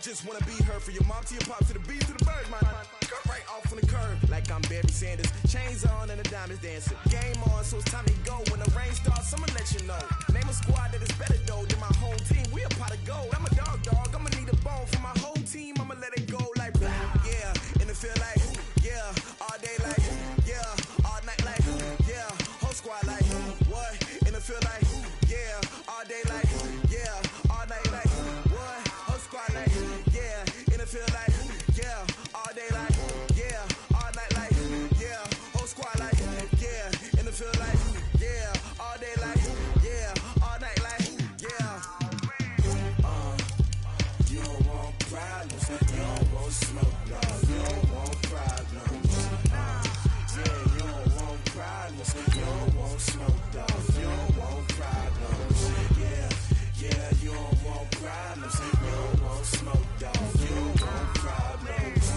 just wanna be her. For your mom to your pop to the beat to the birds, man. Cut right off on the curb like I'm Barry Sanders. Chains on and the diamonds dancing. Game on, so it's time to go. When the rain starts, I'ma let you know. Name a squad that is better though than my home team. We a pot of gold. I'm a dog. I'ma need a bone for my whole team. I'ma let it go like yeah. And it feel like yeah. All day like yeah. All night like yeah. Whole squad like what? And it feel like yeah. All day like yeah. All night like what? Whole squad like yeah. And it feel like yeah. All day like yeah. All night like yeah. Whole squad like yeah. And it feel like yeah. All day like yeah. All night like yeah. You don't want problems. You don't want smoke, dog. You don't want problems. Yeah, you don't want problems. You don't want smoke, dog. You don't want problems. Yeah, you don't want problems. You don't want smoke, dog. You don't want problems.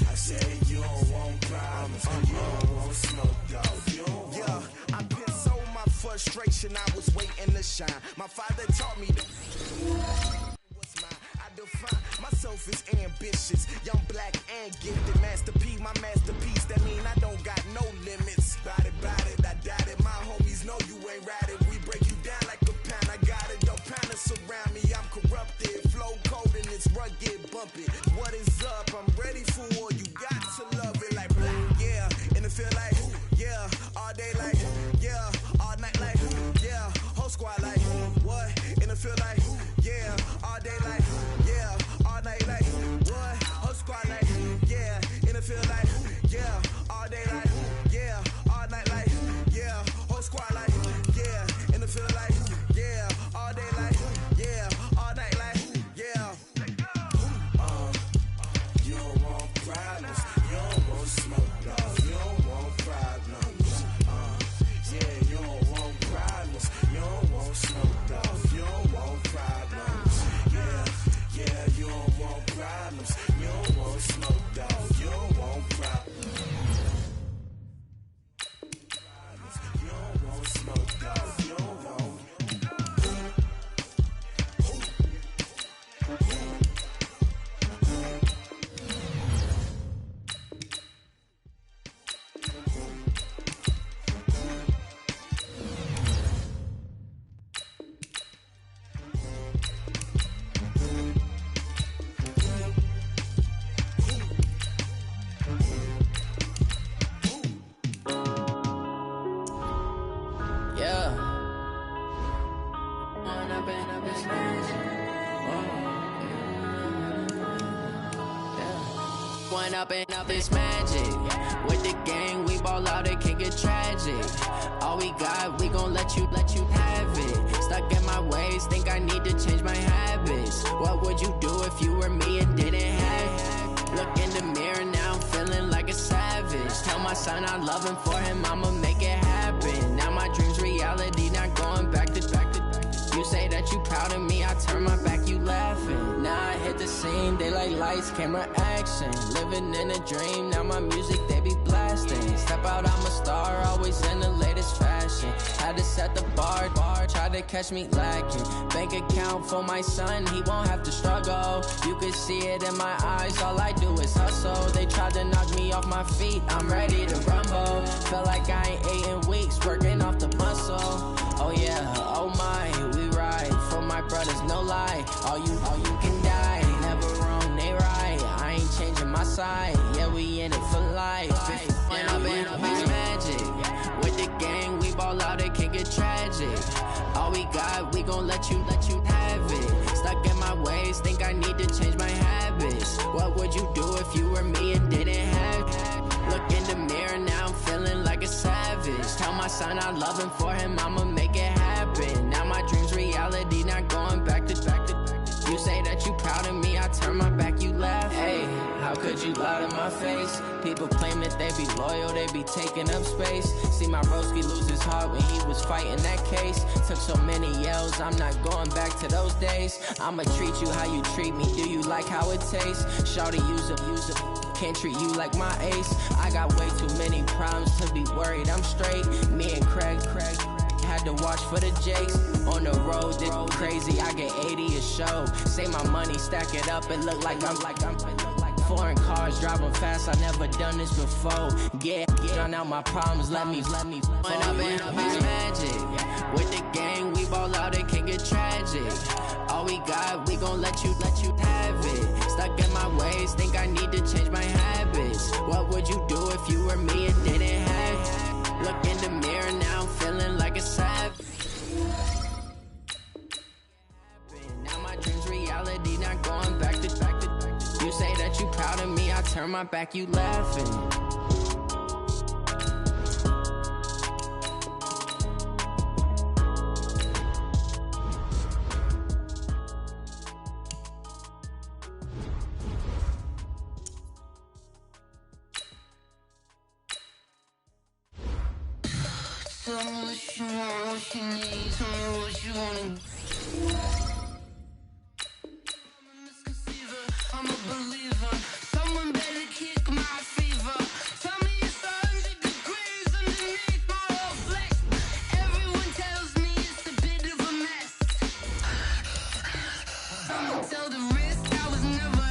I said you don't want problems. You don't want smoke, dog. You don't yeah, I been so my frustration. I was waiting to shine. My father taught me to what's mine. I define myself. selfish, ambitious, young, black, and gifted. Master P, my masterpiece. That mean I don't got no limits. Bout it, I doubt it. My homies know you ain't ratted. We break you down like a pound. I got it, don't pound it surround me. I'm corrupted, flow cold and it's rugged, bump it. What is up? I'm ready for war. You got to love it like black, yeah. And it feel like, yeah. All day like, yeah. All night like, yeah. Whole squad like, what? And it feel like, yeah. All day like, yeah. All night like, what? Whole squad like, yeah. And it feel like, yeah. All day like, yeah. All night like, yeah. Whole squad like, yeah. And it feel like, yeah. All day like, yeah. All night like, yeah. You don't want problems. You don't want smoke, dog. You don't want problems. Yeah, you don't want problems. You don't want smoke, dog. You don't want problems. Yeah, you don't want problems. You don't want smoke, dog. You don't want problems. You don't want smoke, dog. You don't want. Up and up, it's magic. With the gang, we ball out, it can get tragic. All we got, we gon' let you have it. Stuck in my ways, think I need to change my habits. What would you do if you were me and didn't have it? Look in the mirror now, I'm feeling like a savage. Tell my son I love him, for him I'ma make it happen. Now my dream's reality, not going back to. You say that you proud of me, I turn my back, you laughing. Now I hit the scene, daylight lights, camera action. Living in a dream, now my music, they be blasting. Step out, I'm a star, always in the latest fashion. Had to set the bar, try to catch me lacking. Bank account for my son, he won't have to struggle. You can see it in my eyes, all I do is hustle. They tried to knock me off my feet, I'm ready to rumble. Felt like I ain't ate in weeks, working off the muscle. Oh yeah, oh my, we ride for my brothers, no lie. All you can die, never wrong, they right. I ain't changing my side, yeah, we in it for life. When I've been up, it's magic. With the gang, we ball out, it can get tragic. All we got, we gon' let you have it. Stuck in my ways, think I need to change my habits. What would you do if you were me and didn't have it? Look in the mirror, now I'm feeling like a savage. Tell my son I love him, for him I'ma make it happen. Now my dream's reality, not going back to. You say that you proud of me, I turn my back, you laugh. Hey, how could you lie to my face? People claim that they be loyal, they be taking up space. See my broski lose his heart when he was fighting that case. Took so many yells, I'm not going back to those days. I'ma treat you how you treat me, do you like how it tastes? Shawty, use it. Can't treat you like my ace. I got way too many problems to be worried, I'm straight. Me and Craig had to watch for the Jakes. On the road, this crazy, I get 80 a show. Say my money, stack it up, it look like I'm foreign cars, driving fast, I never done this before. Yeah, drown out my problems, let me When I've been up, it's magic. With the gang, we ball out, it can get tragic. All we got, we gon' let you have it. Stuck in my ways, think I need to change my habits. What would you do if you were me and didn't have it? Look in the mirror, now I'm feeling like a savage. Now my dream's reality, not going back to. You say that you proud of me, I turn my back, you laughing. Tell me what you want, what you need, tell me what you wanna. I'm a believer. Someone better kick my fever. Tell me it's 100 degrees underneath my whole flesh. Everyone tells me it's a bit of a mess. Someone tell the risk I was never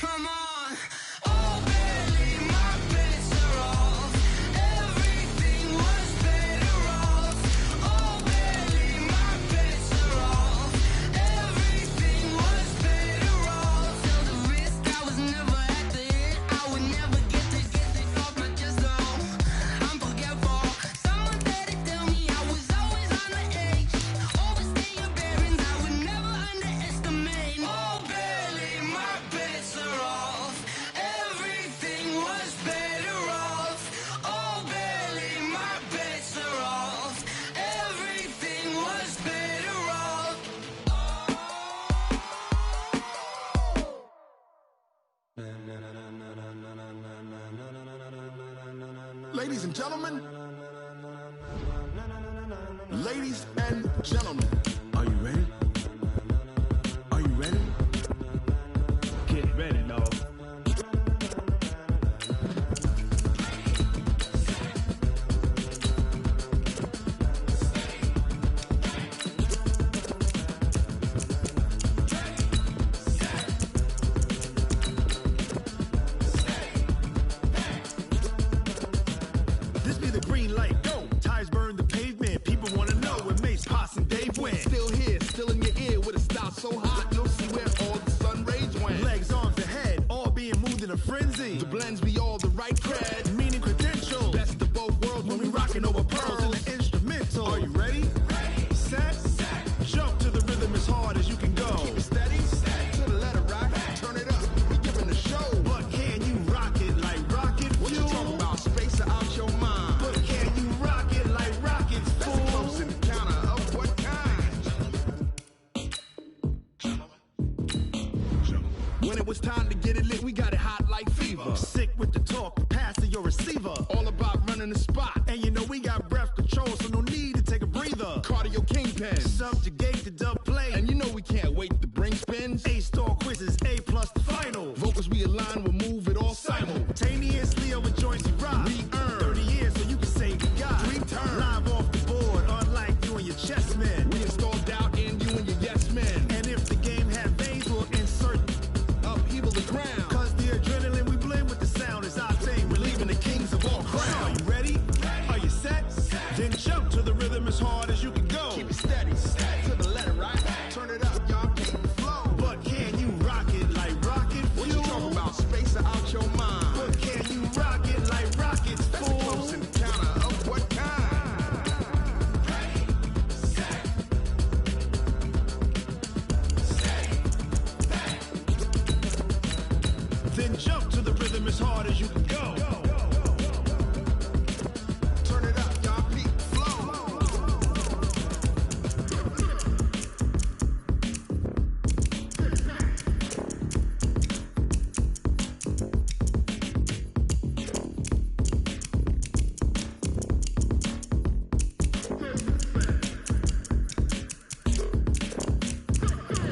come on. Oh, barely, my bets are off. Everything was better off. Oh, barely, my bets are off. Everything was better off. Till the risk, I was never at the end. I would never get off my chest, though. I'm forgetful. Someone said it, tell me I was always on the edge. Overstay your bearings, I would never underestimate. Oh, barely, my bets are off. Everything was better off. Oh, barely, my bets are off. Everything was better off. Ladies and gentlemen, ladies and gentlemen, are you ready? Are you ready? Get ready, dog. This be the green light, go. Tires burn the pavement. People wanna know where Mace, Poss, and Dave went. Still here, still in your ear with a style so hot, you'll see where all the sun rays went. Legs, arms, and head, all being moved in a frenzy. The blends be all the right cred, meaning credentials. Best of both worlds when we rockin' over pearls in the instrumental. Are you ready? Set, jump to the rhythm as hard as you can go. Keep it steady, to the letter rock, turn it up, we giving the show. But can you rock it like rocket fuel? What you talking about? Space out your mind. But can you rock it like rockets, fool? That's a close encounter of what kind? When it was time to get it lit, we got it hot like fever. Sick with the talk, pass to your receiver. All about running the spot. And you know we got breath control, so no need to take a breather. Cardio kingpin, subjugate the dub play. And you know we can't wait to bring spins. A-star quizzes, A+ the final. Vocals we align, we'll move it all simultaneously over joints you rock. We earn 30 years so you can say we got 3 turns. Live off the board, unlike you and your chess men. We install doubt in you and your yes men. And if the game had veins, we'll insert upheaval the ground. Cause the adrenaline we blend with the sound is our thing. We're leaving the kings of all crowns. Are you ready? Are you set? Then jump to the rhythm as hard as you can go. Keep it steady, to the letter right. Turn it up, y'all keep the flow. But can you rock it like rocket fuel? What you talking about? Space out your mind. But can you rock it like rockets, fool? That's a close encounter of what kind? Then jump to the rhythm as hard as you can go. Turn it up, y'all peak flow.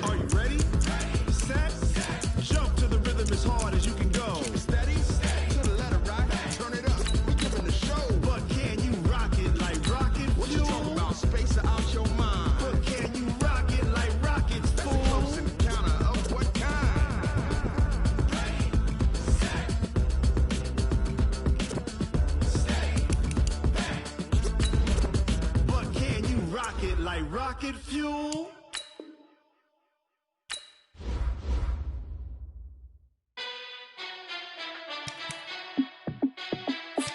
Are you ready? Set, jump to the rhythm as hard as you can go. Keep it steady, to the letter rock. Turn it up, we giving the show. But can you rock it like rocket fuel? What you talking about? Space out your mind. But can you rock it like rockets, fool? That's a close encounter of what kind? But can you rock it like rocket fuel?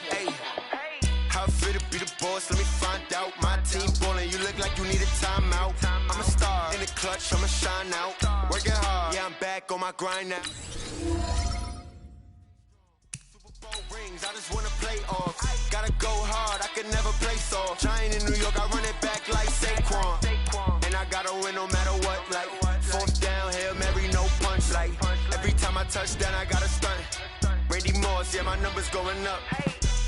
Hey, how I feel to be the boss, let me find out. My team ballin', you look like you need a timeout. I'm a star, in the clutch, I'ma shine out. Working hard, yeah, I'm back on my grind now. Super Bowl rings, I just wanna play off. Gotta go hard, I can never play soft. Giant in New York, I run it back like Saquon. And I gotta win no matter what, like fourth down, Hail Mary, no punch. Like every time I touch down, I gotta stunt. Randy Moss, yeah, my numbers going up.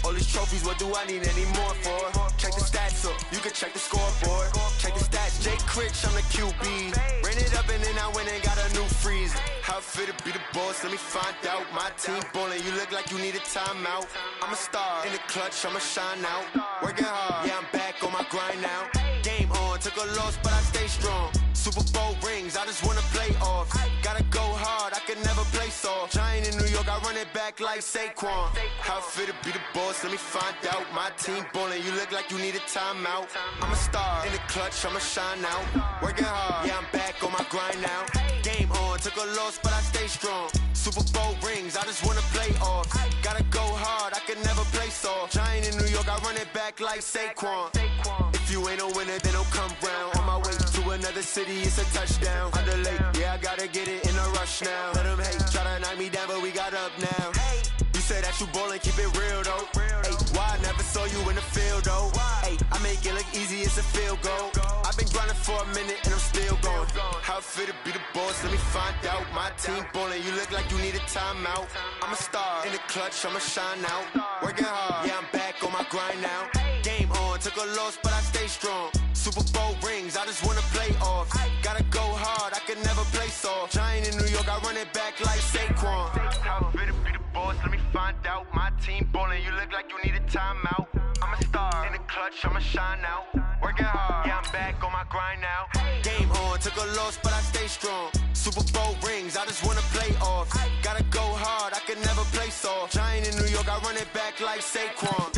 All these trophies, what do I need any more for? Check the stats up, you can check the scoreboard. Check the stats, Jake Critch, I'm the QB. Ran it up and then I went and got a new freeze. How I feel to be the boss, let me find out. My team ballin', you look like you need a timeout. I'm a star, in the clutch, I'ma shine out. Working hard, yeah, I'm back on my grind now. Game on, took a loss, but I stay strong. Super Bowl rings, I just wanna play off. Gotta go hard, I can never play soft. Giant in New York, I run it back like Saquon. How fit to be the boss, let me find out. My team ballin', you look like you need a timeout. I'm a star, in the clutch, I'ma shine out. Working hard, yeah, I'm back on my grind now. Game on, took a loss, but I stay strong. Super Bowl rings, I just wanna play offs. Gotta go hard, I can never play soft. Giant in New York, I run it back like Saquon. If you ain't a winner, then don't come round. On my way to another city, it's a touchdown. Under late, yeah, I gotta get it in a rush now. Let them hate, try to knock me down, but we got up now. You say that you ballin', keep it real though. Ay, why I never saw you in the field though? Ay, I make it look easy, it's a field goal. I've been grinding for a minute and I'm still going. How fit to be the boss, let me find out. My team ballin', you look like you need a timeout. I'm a star, in the clutch, I'ma shine out. Working hard, yeah, I'm back on my grind now. Game on, took a loss, but I stay strong. Super Bowl rings, I just wanna play offs. Gotta go hard, I can never play soft. Giant in New York, I run it back like Saquon. How fit to be the boss, let me find out. My team ballin', you look like you need a timeout. I'm a star, in the clutch, I'ma shine out. Working hard, yeah, I'm back on my grind now. Game on, took a loss, but I stay strong. Super Bowl rings, I just wanna play offs. Gotta go hard, I can never play soft. Giant in New York, I run it back like Saquon.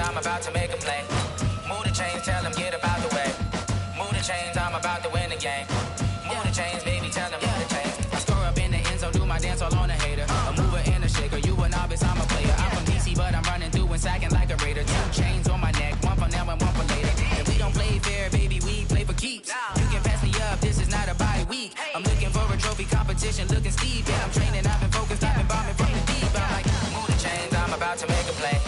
I'm about to make a play. Move the chains, tell them get about the way. Move the chains, I'm about to win the game. Move the chains, baby, tell them move the chains. I score up in the end zone, do my dance all on a hater. A mover and a shaker, you a novice, I'm a player. I'm from DC, but I'm running through and sacking like a raider. 2 chains on my neck, one for now and one for later. If we don't play fair, baby, we play for keeps. You can pass me up, this is not a bye week. I'm looking for a trophy competition, looking steep. Yeah, I'm training, I've been focused, I've been bombing from the deep. I'm like, move the chains, I'm about to make a play.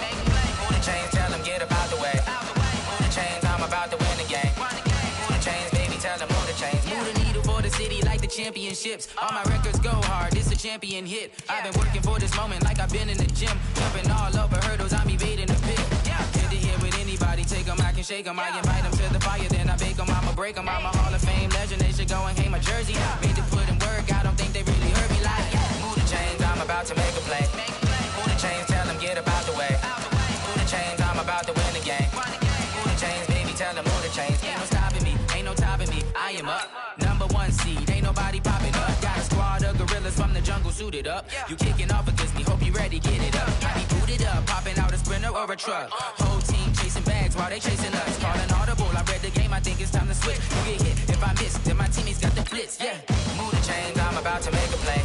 Move the chains, tell them get about the way. Move the chains, I'm about to win the game. Move the chains, baby, tell them move the chains. Move the needle for the city like the championships. All my records go hard, this a champion hit. I've been working for this moment like I've been in the gym. Jumping all over hurdles, I'm evading the pit. Head to head with anybody, take them, I can shake them. I invite them to the fire, then I bake them, I'ma break them. I'm a Hall of Fame legend, they should go and hang my jersey. Made to put in work, I don't think they really heard me like, move the chains, I'm about to make a play. Move the chains, tell them get about the way. Move the chains, I'm about to win the game. Move the chains, baby, tell them move the chains. Ain't no stopping me, ain't no topping me, I am up. Number 1 seed, ain't nobody popping up. Got a squad of gorillas from the jungle suited up. You kicking off against me, hope you ready, get it up. I be booted up, popping out a sprinter or a truck. Whole team chasing bags while they chasing us. Calling audible, I read the game, I think it's time to switch. You get hit, if I miss, then my teammates got the blitz, yeah. Move the chains, I'm about to make a play.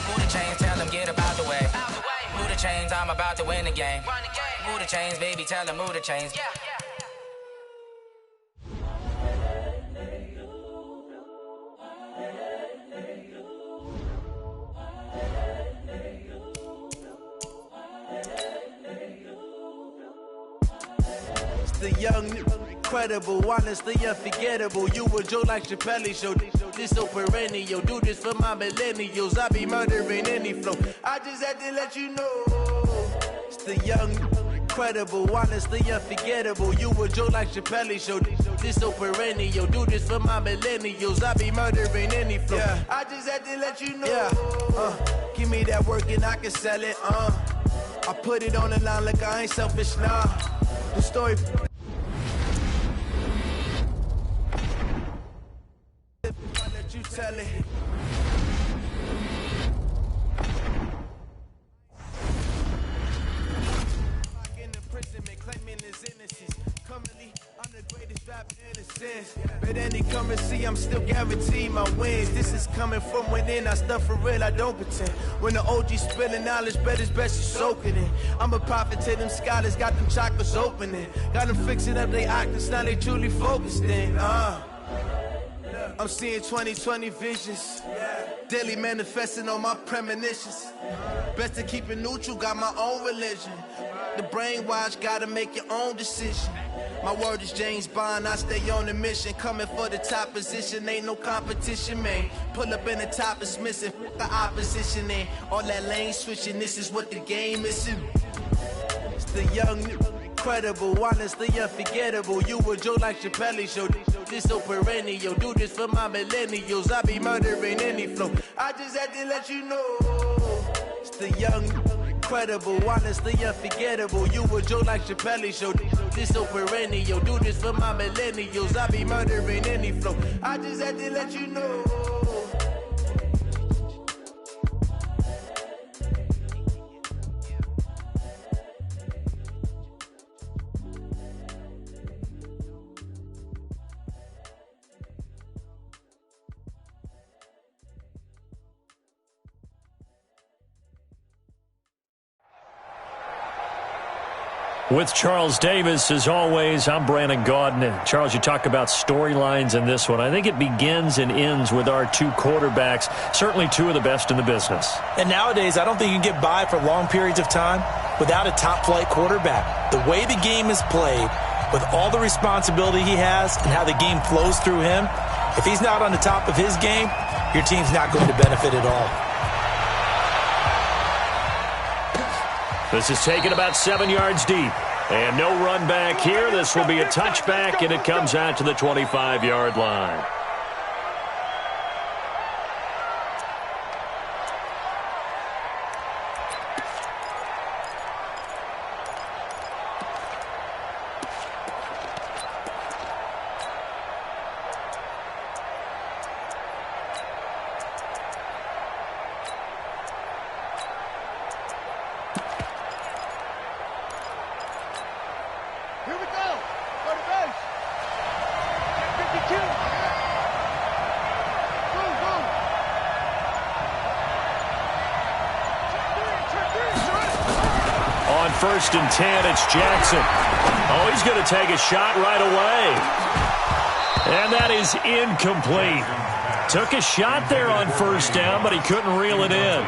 Move the chains, tell them get about the way. Move the chains, I'm about to win the game. Move the chains, baby, tell them move the chains. The young, incredible, honestly unforgettable. You a Joe like Chappelle show. This so perennial. Do this for my millennials. I be murdering any flow. I just had to let you know. It's the young, incredible, honestly unforgettable. You a Joe like Chappelle show. This so perennial. Do this for my millennials. I be murdering any flow. Yeah. I just had to let you know. Yeah. Give me that work and I can sell it. I put it on the line like I ain't selfish, nah. The story. I'll let you tell it. In the prison, claiming his innocence. Currently, I'm the greatest rapper in a sense. But any currency, I'm still guaranteed my wins. This is coming from within. I stuff for real, I don't pretend. When the OG spilling knowledge, bet it's best you soaking it. I'm a prophet to them scholars, got them chakras opening. Got them fixing up they octaves, now they truly focused in. I'm seeing 2020 visions. Daily manifesting on my premonitions. Best to keep it neutral, got my own religion. The brainwash, gotta make your own decision. My word is James Bond, I stay on the mission. Coming for the top position, ain't no competition, man. Pull up in the top is missing, the opposition in. All that lane switching, this is what the game is. It's the young, incredible, honestly unforgettable. You a joke like Chappelle show. This so perennial, do this for my millennials. I be murdering any flow. I just had to let you know. It's the young, incredible, honestly unforgettable. You a joke like Chappelle show. This so perennial, do this for my millennials. I be murdering any flow. I just had to let you know. With Charles Davis, as always, I'm Brandon Gaudin. Charles, you talk about storylines in this one. I think it begins and ends with our two quarterbacks, certainly two of the best in the business. And nowadays, I don't think you can get by for long periods of time without a top-flight quarterback. The way the game is played, with all the responsibility he has and how the game flows through him, if he's not on the top of his game, your team's not going to benefit at all. This is taken about 7 yards deep. And no run back here. This will be a touchback, and it comes out to the 25-yard line. First and 10, it's Jackson. Oh, he's going to take a shot right away. And that is incomplete. Took a shot there on first down, but he couldn't reel it in.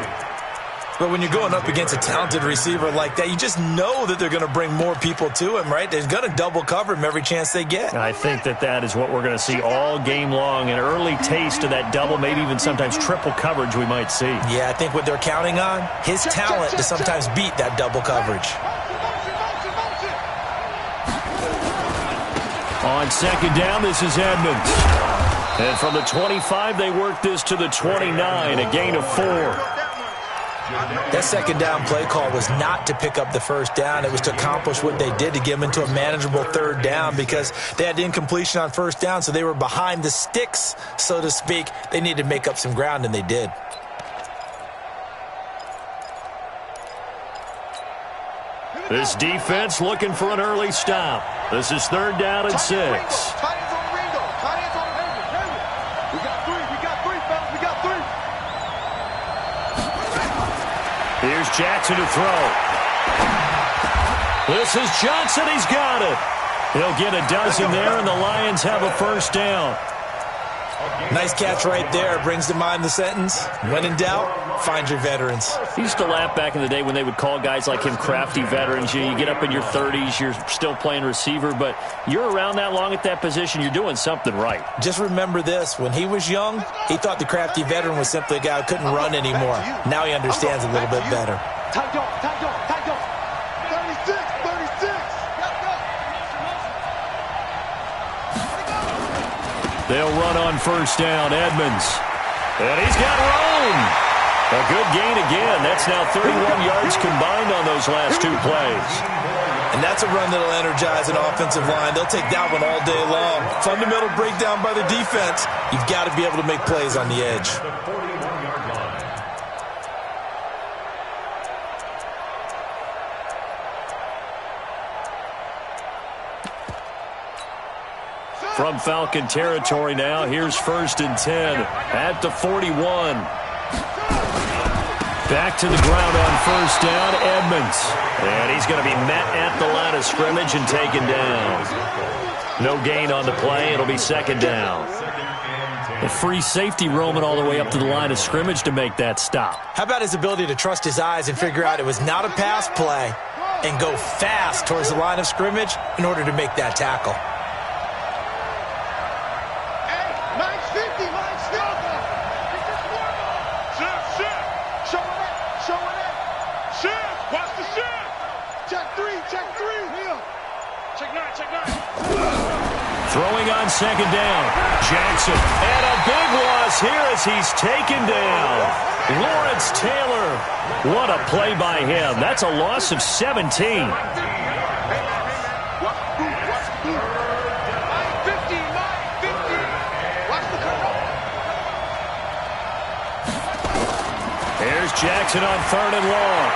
But when you're going up against a talented receiver like that, you just know that they're going to bring more people to him, right? They're going to double cover him every chance they get. I think that is what we're going to see all game long. An early taste of that double, maybe even sometimes triple coverage we might see. Yeah, I think what they're counting on, his talent to sometimes beat that double coverage. On second down, this is Edmonds. And from the 25, they work this to the 29, a gain of 4. That second down play call was not to pick up the first down. It was to accomplish what they did, to get them into a manageable third down, because they had incompletion on first down, so they were behind the sticks, so to speak. They needed to make up some ground, and they did. This defense looking for an early stop. This is third down and 6. Here's Jackson to throw. This is Johnson. He's got it. He'll get a dozen there, and the Lions have a first down. Nice catch right there. Brings to mind the sentence, when in doubt, find your veterans. He used to laugh back in the day when they would call guys like him crafty veterans. You get up in your 30s, you're still playing receiver, but you're around that long at that position, you're doing something right. Just remember this. When he was young, he thought the crafty veteran was simply a guy who couldn't run anymore. Now he understands a little bit better. 36. They'll run on first down, Edmonds. And he's got room. A good gain again. That's now 31 yards combined on those last two plays. And that's a run that'll energize an offensive line. They'll take that one all day long. Fundamental breakdown by the defense. You've got to be able to make plays on the edge. From Falcon territory now, here's first and 10 at the 41. Back to the ground on first down, Edmonds. And he's going to be met at the line of scrimmage and taken down. No gain on the play. It'll be second down. A free safety roaming all the way up to the line of scrimmage to make that stop. How about his ability to trust his eyes and figure out it was not a pass play? and go fast towards the line of scrimmage in order to make that tackle. Hey, mine's 50, mine's 50. It's just more ball. Shift. Show it. Shift. Watch the shift. Check three. Wheel. Check nine. Throwing on second down. Jackson. And a big loss here as he's taken down. Lawrence Taylor. What a play by him. That's a loss of 17. Here's Jackson on 3rd and long.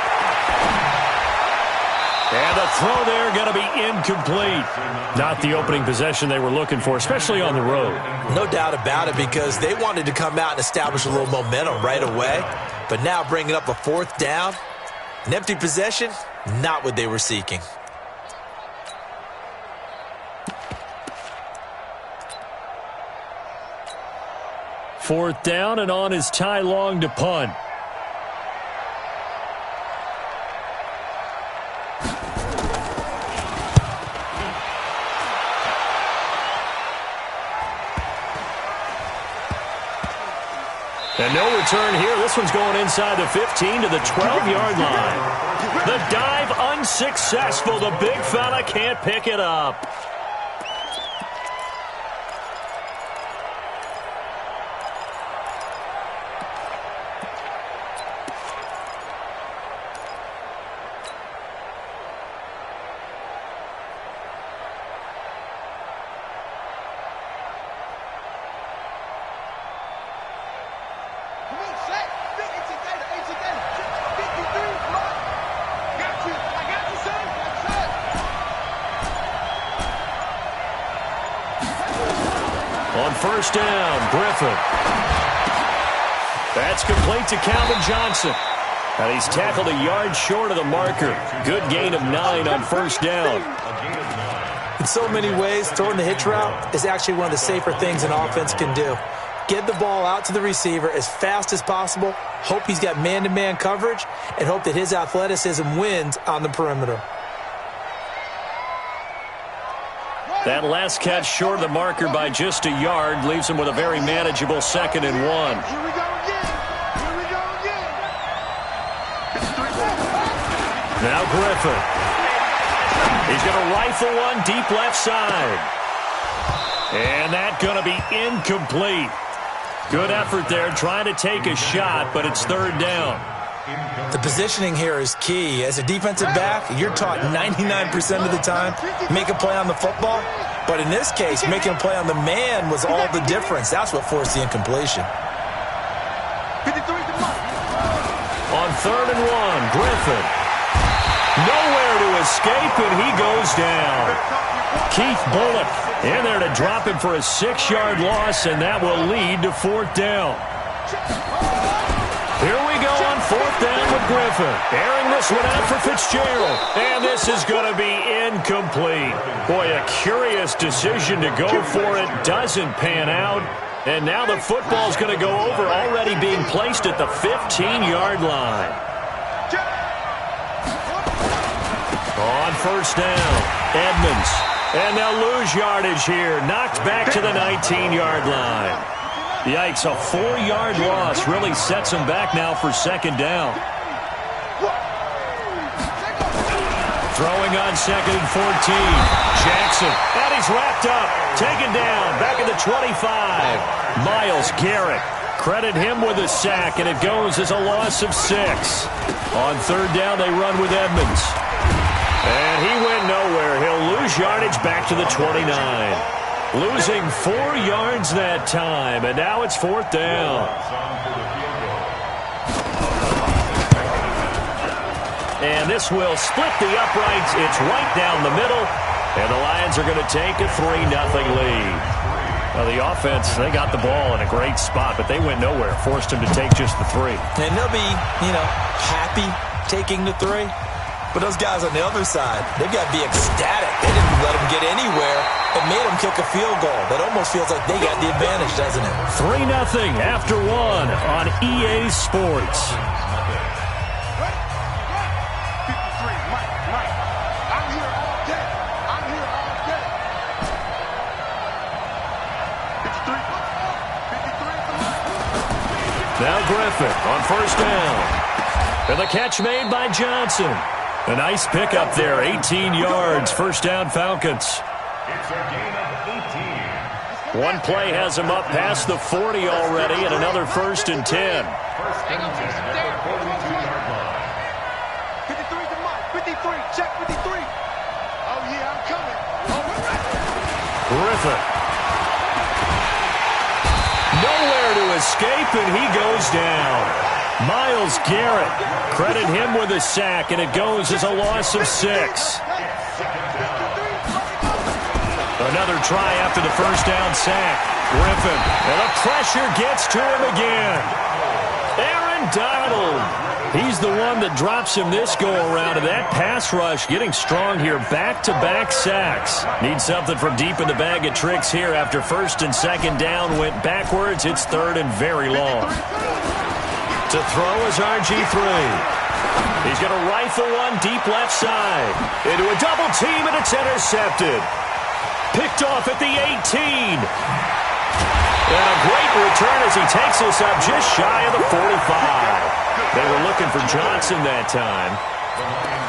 And the throw there going to be incomplete. Not the opening possession they were looking for, especially on the road. No doubt about it, because they wanted to come out and establish a little momentum right away. But now bringing up a 4th down, an empty possession, not what they were seeking. Fourth down, and on is Ty Long to punt. And no return here. This one's going inside the 15 to the 12-yard line. The dive unsuccessful. The big fella can't pick it up. On first down, Griffin. That's complete to Calvin Johnson. And he's tackled a yard short of the marker. Good gain of 9 on first down. In so many ways, throwing the hitch route is actually one of the safer things an offense can do. Get the ball out to the receiver as fast as possible, hope he's got man-to-man coverage, and hope that his athleticism wins on the perimeter. That last catch short of the marker by just a yard leaves him with a very manageable 2nd and 1. Here we go again. Now Griffin. He's going to rifle one deep left side. And that's going to be incomplete. Good effort there trying to take a shot, but it's 3rd down. The positioning here is key. As a defensive back, you're taught 99% of the time, make a play on the football. But in this case, making a play on the man was all the difference. That's what forced the incompletion. On 3rd and 1, Griffin. Nowhere to escape, and he goes down. Keith Bullock in there to drop him for a 6-yard loss, and that will lead to 4th down. Here we go on 4th down with Griffin. Airing this one out for Fitzgerald. And this is going to be incomplete. Boy, a curious decision to go for it. Doesn't pan out. And now the football's going to go over, already being placed at the 15-yard line. On first down, Edmonds. And they'll lose yardage here. Knocked back to the 19-yard line. Yikes, a 4-yard loss really sets him back now for 2nd down. Throwing on 2nd and 14. Jackson, and he's wrapped up. Taken down, back at the 25. Myles Garrett, credit him with a sack, and it goes as a loss of 6. On 3rd down, they run with Edmonds. And he went nowhere. He'll lose yardage back to the 29. Losing 4 yards that time, and now it's 4th down. And this will split the uprights. It's right down the middle, and the Lions are going to take a 3-0 lead. Well, the offense, they got the ball in a great spot, but they went nowhere. Forced him to take just the 3. And they'll be, happy taking the 3. But those guys on the other side, they've got to be ecstatic. They didn't let them get anywhere. It made them kick a field goal. That almost feels like they got the advantage, doesn't it? 3-0 after 1 on EA Sports. Now Griffin on first down. And the catch made by Johnson. A nice pickup there, 18 yards, first down Falcons. It's a gain of 18. One play has him up past the 40 already, and another 1st and 10. First and 10 at the 42-yard line. 53 to Mike. 53. Check 53. Oh, yeah, I'm coming. Griffin. Nowhere to escape, and he goes down. Myles Garrett, credit him with a sack, and it goes as a loss of 6. Another try after the first down sack. Griffin, and the pressure gets to him again. Aaron Donald. He's the one that drops him this go-around, and that pass rush getting strong here. Back-to-back sacks. Need something from deep in the bag of tricks here after 1st and 2nd down went backwards. It's 3rd and very long. To throw is RG3. He's going to rifle one deep left side. Into a double team, and it's intercepted. Picked off at the 18. And a great return as he takes us up just shy of the 45. They were looking for Johnson that time.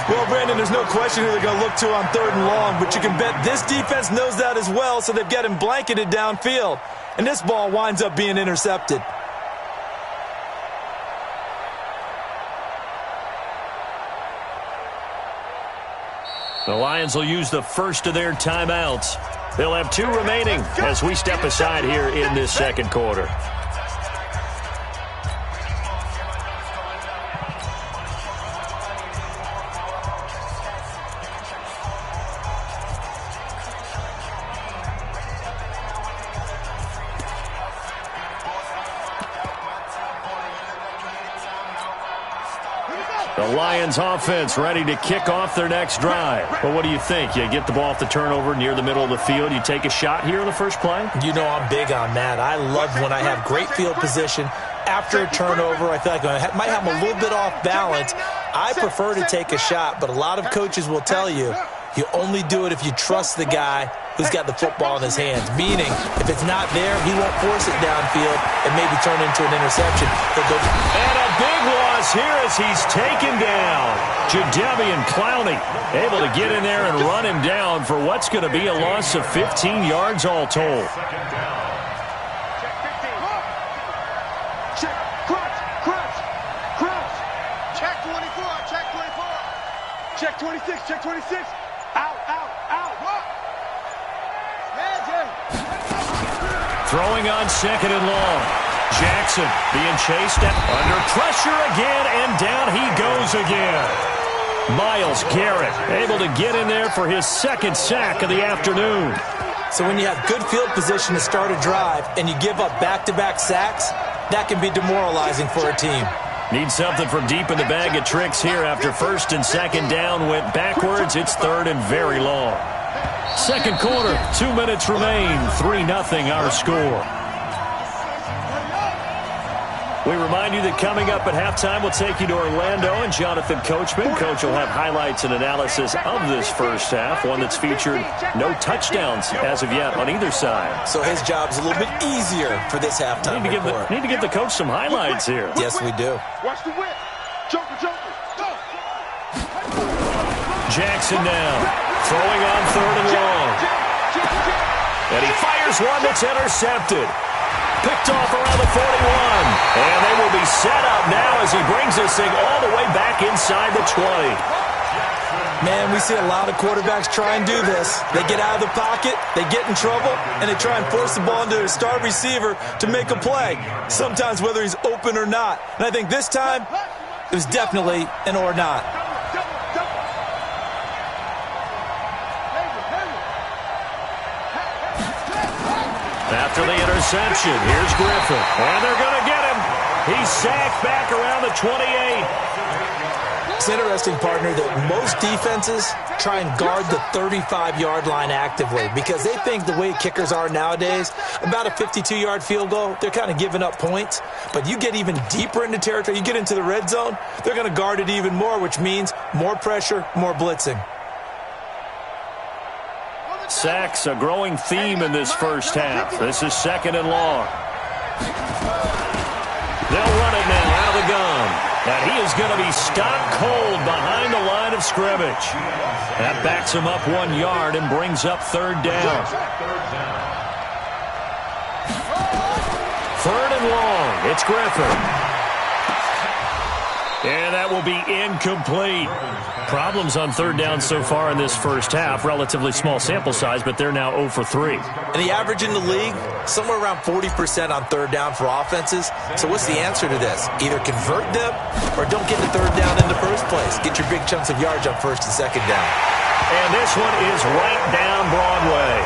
Well, Brandon, there's no question who they're going to look to on 3rd and long, but you can bet this defense knows that as well, so they've got him blanketed downfield. And this ball winds up being intercepted. The Lions will use the first of their timeouts. They'll have 2 remaining as we step aside here in this 2nd quarter. The Lions offense ready to kick off their next drive. But what do you think? You get the ball off the turnover near the middle of the field. You take a shot here in the first play? You know I'm big on that. I love when I have great field position. After a turnover, I feel like I might have a little bit off balance. I prefer to take a shot, but a lot of coaches will tell you, you only do it if you trust the guy who's got the football in his hands. Meaning, if it's not there, he won't force it downfield and maybe turn into an interception. And a big loss here as he's taken down. Jadeveon Clowney able to get in there and run him down for what's going to be a loss of 15 yards all told. Check, crunch, crunch, crunch. Check 24, check 24. Check 26, check 26. Out, out, out. What? Throwing on 2nd and long. Jackson being chased under pressure again, and down he goes again. Myles Garrett able to get in there for his 2nd sack of the afternoon. So when you have good field position to start a drive and you give up back-to-back sacks, that can be demoralizing for a team. Need something from deep in the bag of tricks here after 1st and 2nd down went backwards. It's 3rd and very long. 2nd quarter, 2 minutes remain, 3-0 our score. We remind you that coming up at halftime, we'll take you to Orlando and Jonathan Coachman. Coach will have highlights and analysis of this first half, one that's featured no touchdowns as of yet on either side. So his job's a little bit easier for this halftime report. Need to give the coach some highlights here. Yes, we do. Watch the whip. Joker, Joker. Go. Jackson now, throwing on 3rd and long. And he fires one that's intercepted. Picked off around the 41. And they will be set up now as he brings this thing all the way back inside the 20. Man, we see a lot of quarterbacks try and do this. They get out of the pocket, they get in trouble, and they try and force the ball into a star receiver to make a play, sometimes whether he's open or not. And I think this time, it was definitely an or not. After the interception, here's Griffin. And they're going to get him. He's sacked back around the 28. It's interesting, partner, that most defenses try and guard the 35-yard line actively because they think the way kickers are nowadays, about a 52-yard field goal, they're kind of giving up points. But you get even deeper into territory, you get into the red zone, they're going to guard it even more, which means more pressure, more blitzing. Sacks, a growing theme in this first half. This is 2nd and long. They'll run it now out of the gun. And he is going to be stopped cold behind the line of scrimmage. That backs him up 1 yard and brings up 3rd down. 3rd and long. It's Griffin. And that will be incomplete. Problems on 3rd down so far in this first half. Relatively small sample size, but they're now 0 for 3. And the average in the league, somewhere around 40% on 3rd down for offenses. So what's the answer to this? Either convert them or don't get the 3rd down in the first place. Get your big chunks of yards on 1st and 2nd down. And this one is right down Broadway.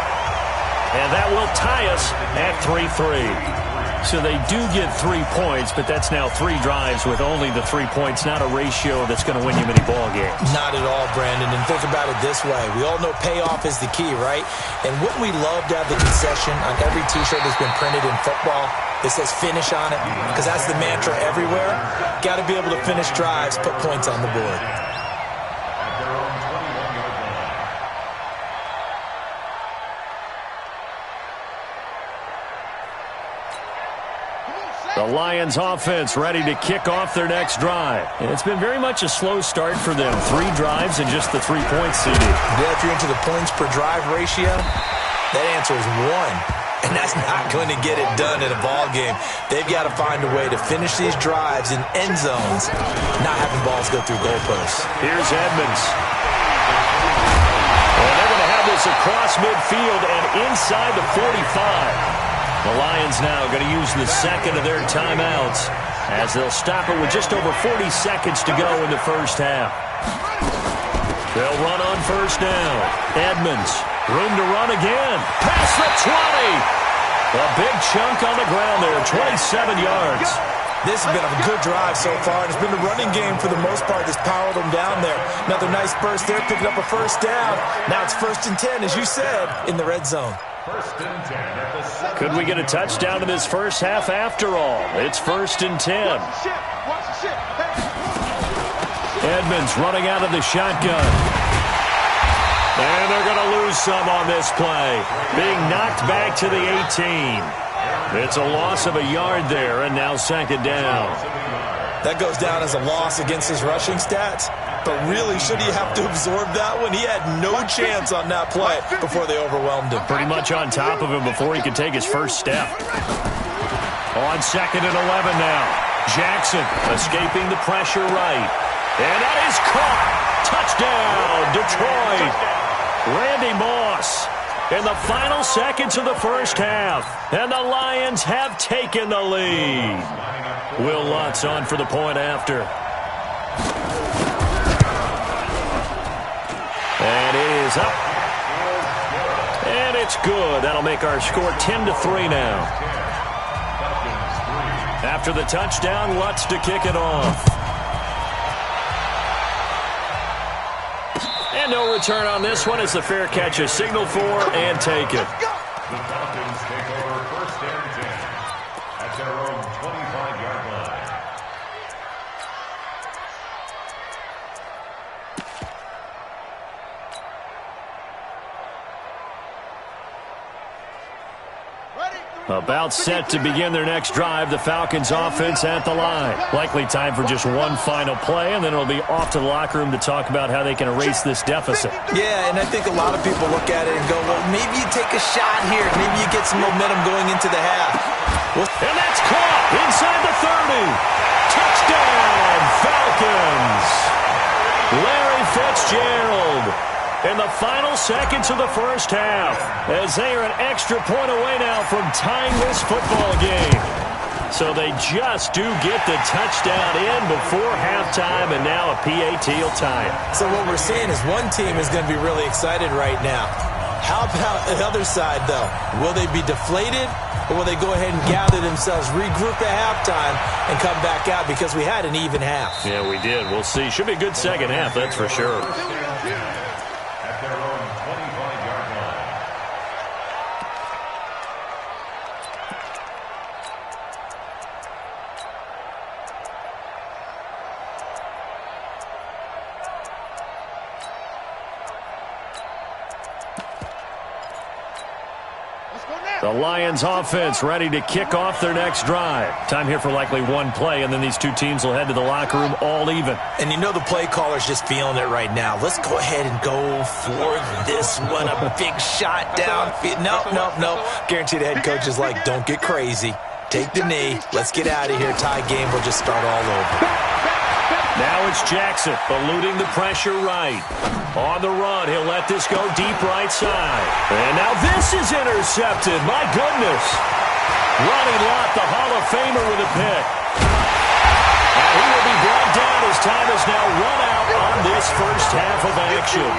And that will tie us at 3-3. So they do get 3 points, but that's now 3 drives with only the 3 points, not a ratio that's going to win you many ball games. Not at all, Brandon. And think about it this way. We all know payoff is the key, right? And wouldn't we love to have the concession on every T-shirt that's been printed in football that says finish on it? Because that's the mantra everywhere. Got to be able to finish drives, put points on the board. The Lions offense ready to kick off their next drive. And it's been very much a slow start for them. 3 drives and just the 3 points CD. Yeah, if you're into the points per drive ratio, that answer is 1. And that's not going to get it done in a ball game. They've got to find a way to finish these drives in end zones, not having balls go through goalposts. Here's Edmonds. And they're going to have this across midfield and inside the 45. The Lions now going to use the 2nd of their timeouts as they'll stop it with just over 40 seconds to go in the first half. They'll run on 1st down. Edmonds, room to run again. Past the 20. A big chunk on the ground there, 27 yards. This has been a good drive so far, and it's been the running game for the most part that's powered them down there. Another nice burst there, picking up a 1st down. Now it's 1st and 10, as you said, in the red zone. Could we get a touchdown in this first half after all? It's 1st and 10. Edmonds running out of the shotgun. And they're going to lose some on this play. Being knocked back to the 18. It's a loss of a yard there, and now 2nd down. That goes down as a loss against his rushing stats. But really, should he have to absorb that one? He had no chance on that play before they overwhelmed him. Pretty much on top of him before he could take his first step. On 2nd and 11 now. Jackson escaping the pressure right. And that is caught. Touchdown, Detroit. Randy Moss in the final seconds of the first half. And the Lions have taken the lead. Will Lutz on for the point after. And it is up. And it's good. That'll make our score 10-3 now. After the touchdown, Lutz to kick it off. And no return on this one as the fair catch is signaled for and taken. The Falcons take over 1st and 10 at their own 25-yard line. About set to begin their next drive, the Falcons offense at the line. Likely time for just one final play, and then it'll be off to the locker room to talk about how they can erase this deficit. Yeah, and I think a lot of people look at it and go, well, maybe you take a shot here. Maybe you get some momentum going into the half. And that's caught inside the 30. Touchdown, Falcons. Larry Fitzgerald in the final seconds of the first half, as they are an extra point away now from tying this football game. So they just do get the touchdown in before halftime, and now a PAT will tie it. So what we're seeing is one team is going to be really excited right now. How about the other side, though? Will they be deflated, or will they go ahead and gather themselves, regroup at halftime, and come back out because we had an even half? Yeah, we did. We'll see. Should be a good second half, that's for sure. At their own 25-yard line. The Lions offense ready to kick off their next drive. Time here for likely one play, and then these two teams will head to the locker room all even. And you know the play caller's just feeling it right now. Let's go ahead and go for this one. A big shot downfield. No. Guarantee the head coach is like, don't get crazy. Take the knee. Let's get out of here. Tie game will just start all over. Now it's Jackson eluding the pressure right. On the run, he'll let this go deep right side. And now this is intercepted. My goodness. Ronnie Lott, the Hall of Famer, with a pick. And he will be brought down as time is now run out on this first half of action.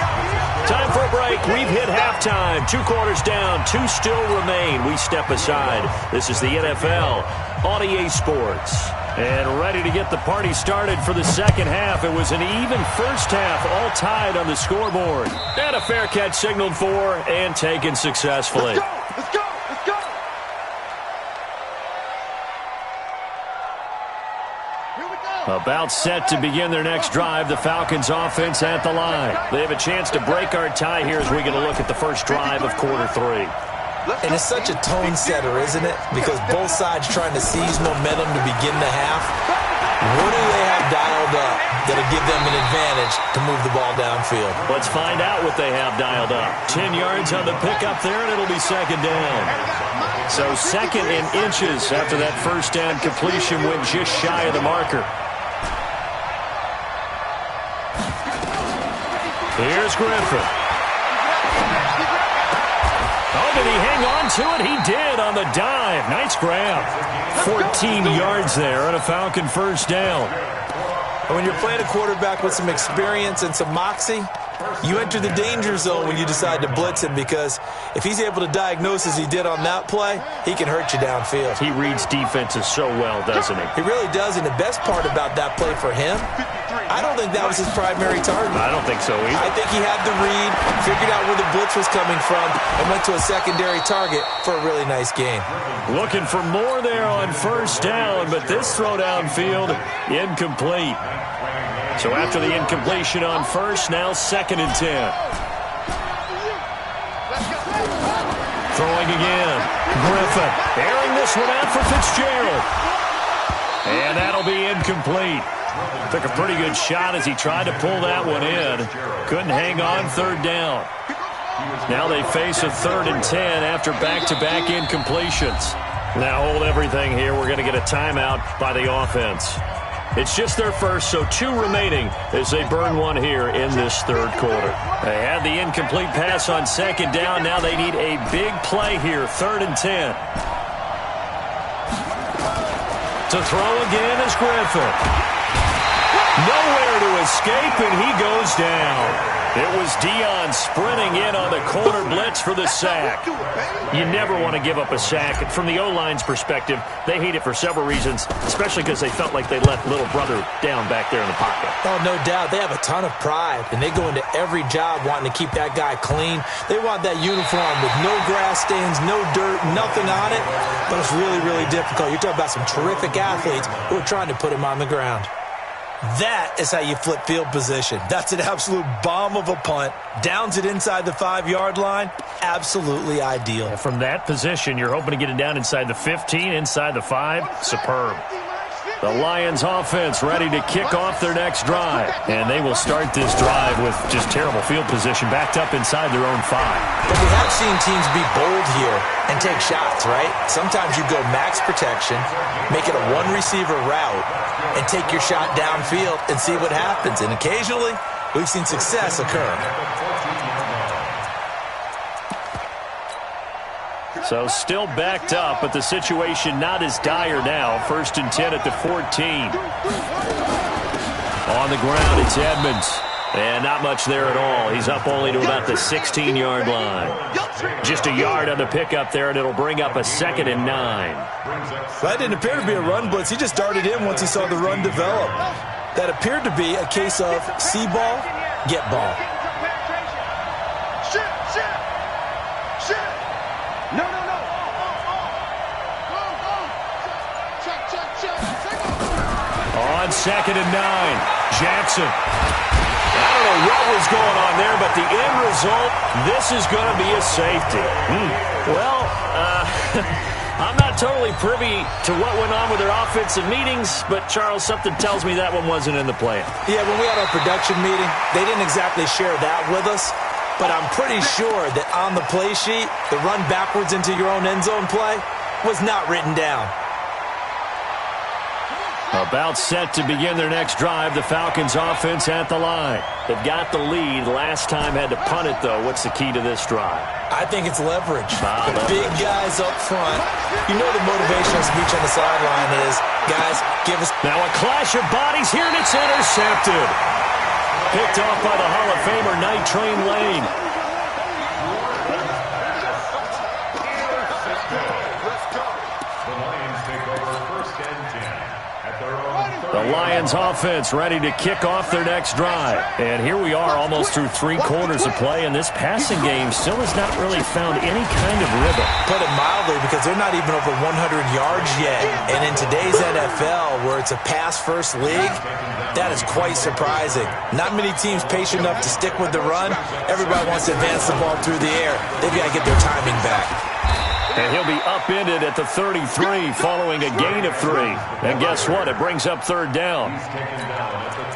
Time for a break. We've hit halftime. 2 quarters down. 2 still remain. We step aside. This is the NFL on EA Sports. And ready to get the party started for the second half. It was an even first half, all tied on the scoreboard. And a fair catch signaled for and taken successfully. Let's go! About set to begin their next drive, the Falcons offense at the line. They have a chance to break our tie here as we get a look at the first drive of quarter 3. And it's such a tone setter, isn't it? Because both sides trying to seize momentum to begin the half. What do they have dialed up that'll give them an advantage to move the ball downfield? Let's find out what they have dialed up. 10 yards on the pickup there, and it'll be second down. So second and inches after that first down completion went just shy of the marker. Here's Griffin. Oh, did he hang on to it? He did on the dive. Nice grab. 14 yards there on a Falcon first down. And when you're playing a quarterback with some experience and some moxie, you enter the danger zone when you decide to blitz him, because if he's able to diagnose as he did on that play, he can hurt you downfield. He reads defenses so well, doesn't he? He really does, and the best part about that play for him, I don't think that was his primary target. I don't think so either. I think he had the read, figured out where the blitz was coming from, and went to a secondary target for a really nice gain. Looking for more there on first down, but this throw downfield incomplete. So after the incompletion on first, now second and 10. Throwing again. Griffin airing this one out for Fitzgerald. And that'll be incomplete. Took a pretty good shot as he tried to pull that one in. Couldn't hang on third down. Now they face a 3rd and 10 after back-to-back incompletions. Now hold everything here. We're going to get a timeout by the offense. It's just their first, so 2 remaining as they burn one here in this third quarter. They had the incomplete pass on second down. Now they need a big play here, 3rd and 10. To throw again is Griffin. Nowhere to escape, and he goes down. It was Dion sprinting in on the corner blitz for the sack. You never want to give up a sack. From the O-line's perspective, they hate it for several reasons, especially because they felt like they let little brother down back there in the pocket. Oh, no doubt. They have a ton of pride, and they go into every job wanting to keep that guy clean. They want that uniform with no grass stains, no dirt, nothing on it. But it's really, really difficult. You're talking about some terrific athletes who are trying to put him on the ground. That is how you flip field position. That's an absolute bomb of a punt. Downs it inside the 5-yard line. Absolutely ideal. And from that position, you're hoping to get it down inside the 15, inside the 5. Superb. The Lions offense ready to kick off their next drive. And they will start this drive with just terrible field position, backed up inside their own 5. But we have seen teams be bold here and take shots, right? Sometimes you go max protection, make it a one-receiver route, and take your shot downfield and see what happens. And occasionally, we've seen success occur. So still backed up, but the situation not as dire now. 1st and 10 at the 14. On the ground, it's Edmonds. And not much there at all. He's up only to about the 16-yard line. Just a yard on the pickup there, and it'll bring up a 2nd and 9. That didn't appear to be a run blitz. He just darted in once he saw the run develop. That appeared to be a case of see ball, get ball. On 2nd and 9, Jackson. I don't know what was going on there, but the end result, this is going to be a safety. Well, I'm not totally privy to what went on with their offensive meetings, but, Charles, something tells me that one wasn't in the plan. Yeah, when we had our production meeting, they didn't exactly share that with us, but I'm pretty sure that on the play sheet, the run backwards into your own end zone play was not written down. About set to begin their next drive, the Falcons offense at the line. They've got the lead. Last time had to punt it, though. What's the key to this drive? I think it's leverage. The big guys up front. You know the motivational speech on the sideline is, guys, give us... Now a clash of bodies here, and it's intercepted. Picked off by the Hall of Famer, Night Train Lane. The Lions offense ready to kick off their next drive. And here we are almost through 3 quarters of play, and this passing game still has not really found any kind of rhythm. Put it mildly, because they're not even over 100 yards yet. And in today's NFL, where it's a pass-first league, that is quite surprising. Not many teams patient enough to stick with the run. Everybody wants to advance the ball through the air. They've got to get their timing back. And he'll be upended at the 33 following a gain of 3. And guess what? It brings up 3rd down.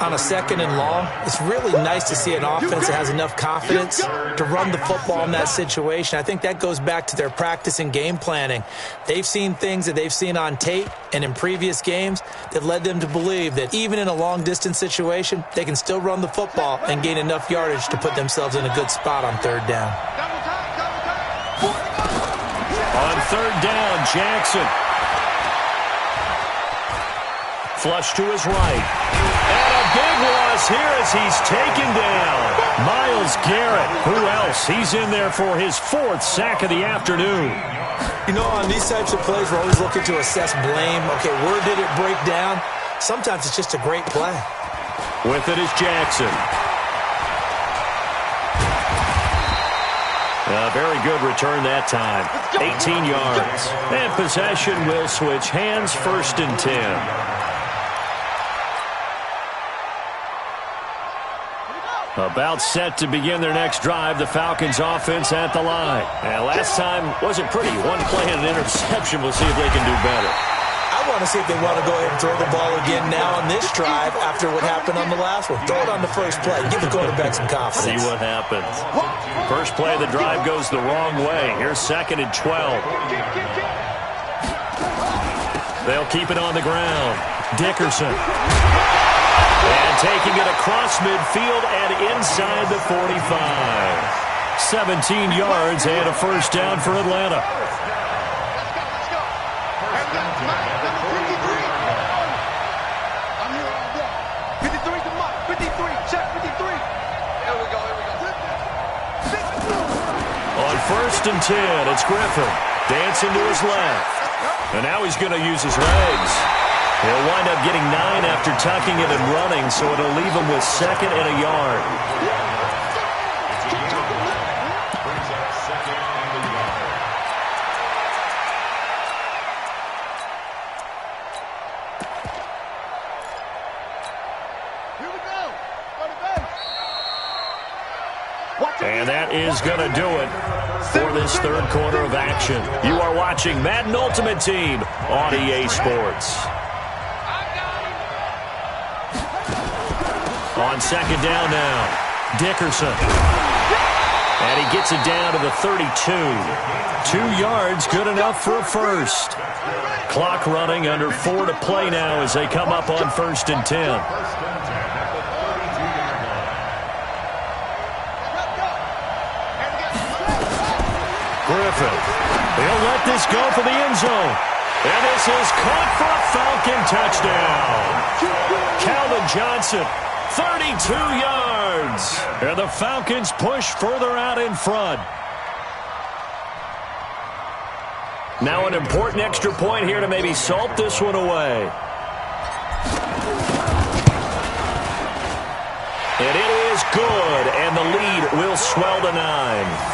On a 2nd and long, it's really nice to see an offense that has enough confidence to run the football in that situation. I think that goes back to their practice and game planning. They've seen things that they've seen on tape and in previous games that led them to believe that even in a long-distance situation, they can still run the football and gain enough yardage to put themselves in a good spot on 3rd down. On 3rd down, Jackson. Flush to his right. And a big loss here as he's taken down. Myles Garrett. Who else? He's in there for his 4th sack of the afternoon. You know, on these types of plays, we're always looking to assess blame. Okay, where did it break down? Sometimes it's just a great play. With it is Jackson. A very good return that time. 18 yards. And possession will switch hands, 1st and 10. About set to begin their next drive, the Falcons offense at the line. And last time wasn't pretty. One play and an interception. We'll see if they can do better. I want to see if they want to go ahead and throw the ball again now on this drive after what happened on the last one. Throw it on the first play. Give the quarterback some confidence. See what happens. First play of the drive goes the wrong way. Here's 2nd and 12. They'll keep it on the ground. Dickerson. And taking it across midfield and inside the 45. 17 yards and a 1st down for Atlanta. On 1st and 10, it's Griffin. Dancing to his left. And now he's going to use his legs. He'll wind up getting 9 after tucking it and running, so it'll leave him with 2nd and a yard. And that is going to do it for this 3rd quarter of action. You are watching Madden Ultimate Team on EA Sports. On 2nd down now, Dickerson. And he gets it down to the 32. 2 yards, good enough for a 1st. Clock running, under 4 to play now as they come up on 1st and 10. Griffin. He'll let this go for the end zone. And this is caught for a Falcon touchdown. Calvin Johnson, 32 yards. And the Falcons push further out in front. Now an important extra point here to maybe salt this one away. And it is good, and the lead will swell to 9.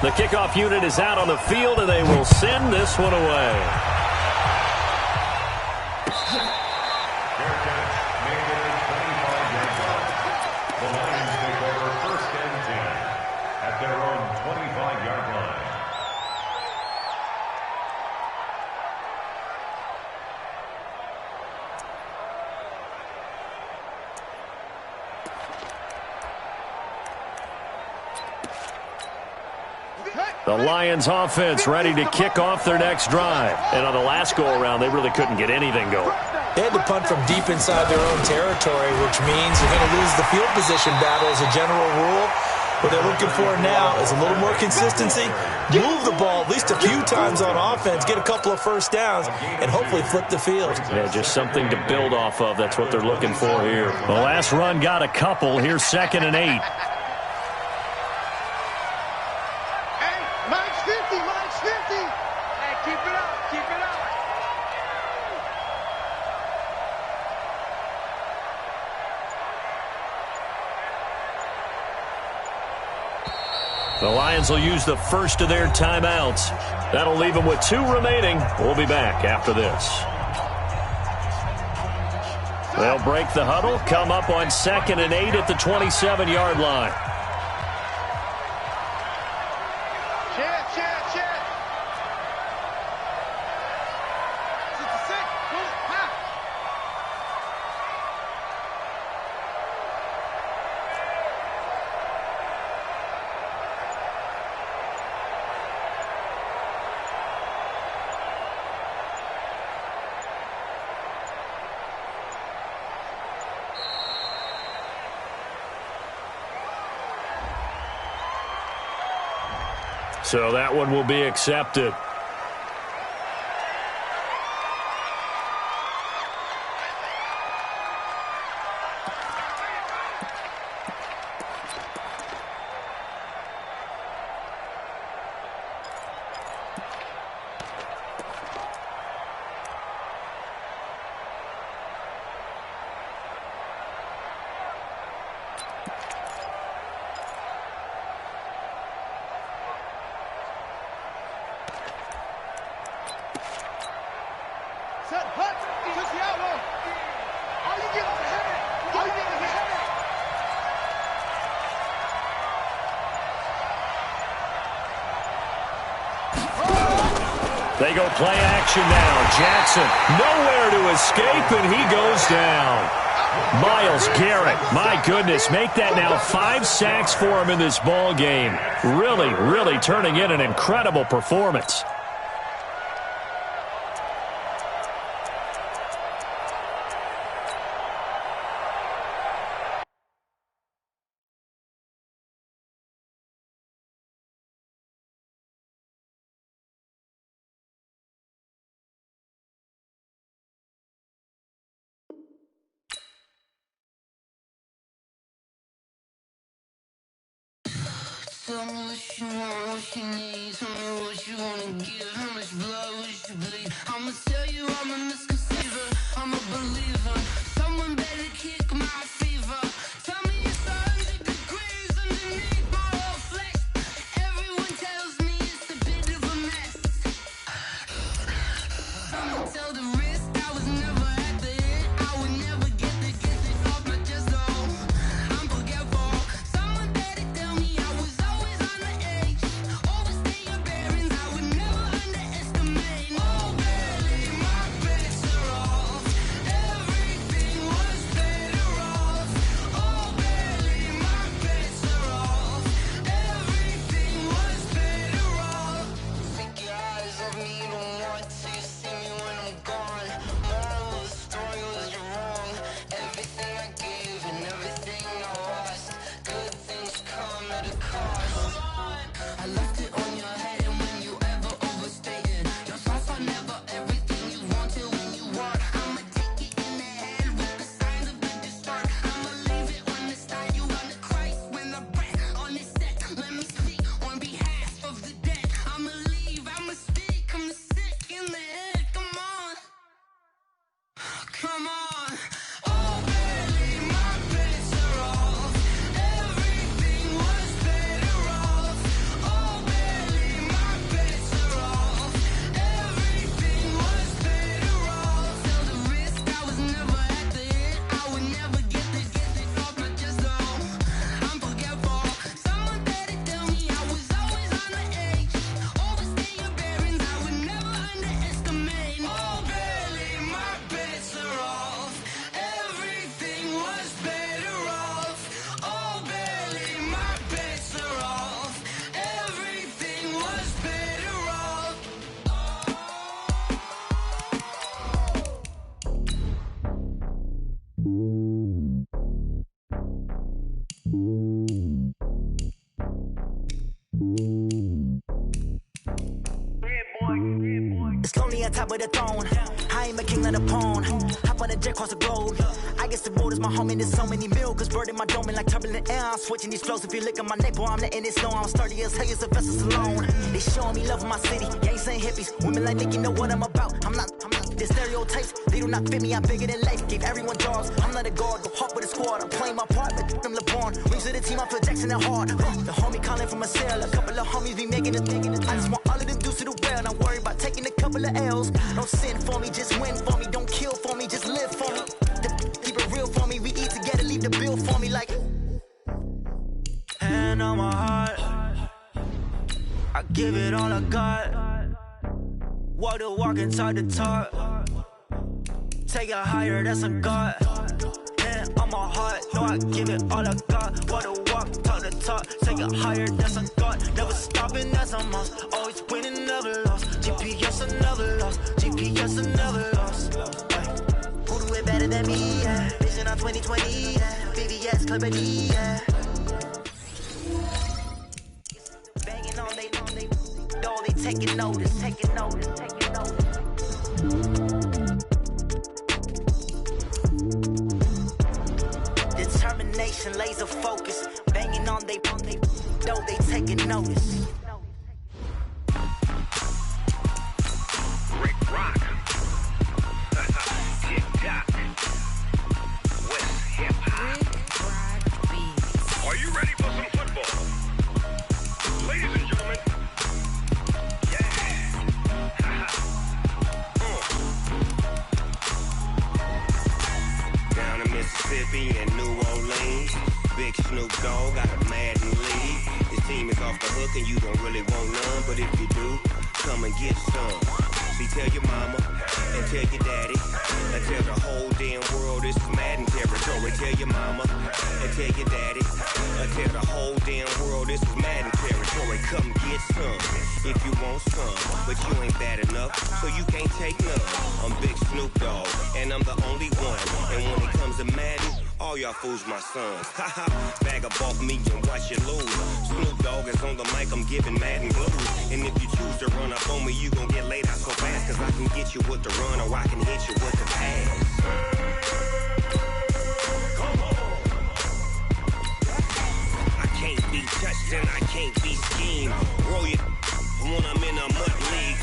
The kickoff unit is out on the field, and they will send this one away. The Lions take over 1st and 10 at their own 25-yard line. The Lions offense ready to kick off their next drive. And on the last go-around, they really couldn't get anything going. They had to punt from deep inside their own territory, which means you're going to lose the field position battle as a general rule. What they're looking for now is a little more consistency, move the ball at least a few times on offense, get a couple of first downs, and hopefully flip the field. Yeah, just something to build off of. That's what they're looking for here. The last run got a couple. Here's 2nd and 8. Mine's 50, mine's 50. Hey, keep it up, keep it up. The Lions will use the first of their timeouts. That'll leave them with 2 remaining. We'll be back after this. They'll break the huddle, come up on 2nd and 8 at the 27-yard line. So that one will be accepted. They go play action now. Jackson nowhere to escape, and he goes down. Myles Garrett, my goodness, make that now 5 sacks for him in this ball game. Really turning in an incredible performance. Tell me what you want, what you need. Tell me what you wanna give. How much blood would you bleed? I'ma tell you I'm a misconceiver. I'm a believer. Someone better kick my fever. Tell me it's 100 degrees underneath my whole flesh. Everyone tells me it's a bit of a mess. I'ma tell the risk I was never at the end. I would never get it off my chest though. I'm forgetful. Someone better tell me I was always on the edge. Overstay your bearings, I would never underestimate. It's lonely on top of the throne. I ain't a king of the pawn. Hop on a jet across the globe. I guess the road is my home and there's so many milkers burning my dome and like turbulent air. I'm switching these flows. If you look at my neck, boy, I'm letting it snow. I'm sturdy as hell, as a vessel alone. They showing me love in my city. Gang saying hippies. Women like Nick, you know what I'm about. I'm not. The stereotypes, they do not fit me. I'm bigger than life. Gave everyone jobs. I'm not a guard. Go hop with a squad. I'm playing my part, but them LeBron. Rings to the team. I feel Jackson and hard. The homie calling from a cell. A couple of homies be making it. I just want all of them dudes to the well. Not worry about taking a couple of L's. Don't sin for me, just win for me. Don't kill for me, just live for me. Keep it real for me. We eat together, leave the bill for me like. Hand on my heart, I give it all I got. Walk the walk and talk the talk. Take it higher, that's a God. Hand on my heart, no, I give it all I got. Walk the walk, talk the talk. Take it higher, that's a God. Never stopping, that's a must. Always winning, never lost. GPS, I never lost. GPS, I never lost. Who do it better than me? Yeah. Vision on 2020. Yeah. VVS, Club D. Yeah. Banging on they. No, they taking notice, taking notice, taking notice. Determination, laser focus. Banging on they. No, they taking notice. Rick Rock. Tick-tock. West hip-hop. Are you ready for some football? Ladies and gentlemen. Down in Mississippi and New Orleans, Big Snoop Dogg got a Madden league. His team is off the hook and you don't really want none, but if you do, come and get some. See, tell your mama and tell your daddy and tell the whole damn world this is Madden territory. Tell your mama and tell your daddy and tell the whole damn world this is Madden territory. Come get some if you want some, but you ain't bad enough, so you can't take none. I'm Big Snoop Dogg, and I'm the only one. And when it comes to Madden, all y'all fools my sons. Haha, bag up off me and watch you lose. Snoop Dogg is on the mic, I'm giving Madden blues. And if you choose to run up on me, you gon' get laid out so fast, cause I can get you with the run or I can hit you with the pass. I can't be touched and I can't be schemed. Roll you when I'm in a mud league.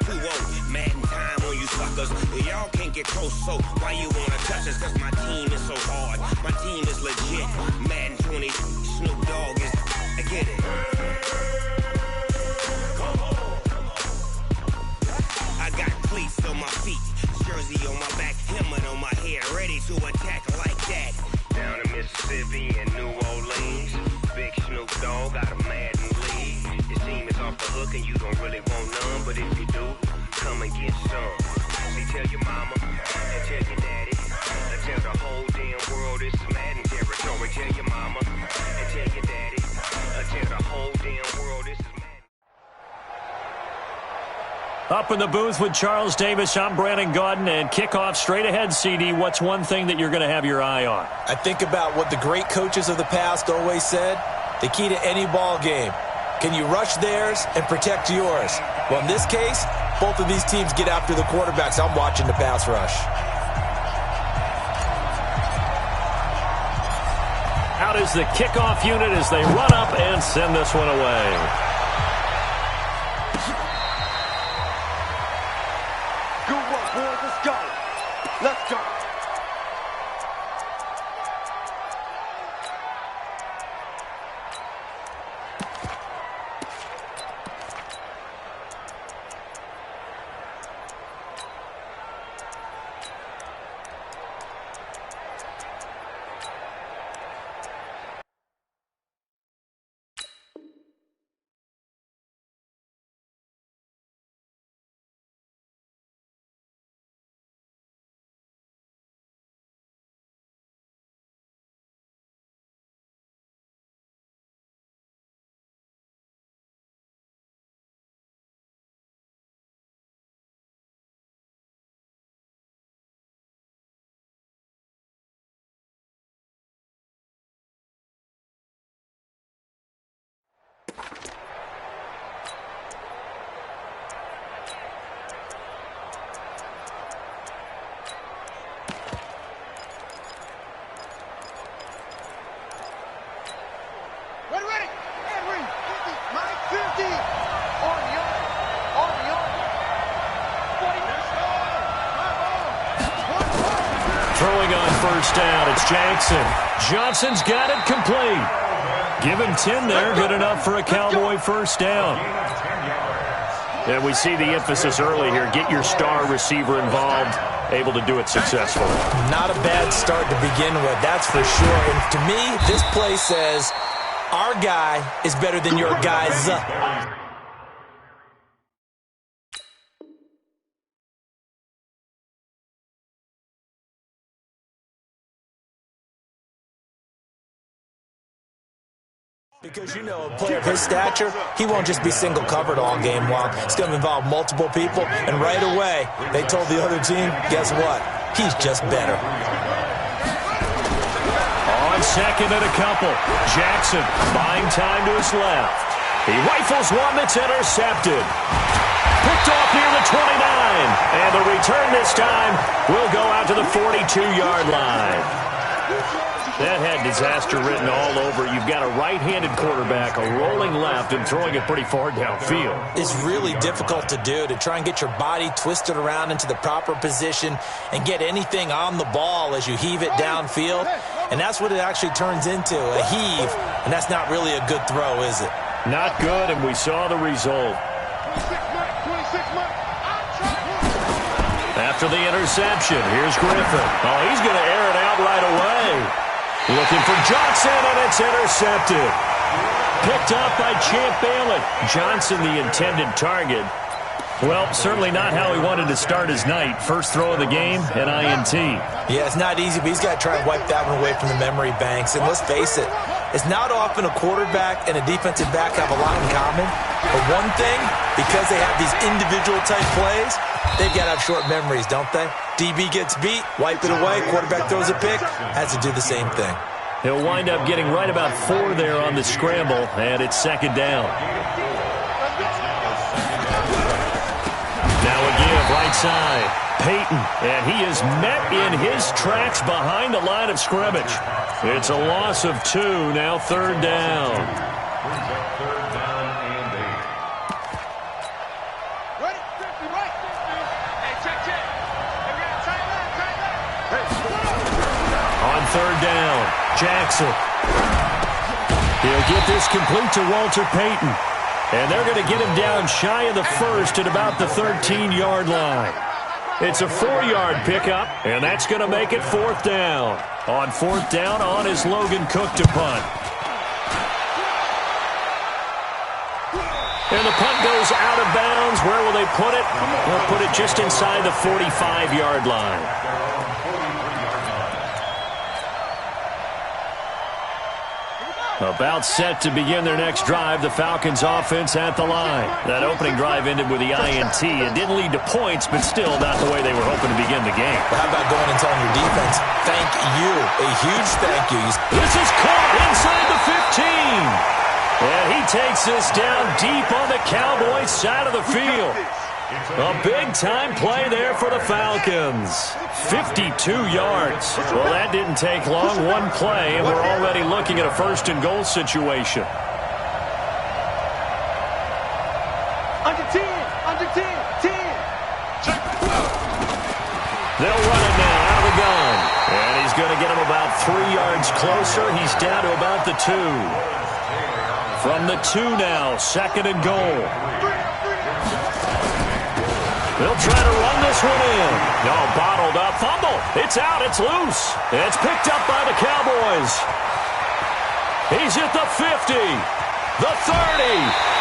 2-0, Madden time on you suckers. Y'all can't get close, so why you wanna touch us? Cause my team is so hard. My team is legit. Madden20, Snoop Dogg is. I get it. I got cleats on my feet, jersey on my back, helmet on my head, ready to attack like that. Down in Mississippi and New Orleans, Big Snoop Dogg got a Madden league. His team is off the hook and you don't really want none, but if you do, come and get some. See, tell your mama and tell your daddy and tell the whole damn world this is Madden territory. Tell your mama and tell your daddy and tell the whole damn world this is Madden. Up in the booth with Charles Davis, I'm Brandon Gaudin, and kickoff straight ahead, CD. What's one thing that you're going to have your eye on? I think about what the great coaches of the past always said. The key to any ball game. Can you rush theirs and protect yours? Well, in this case, both of these teams get after the quarterbacks. I'm watching the pass rush. Out is the kickoff unit as they run up and send this one away. Good work, boys. Let's go. Let's go. Throwing on first down, it's Jackson. Johnson's got it complete. Give him 10 there, good enough for a Cowboy first down. And we see the emphasis early here. Get your star receiver involved, able to do it successfully. Not a bad start to begin with, that's for sure. And to me, this play says, our guy is better than your guys. Because, you know, a player of his stature, he won't just be single covered all game long. It's going to involve multiple people, and right away, they told the other team, guess what? He's just better. On second and a couple, Jackson buying time to his left. He rifles one that's intercepted. Picked off near the 29, and the return this time will go out to the 42-yard line. That had disaster written all over. You've got a right-handed quarterback, a rolling left, and throwing it pretty far downfield. It's really difficult to do, to try and get your body twisted around into the proper position and get anything on the ball as you heave it downfield. And that's what it actually turns into, a heave. And that's not really a good throw, is it? Not good, and we saw the result. After the interception, here's Griffin. Oh, he's going to air it out right away. Looking for Johnson, and it's intercepted. Picked up by Champ Bailey. Johnson, the intended target. Well, certainly not how he wanted to start his night. First throw of the game, an INT. Yeah, it's not easy, but he's got to try and wipe that one away from the memory banks. And let's face it, it's not often a quarterback and a defensive back have a lot in common. But one thing, because they have these individual type plays, they've got to have short memories, don't they? DB gets beat, wipe it away, quarterback throws a pick, has to do the same thing. He'll wind up getting right about 4 there on the scramble, and it's second down. Now a give, right side. Peyton, and he is met in his tracks behind the line of scrimmage. It's a loss of 2, now third down. On third down, Jackson. He'll get this complete to Walter Payton. And they're going to get him down shy of the first at about the 13-yard line. It's a 4-yard pickup, and that's going to make it fourth down. On fourth down, on is Logan Cook to punt. And the punt goes out of bounds. Where will they put it? They'll put it just inside the 45-yard line. About set to begin their next drive, the Falcons offense at the line. That opening drive ended with the INT. It didn't lead to points, but still not the way they were hoping to begin the game. Well, how about going and telling your defense, thank you, a huge thank you. This is caught inside the 15. And he takes this down deep on the Cowboys side of the field. A big-time play there for the Falcons. 52 yards. Well, that didn't take long. One play, and we're already looking at a first-and-goal situation. Under 10, 10. They'll run it now out of the gun. And he's going to get him about 3 yards closer. He's down to about the 2. From the 2 now, second and goal. They'll try to run this one in. No, bottled up. Fumble. It's out. It's loose. It's picked up by the Cowboys. He's at the 50. The 30.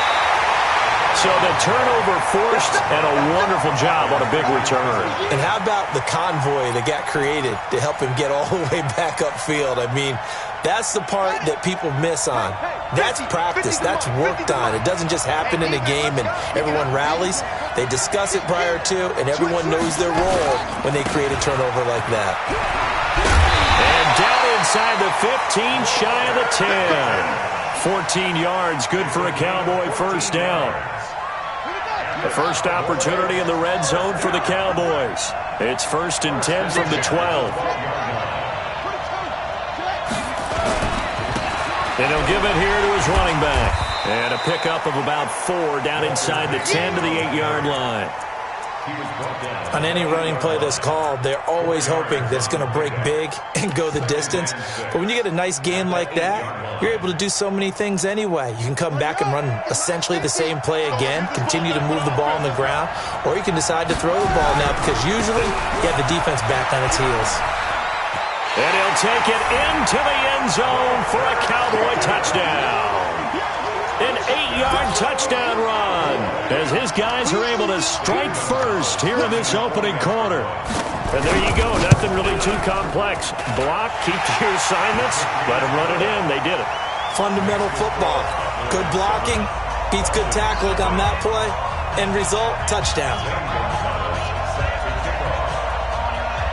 So the turnover forced, and a wonderful job on a big return. And how about the convoy that got created to help him get all the way back upfield? I mean, that's the part that people miss on. That's practice. That's worked on. It doesn't just happen in a game and everyone rallies. They discuss it prior to, and everyone knows their role when they create a turnover like that. And down inside the 15, shy of the 10. 14 yards, good for a Cowboy first down. The first opportunity in the red zone for the Cowboys. It's first and 10 from the 12. And he'll give it here to his running back. And a pickup of about 4 down inside the 10 to the 8-yard line. On any running play that's called, they're always hoping that it's going to break big and go the distance. But when you get a nice gain like that, you're able to do so many things anyway. You can come back and run essentially the same play again, continue to move the ball on the ground, or you can decide to throw the ball now because usually you have the defense back on its heels. And he'll take it into the end zone for a Cowboy touchdown. An 8-yard touchdown run as his guys are able to strike first here in this opening quarter. And there you go. Nothing really too complex. Block, keep to your assignments, let them run it in. They did it. Fundamental football. Good blocking beats good tackling on that play. End result, touchdown.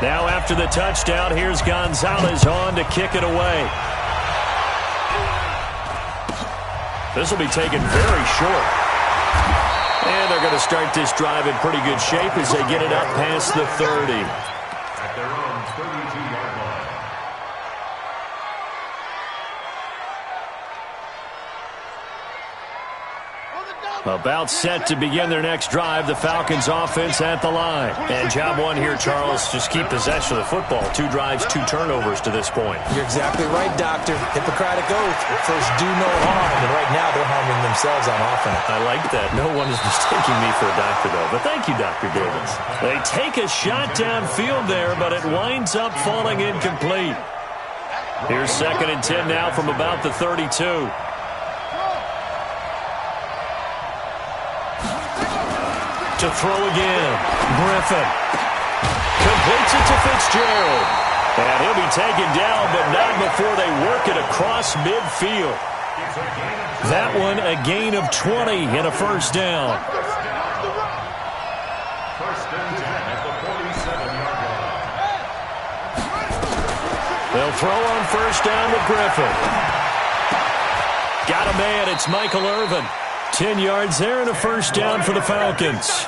Now after the touchdown, here's Gonzalez on to kick it away. This will be taken very short. And they're going to start this drive in pretty good shape as they get it up past the 30. At their own 32-yard line. About set to begin their next drive, the Falcons offense at the line. And job one here, Charles, just keep possession of the football. 2 drives, 2 turnovers to this point. You're exactly right, Doctor. Hippocratic oath. First, do no harm. And right now, they're harming themselves on offense. I like that. No one is mistaking me for a doctor, though. But thank you, Dr. Davis. They take a shot downfield there, but it winds up falling incomplete. Here's 2nd and 10 now from about the 32. To throw again. Griffin completes it to Fitzgerald. And he'll be taken down, but not before they work it across midfield. That one a gain of 20 and a first down. First and 10 at the 47-yard line. They'll throw on first down with Griffin. Got a man. It's Michael Irvin. 10 yards there and a first down for the Falcons.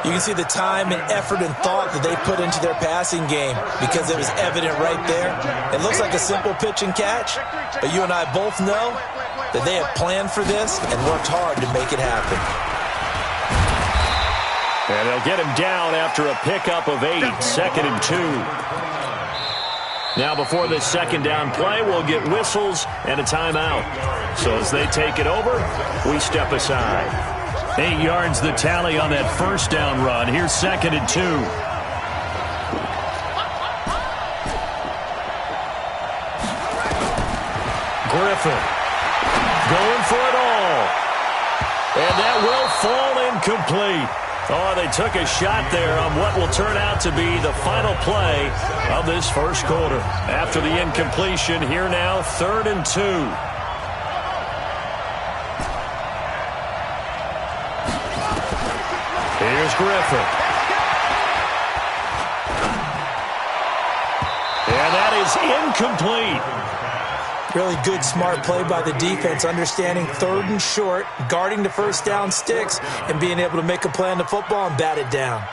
You can see the time and effort and thought that they put into their passing game because it was evident right there. It looks like a simple pitch and catch, but you and I both know that they have planned for this and worked hard to make it happen. And they'll get him down after a pickup of 8, 2nd and 2. Now before this second down play, we'll get whistles and a timeout. So as they take it over, we step aside. 8 yards the tally on that first down run. Here's 2nd and 2. Griffin going for it all. And that will fall incomplete. Oh, they took a shot there on what will turn out to be the final play of this first quarter. After the incompletion, here now, 3rd and 2. Here's Griffin. And that is incomplete. Really good, smart play by the defense, understanding 3rd and short, guarding the first down sticks, and being able to make a play on the football and bat it down.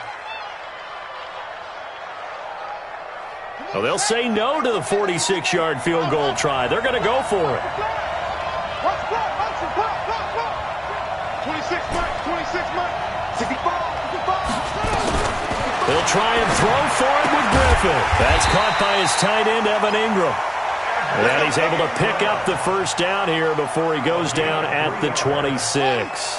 Well, they'll say no to the 46-yard field goal try. They're going to go for it. 26 Mike. 65. They'll try and throw for it with Griffin. That's caught by his tight end, Evan Ingram. And he's able to pick up the first down here before he goes down at the 26.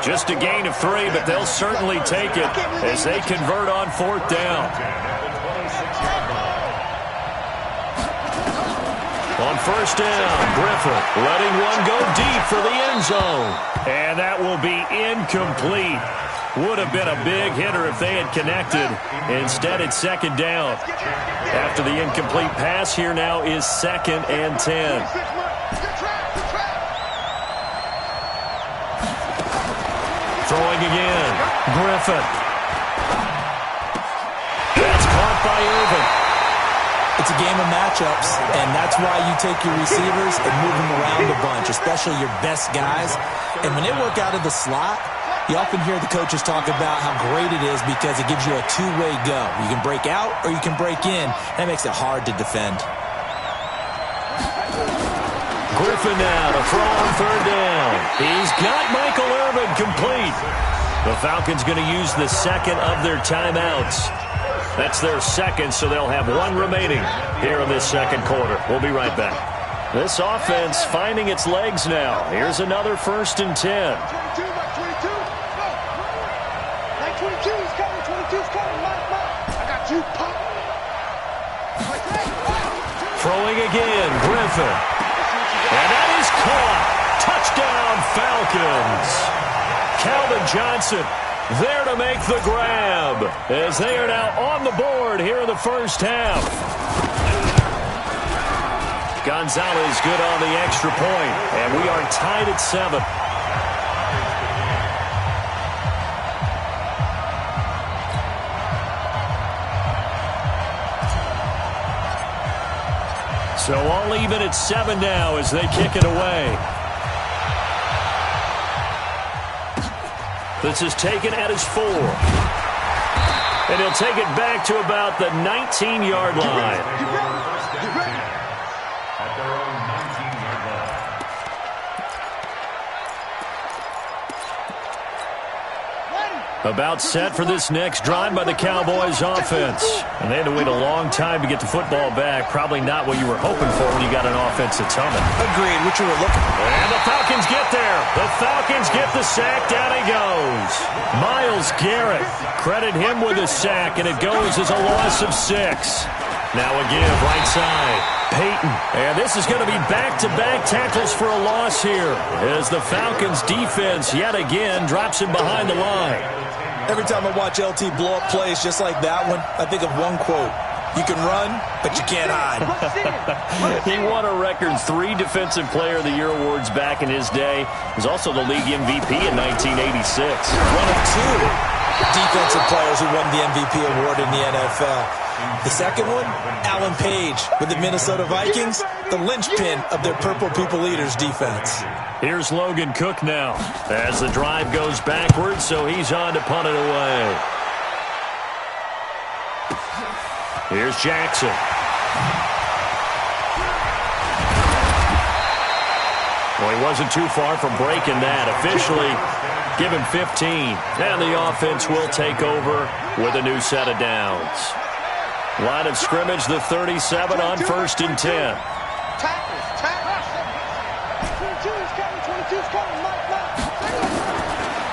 Just a gain of 3, but they'll certainly take it as they convert on 4th down. On first down, Griffin letting one go deep for the end zone. And that will be incomplete. Would have been a big hitter if they had connected. Instead, it's 2nd down. After the incomplete pass, here now is 2nd and 10. Throwing again. Griffin. That's caught by Irvin. It's a game of matchups, and that's why you take your receivers and move them around a bunch, especially your best guys. And when they work out of the slot, you often hear the coaches talk about how great it is because it gives you a two-way go. You can break out or you can break in. That makes it hard to defend. Griffin now to throw on 3rd down. He's got Michael Irvin complete. The Falcons going to use the second of their timeouts. That's their second, so they'll have one remaining here in this second quarter. We'll be right back. This offense finding its legs now. Here's another 1st and 10. 22, 22, go. 22 is coming, 22 is coming. I got you, pop. Throwing again, Griffin. And that is caught. Touchdown, Falcons. Calvin Johnson there to make the grab as they are now on the board here in the first half. Gonzalez good on the extra point, and we are tied at 7. So all even at 7 now as they kick it away. This is taken at his 4. And he'll take it back to about the 19-yard line. At their own 19-yard line. About set for this next drive by the Cowboys offense. And they had to wait a long time to get the football back. Probably not what you were hoping for when you got an offense that's humming. Agreed, what you were looking for. And the Falcons get there. The Falcons get the sack. Down he goes. Myles Garrett. Credit him with a sack, and it goes as a loss of 6. Now a give, right side. Peyton. And this is going to be back-to-back tackles for a loss here as the Falcons defense yet again drops him behind the line. Every time I watch LT blow up plays just like that one, I think of one quote. You can run, but you can't hide. He won a record 3 Defensive Player of the Year awards back in his day. He was also the league MVP in 1986. One of 2 defensive players who won the MVP award in the NFL. The second one, Alan Page with the Minnesota Vikings, the linchpin of their Purple People Eaters defense. Here's Logan Cook now as the drive goes backwards, so he's on to punt it away. Here's Jackson. Well, he wasn't too far from breaking that. Officially, give him 15. And the offense will take over with a new set of downs. Line of scrimmage, the 37 on 1st and 10.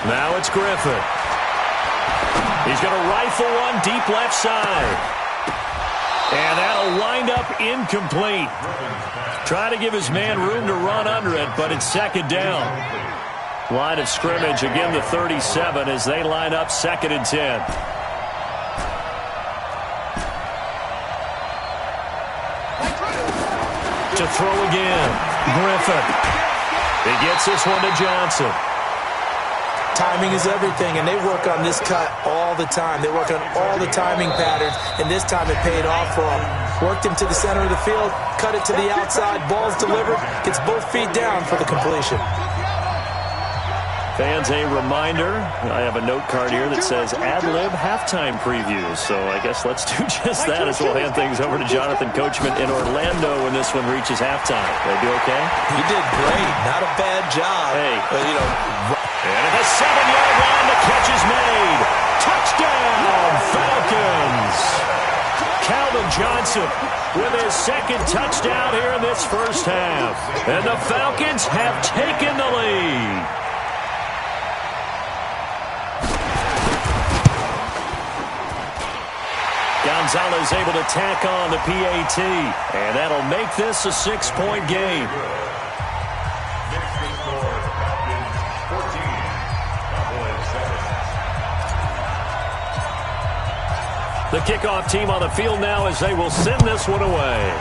Now it's Griffin. He's going to rifle one deep left side. And that'll wind up incomplete. Try to give his man room to run under it, but it's 2nd down. Line of scrimmage, again the 37 as they line up 2nd and 10. To throw again, Griffin. He gets this one to Johnson. Timing is everything, and they work on this cut all the time. They work on all the timing patterns, and this time it paid off for them. Worked him to the center of the field, cut it to the outside, ball's delivered, gets both feet down for the completion. Fans, a reminder, I have a note card here that says ad-lib halftime previews. So I guess let's do just that as we'll hand things over to Jonathan Coachman in Orlando when this one reaches halftime. They do okay? You did great. Not a bad job. Hey. You know. And at the 7-yard line, the catch is made. Touchdown, Falcons! Calvin Johnson with his 2nd touchdown here in this first half. And the Falcons have taken the lead. Gonzalez able to tack on the PAT, and that'll make this a 6-point game. The kickoff team on the field now as they will send this one away.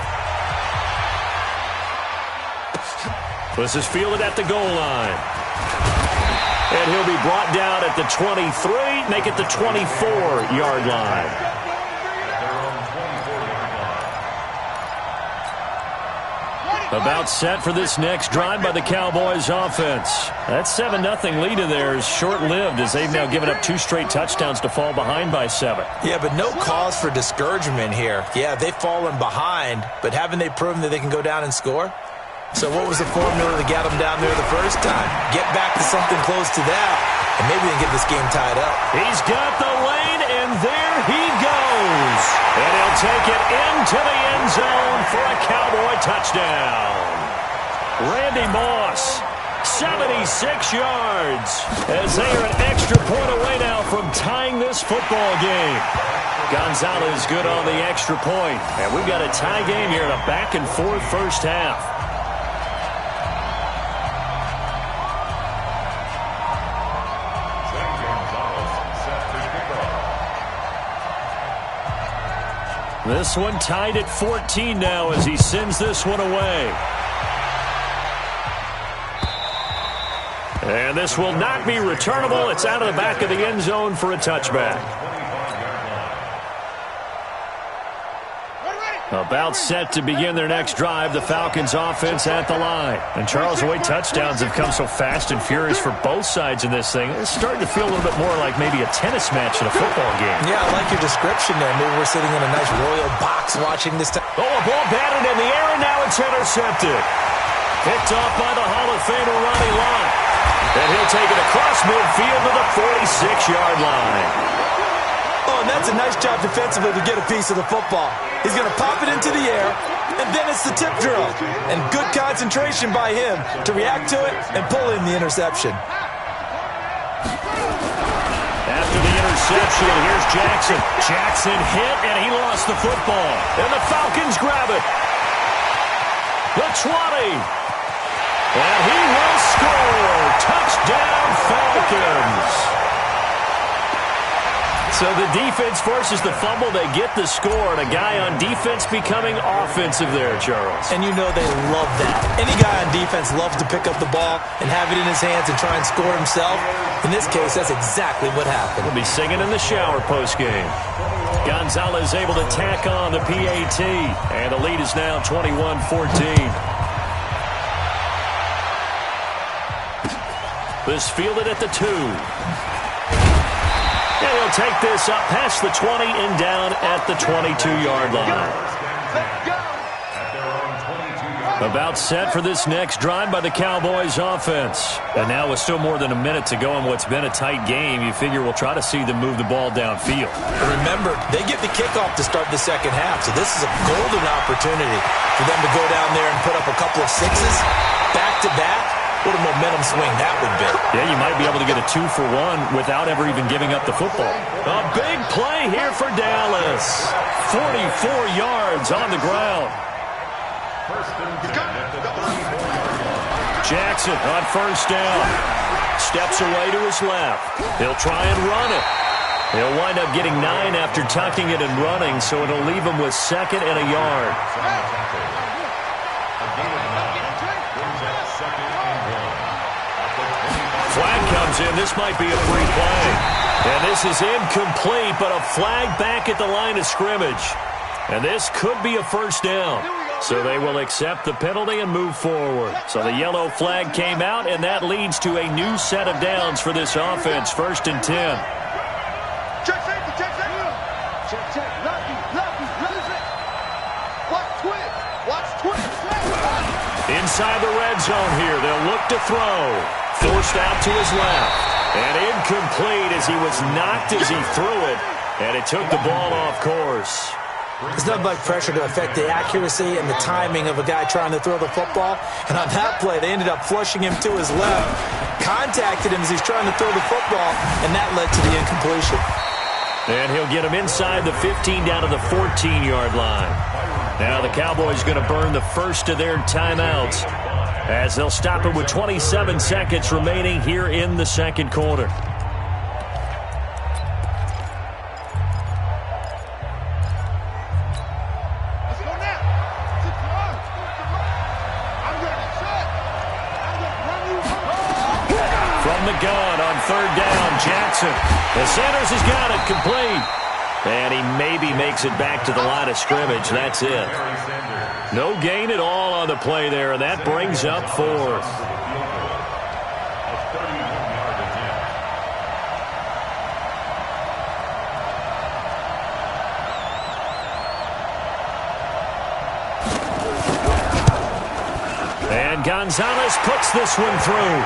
This is fielded at the goal line. And he'll be brought down at the 23, make it the 24-yard line. About set for this next drive by the Cowboys offense. That 7-0 lead of theirs short-lived as they've now given up 2 straight touchdowns to fall behind by 7. Yeah, but no cause for discouragement here. Yeah, they've fallen behind, but haven't they proven that they can go down and score? So what was the formula that got them down there the first time? Get back to something close to that. and maybe they can get this game tied up. He's got the lane, and there he goes. And he'll take it into the end zone for a Cowboy touchdown. Randy Moss, 76 yards, as they are an extra point away now from tying this football game. Gonzalez good on the extra point, and we've got a tie game here in a back-and-forth first half. This one tied at 14 now as he sends this one away. And this will not be returnable. It's out of the back of the end zone for a touchback. About set to begin their next drive, the Falcons offense at the line. And Charles, the way touchdowns have come so fast and furious for both sides in this thing, it's starting to feel a little bit more like maybe a tennis match in a football game. Yeah, I like your description there. Maybe we're sitting in a nice royal box watching this time. Oh, a ball batted in the air, and now it's intercepted. Picked off by the Hall of Famer Ronnie Lott. And he'll take it across midfield to the 46-yard line. Oh, and that's a nice job defensively to get a piece of the football. He's going to pop it into the air, and then it's the tip drill. And good concentration by him to react to it and pull in the interception. After the interception, here's Jackson. Jackson hit, and he lost the football. And the Falcons grab it. The 20. And he will score. Touchdown, Falcons. So the defense forces the fumble. They get the score, and a guy on defense becoming offensive there, Charles. And you know they love that. Any guy on defense loves to pick up the ball and have it in his hands and try and score himself. In this case, that's exactly what happened. We'll be singing in the shower postgame. Gonzalez able to tack on the PAT, and the lead is now 21-14. This fielded at the 2. And he'll take this up past the 20 and down at the 22-yard line. About set for this next drive by the Cowboys offense. And now with still more than a minute to go in what's been a tight game, you figure we'll try to see them move the ball downfield. Remember, they get the kickoff to start the second half, so this is a golden opportunity for them to go down there and put up a couple of sixes back-to-back. What a momentum swing that would be. Yeah, you might be able to get a 2-for-1 without ever even giving up the football. A big play here for Dallas. 44 yards on the ground. Jackson on first down. Steps away to his left. He'll try and run it. He'll wind up getting 9 after tucking it and running, so it'll leave him with 2nd and a yard. Flag comes in. This might be a free play. And this is incomplete, but a flag back at the line of scrimmage. And this could be a first down. So they will accept the penalty and move forward. So the yellow flag came out, and that leads to a new set of downs for this offense. 1st and 10. Check safety, check safety. Check. Lucky. Watch twitch. Inside the red zone here. They'll look to throw. Forced out to his left. And incomplete as he was knocked as he threw it. And it took the ball off course. There's not much pressure to affect the accuracy and the timing of a guy trying to throw the football. And on that play, they ended up flushing him to his left, contacted him as he's trying to throw the football, and that led to the incompletion. And he'll get him inside the 15 down to the 14-yard line. Now the Cowboys going to burn the first of their timeouts as they'll stop it with 27 seconds remaining here in the second quarter. From the gun on 3rd down, Jackson. And Sanders has got it complete. And he maybe makes it back to the line of scrimmage. That's it. No gain at all on the play there, and that brings up 4th. And Gonzalez puts this one through.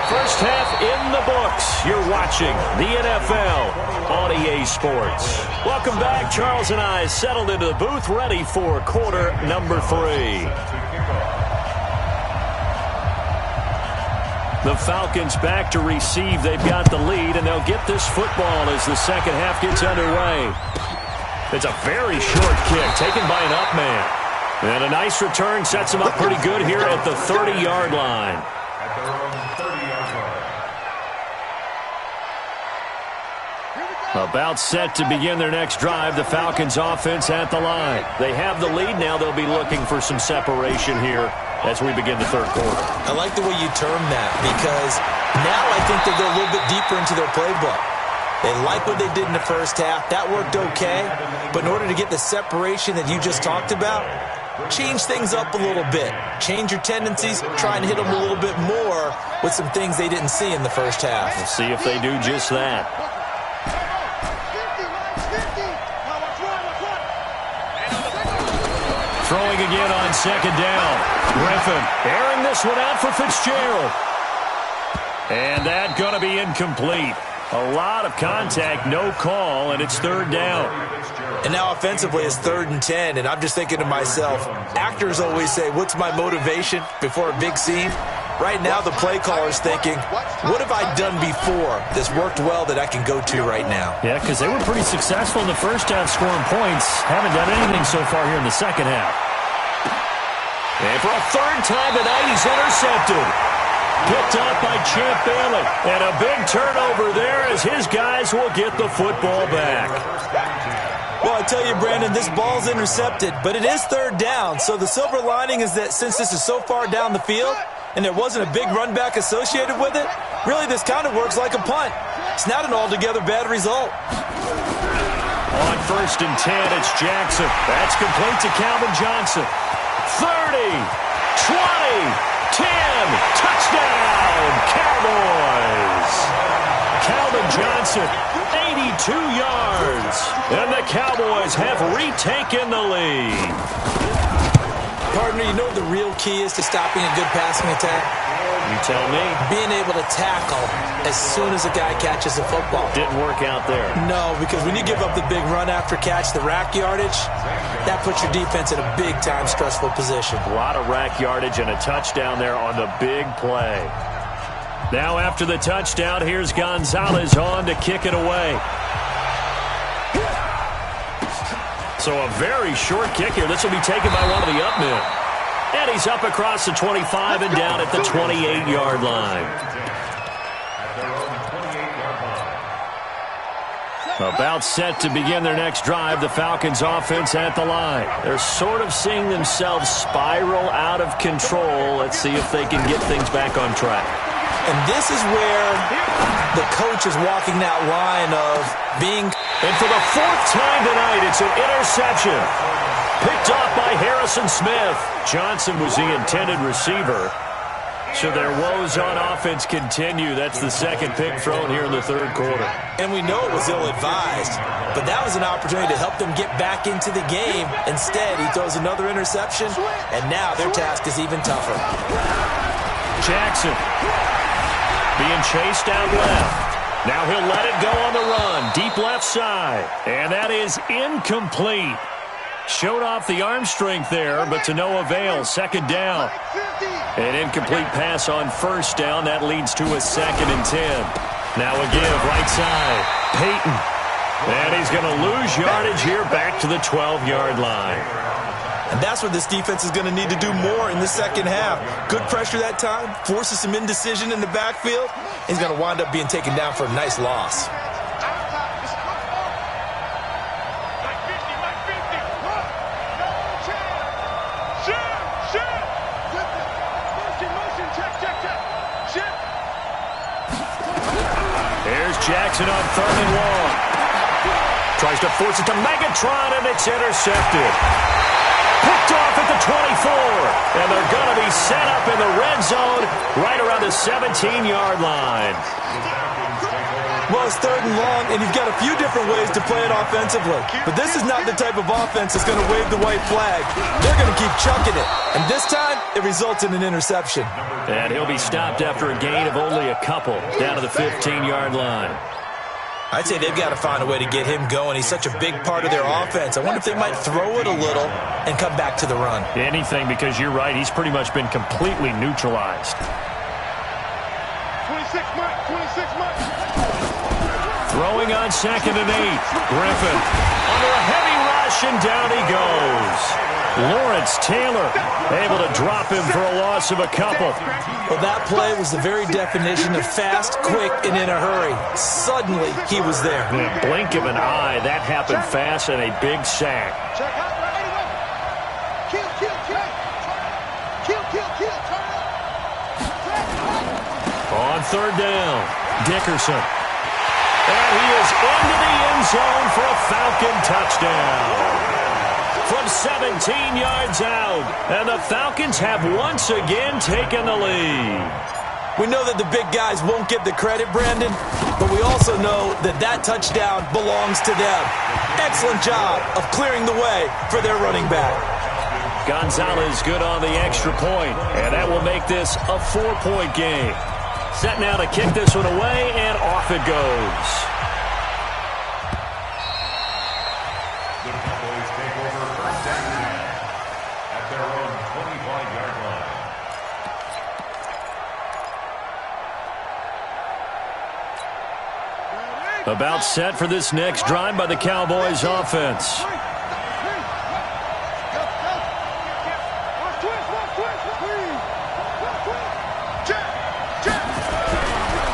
First half in the books. You're watching the NFL on EA Sports. Welcome back. Charles and I settled into the booth, ready for quarter number 3. The Falcons back to receive. They've got the lead, and they'll get this football as the second half gets underway. It's a very short kick taken by an up man. And a nice return sets them up pretty good here at the 30-yard line. At their own 30-yard line. About set to begin their next drive, the Falcons offense at the line. They have the lead now. They'll be looking for some separation here as we begin the third quarter. I like the way you term that, because now I think they go a little bit deeper into their playbook. They like what they did in the first half. That worked okay. But in order to get the separation that you just talked about, change things up a little bit. Change your tendencies. Try and hit them a little bit more with some things they didn't see in the first half. We'll see if they do just that. Throwing again on second down. Griffin airing this one out for Fitzgerald. And that going to be incomplete. A lot of contact, no call, and it's third down. And now offensively it's 3rd and 10, and I'm just thinking to myself, actors always say, what's my motivation before a big scene? Right now the play caller's thinking, what have I done before that's worked well that I can go to right now? Yeah, because they were pretty successful in the first half scoring points. Haven't done anything so far here in the second half. And for a third time tonight, he's intercepted. Picked up by Champ Bailey. And a big turnover there as his guys will get the football back. Well, I tell you, Brandon, this ball's intercepted, but it is third down. So the silver lining is that since this is so far down the field and there wasn't a big run back associated with it, really this kind of works like a punt. It's not an altogether bad result. On 1st and 10, it's Jackson. That's complete to Calvin Johnson. 30, 20, 10, touchdown, Cowboys. Calvin Johnson, 82 yards, and the Cowboys have retaken the lead. Partner, you know what the real key is to stopping a good passing attack? You tell me. Being able to tackle as soon as a guy catches a football. Didn't work out there. No, because when you give up the big run after catch, the rack yardage, that puts your defense in a big-time stressful position. A lot of rack yardage and a touchdown there on the big play. Now after the touchdown, here's Gonzalez on to kick it away. So a very short kick here. This will be taken by one of the up men. And he's up across the 25 and down at the 28-yard line. About set to begin their next drive, the Falcons offense at the line. They're sort of seeing themselves spiral out of control. Let's see if they can get things back on track. And this is where the coach is walking that line of being... And for the 4th time tonight, it's an interception. Picked off by Harrison Smith. Johnson was the intended receiver. So their woes on offense continue. That's the second pick thrown here in the third quarter. And we know it was ill-advised, but that was an opportunity to help them get back into the game. Instead, he throws another interception, and now their task is even tougher. Jackson being chased out left. Now he'll let it go on the run. Deep left side. And that is incomplete. Showed off the arm strength there, but to no avail. Second down. An incomplete pass on first down. That leads to a 2nd and 10. Now a give right side. Peyton. And he's going to lose yardage here back to the 12-yard line. And that's what this defense is going to need to do more in the second half. Good pressure that time. Forces some indecision in the backfield. He's going to wind up being taken down for a nice loss. Here's Jackson on 3rd and long. Tries to force it to Megatron, and it's intercepted. Picked off at the 24. And they're going to be set up in the red zone right around the 17-yard line. Well, it's 3rd and long, and you've got a few different ways to play it offensively. But this is not the type of offense that's going to wave the white flag. They're going to keep chucking it. And this time, it results in an interception. And he'll be stopped after a gain of only a couple, down to the 15-yard line. I'd say they've got to find a way to get him going. He's such a big part of their offense. I wonder if they might throw it a little and come back to the run. Anything, because you're right. He's pretty much been completely neutralized. 26 months. Throwing on 2nd and 8. Griffin under a heavy rush, and down he goes. Lawrence Taylor able to drop him for a loss of a couple. Well, that play was the very definition of fast, quick, and in a hurry. Suddenly, he was there. In a blink of an eye, that happened fast, and a big sack. On 3rd down, Dickerson. And he is into the end zone for a Falcon touchdown. From 17 yards out, and the Falcons have once again taken the lead. We know that the big guys won't get the credit, Brandon, but we also know that that touchdown belongs to them. Excellent job of clearing the way for their running back. Gonzalez good on the extra point, and that will make this a 4-point game. Set now to kick this one away, and off it goes. About set for this next drive by the Cowboys offense.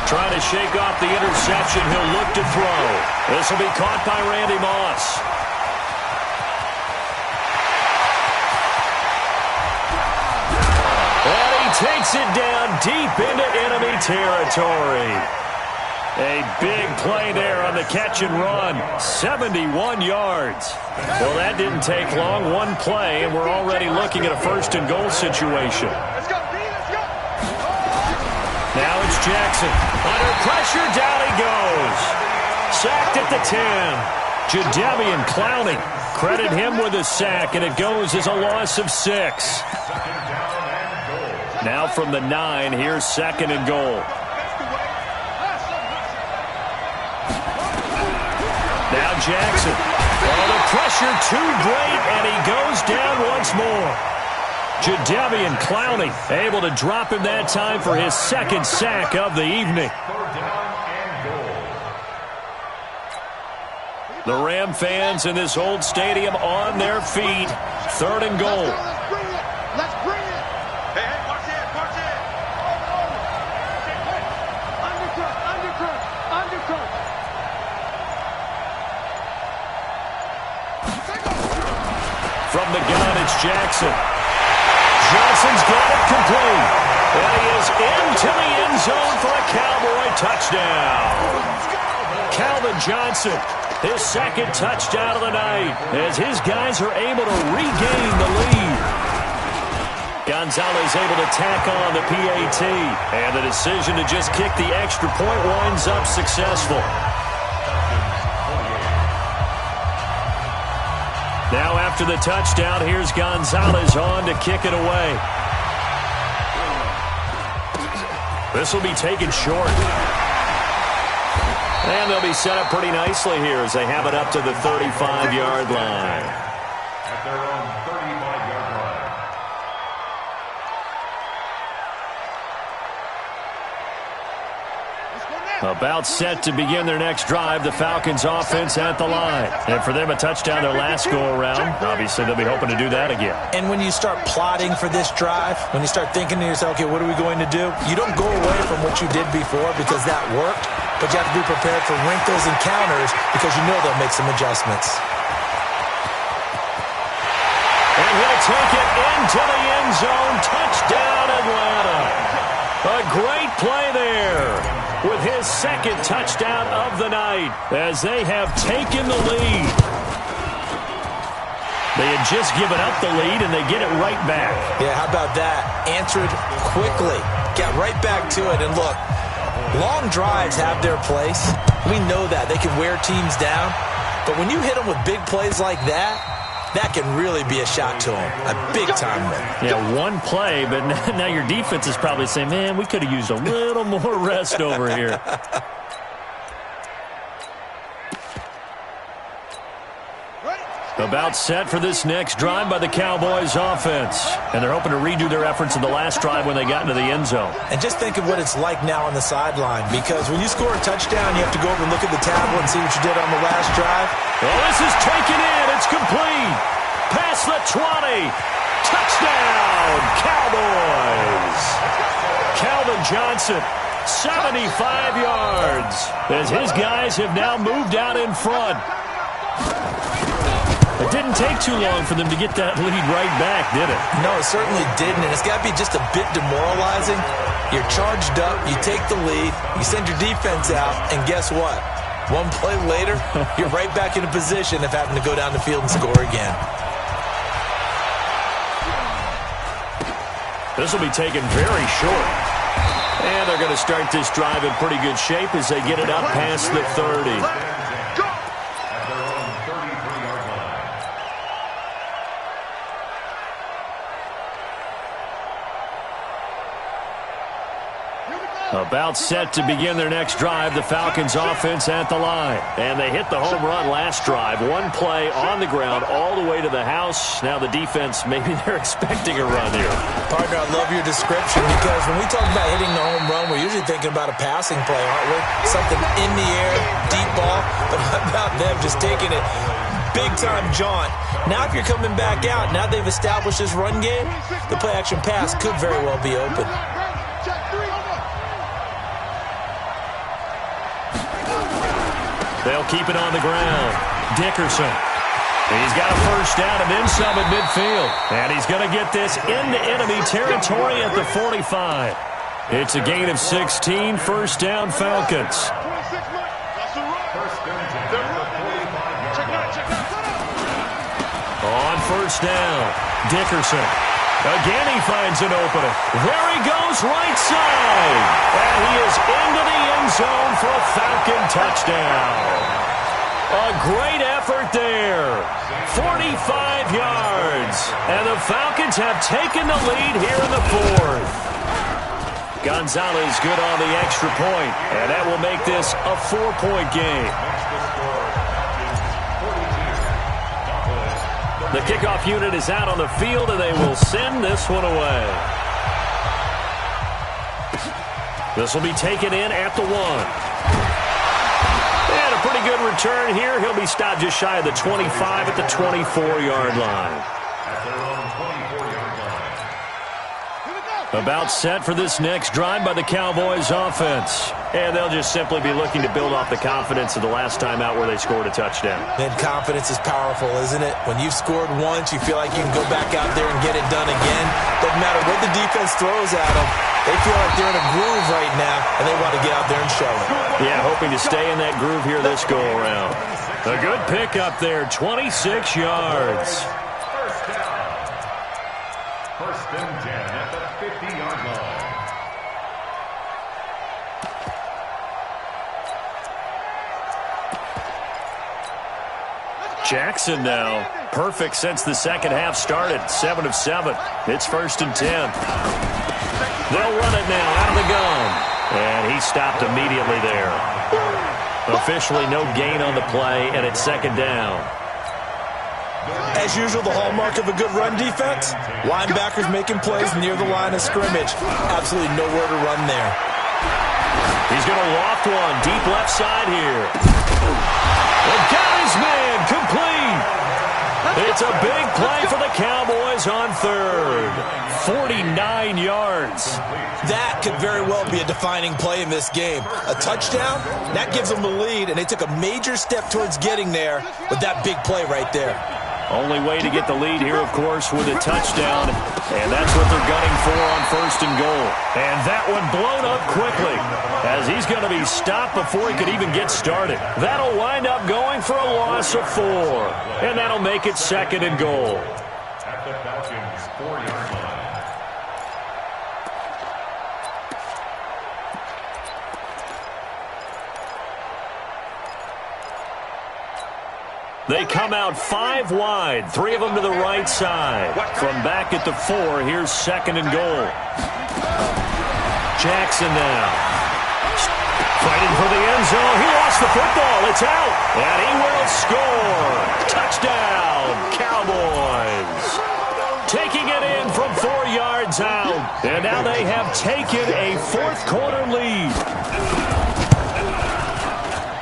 Trying to shake off the interception. He'll look to throw. This will be caught by Randy Moss. And he takes it down deep into enemy territory. A big play there on the catch and run. 71 yards. Well, that didn't take long. One play, and we're already looking at a 1st and goal situation. Now it's Jackson. Under pressure, down he goes. Sacked at the 10. Jadeveon Clowney. Credit him with a sack, and it goes as a loss of 6. Now from the 9, here's 2nd and goal. Now Jackson. Oh, the pressure too great, and he goes down once more. Jadeveon Clowney able to drop him that time for his 2nd sack of the evening. The Ram fans in this old stadium on their feet. 3rd and goal. Let's bring it. Hey, watch it. Undercut. From the gun, it's Jackson. Johnson's got it complete. And he is into the end zone for a Cowboy touchdown. Calvin Johnson, his 2nd touchdown of the night, as his guys are able to regain the lead. Gonzalez able to tack on the PAT, and the decision to just kick the extra point winds up successful. Now after the touchdown, here's Gonzalez on to kick it away. This will be taken short. And they'll be set up pretty nicely here as they have it up to the 35-yard line. At their own 35-yard line. About set to begin their next drive, the Falcons offense at the line. And for them, a touchdown their last go-around. Obviously, they'll be hoping to do that again. And when you start plotting for this drive, when you start thinking to yourself, okay, what are we going to do? You don't go away from what you did before because that worked, but you have to be prepared for wrinkles and counters because you know they'll make some adjustments. And he'll take it into the end zone. Touchdown, Atlanta. A great play there with his 2nd touchdown of the night as they have taken the lead. They had just given up the lead, and they get it right back. Yeah, how about that? Answered quickly. Got right back to it. And look, long drives have their place, We know that. They can wear teams down. But when you hit them with big plays like that, that can really be a shot to them. A big-time one. Yeah, one play, but now your defense is probably saying, man, we could have used a little more rest over here. About set for this next drive by the Cowboys offense. And they're hoping to redo their efforts in the last drive when they got into the end zone. And just think of what it's like now on the sideline, because when you score a touchdown, you have to go over and look at the tablet and see what you did on the last drive. Well, this is taken in. It's complete. Past the 20. Touchdown, Cowboys. Calvin Johnson, 75 yards, as his guys have now moved out in front. It didn't take too long for them to get that lead right back, did it? No, it certainly didn't, and it's got to be just a bit demoralizing. You're charged up, you take the lead, you send your defense out, and guess what? One play later, you're right back in a position of having to go down the field and score again. This will be taken very short. And they're going to start this drive in pretty good shape as they get it up past the 30. About set to begin their next drive, the Falcons offense at the line. And they hit the home run last drive. One play on the ground all the way to the house. Now the defense, maybe they're expecting a run here. Partner, I love your description, because when we talk about hitting the home run, we're usually thinking about a passing play, aren't we? Something in the air, deep ball. But how about them just taking it big-time jaunt? Now if you're coming back out, now they've established this run game, the play-action pass could very well be open. They'll keep it on the ground. Dickerson. He's got a first down and then some at midfield. And he's going to get this into enemy territory at the 45. It's a gain of 16. First down, Falcons. On first down, Dickerson. Again, he finds an opening. There he goes, right side. And he is into the end zone for a Falcon touchdown. A great effort there. 45 yards. And the Falcons have taken the lead here in the fourth. Gonzalez good on the extra point. And that will make this a 4-point game. The kickoff unit is out on the field, and they will send this one away. This will be taken in at the 1. And a pretty good return here. He'll be stopped just shy of the 25 at the 24-yard line. About set for this next drive by the Cowboys offense. And they'll just simply be looking to build off the confidence of the last time out where they scored a touchdown. And confidence is powerful, isn't it? When you've scored once, you feel like you can go back out there and get it done again. Doesn't matter what the defense throws at them. They feel like they're in a groove right now, and they want to get out there and show it. Yeah, hoping to stay in that groove here this go-around. A good pick up there, 26 yards. First and 10 at the 50-yard line. Jackson now, perfect since the second half started, 7 of 7. It's first and 10. They'll run it now out of the gun. And he stopped immediately there. Officially no gain on the play, and it's second down. As usual, the hallmark of a good run defense, linebackers making plays near the line of scrimmage. Absolutely nowhere to run there. He's going to loft one deep left side here. And got his man complete. It's a big play for the Cowboys on third. 49 yards. That could very well be a defining play in this game. A touchdown, that gives them the lead, and they took a major step towards getting there with that big play right there. Only way to get the lead here, of course, with a touchdown. And that's what they're gunning for on first and goal. And that one blown up quickly as he's going to be stopped before he could even get started. That'll wind up going for a loss of 4. And that'll make it second and goal. At the Falcons' 4-yard line. They come out 5 wide, 3 of them to the right side. From back at the 4, here's 2nd and goal. Jackson now. Fighting for the end zone. He lost the football. It's out. And he will score. Touchdown, Cowboys. Taking it in from 4 yards out. And now they have taken a 4th quarter lead.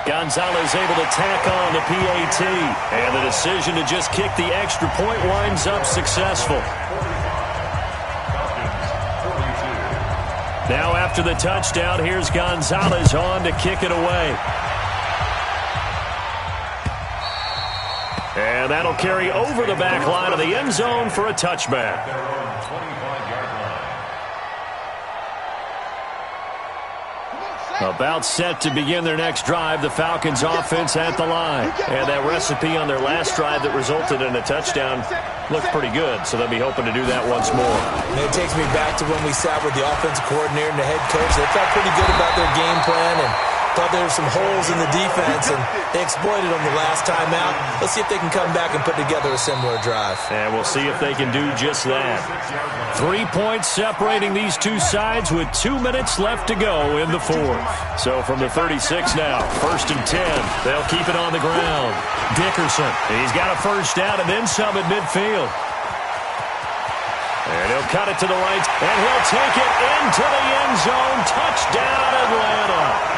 Gonzalez able to tack on the PAT. And the decision to just kick the extra point winds up successful. Now after the touchdown, here's Gonzalez on to kick it away. And that'll carry over the back line of the end zone for a touchback. About set to begin their next drive, the Falcons offense at the line. And that recipe on their last drive that resulted in a touchdown looked pretty good, so they'll be hoping to do that once more. And it takes me back to when we sat with the offensive coordinator and the head coach. They felt pretty good about their game plan and thought there were some holes in the defense, and they exploited them the last time out. Let's see if they can come back and put together a similar drive. And we'll see if they can do just that. 3 points separating these two sides with 2 minutes left to go in the 4th. So from the 36 now, 1st and 10. They'll keep it on the ground. Dickerson, he's got a first down and then some at midfield. And he'll cut it to the right, and he'll take it into the end zone. Touchdown, Atlanta.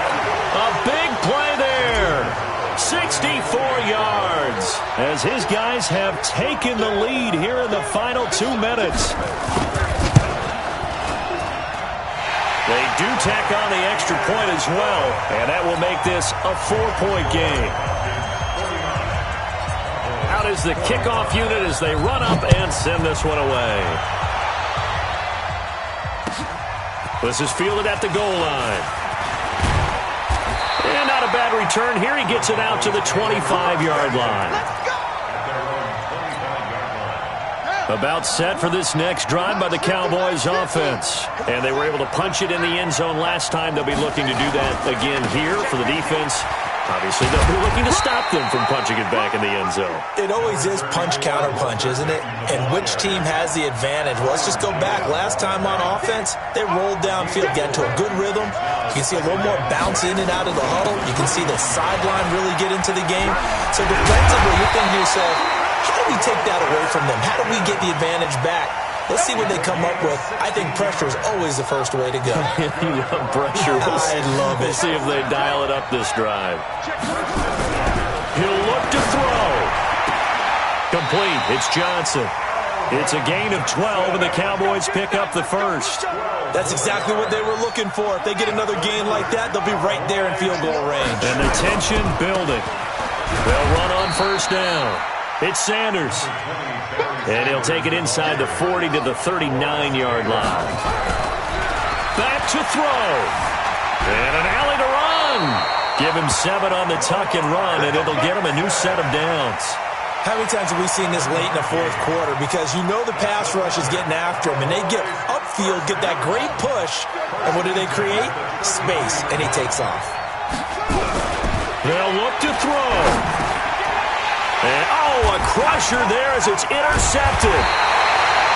A big play there. 64 yards as his guys have taken the lead here in the final 2 minutes. They do tack on the extra point as well, and that will make this a 4-point game. Out is the kickoff unit as they run up and send this one away. This is fielded at the goal line. And not a bad return here. He gets it out to the 25-yard line. About set for this next drive by the Cowboys offense. And they were able to punch it in the end zone last time. They'll be looking to do that again here for the defense. Obviously, they'll be looking to stop them from punching it back in the end zone. It always is punch-counter-punch, isn't it? And which team has the advantage? Well, let's just go back. Last time on offense, they rolled downfield, got into a good rhythm. You can see a little more bounce in and out of the huddle. You can see the sideline really get into the game. So defensively, you're thinking to yourself, how do we take that away from them? How do we get the advantage back? Let's see what they come up with. I think pressure is always the first way to go. You love pressure. I love it. We'll see if they dial it up this drive. He'll look to throw. Complete. It's Johnson. It's a gain of 12, and the Cowboys pick up the first. That's exactly what they were looking for. If they get another gain like that, they'll be right there in field goal range. And the tension building. They'll run on first down. It's Sanders. And he'll take it inside the 40 to the 39-yard line. Back to throw. And an alley to run. Give him 7 on the tuck and run, and it'll get him a new set of downs. How many times have we seen this late in the 4th quarter? Because you know the pass rush is getting after him, and they get upfield, get that great push, and what do they create? Space, and he takes off. They'll look to throw. And, a crusher there as it's intercepted.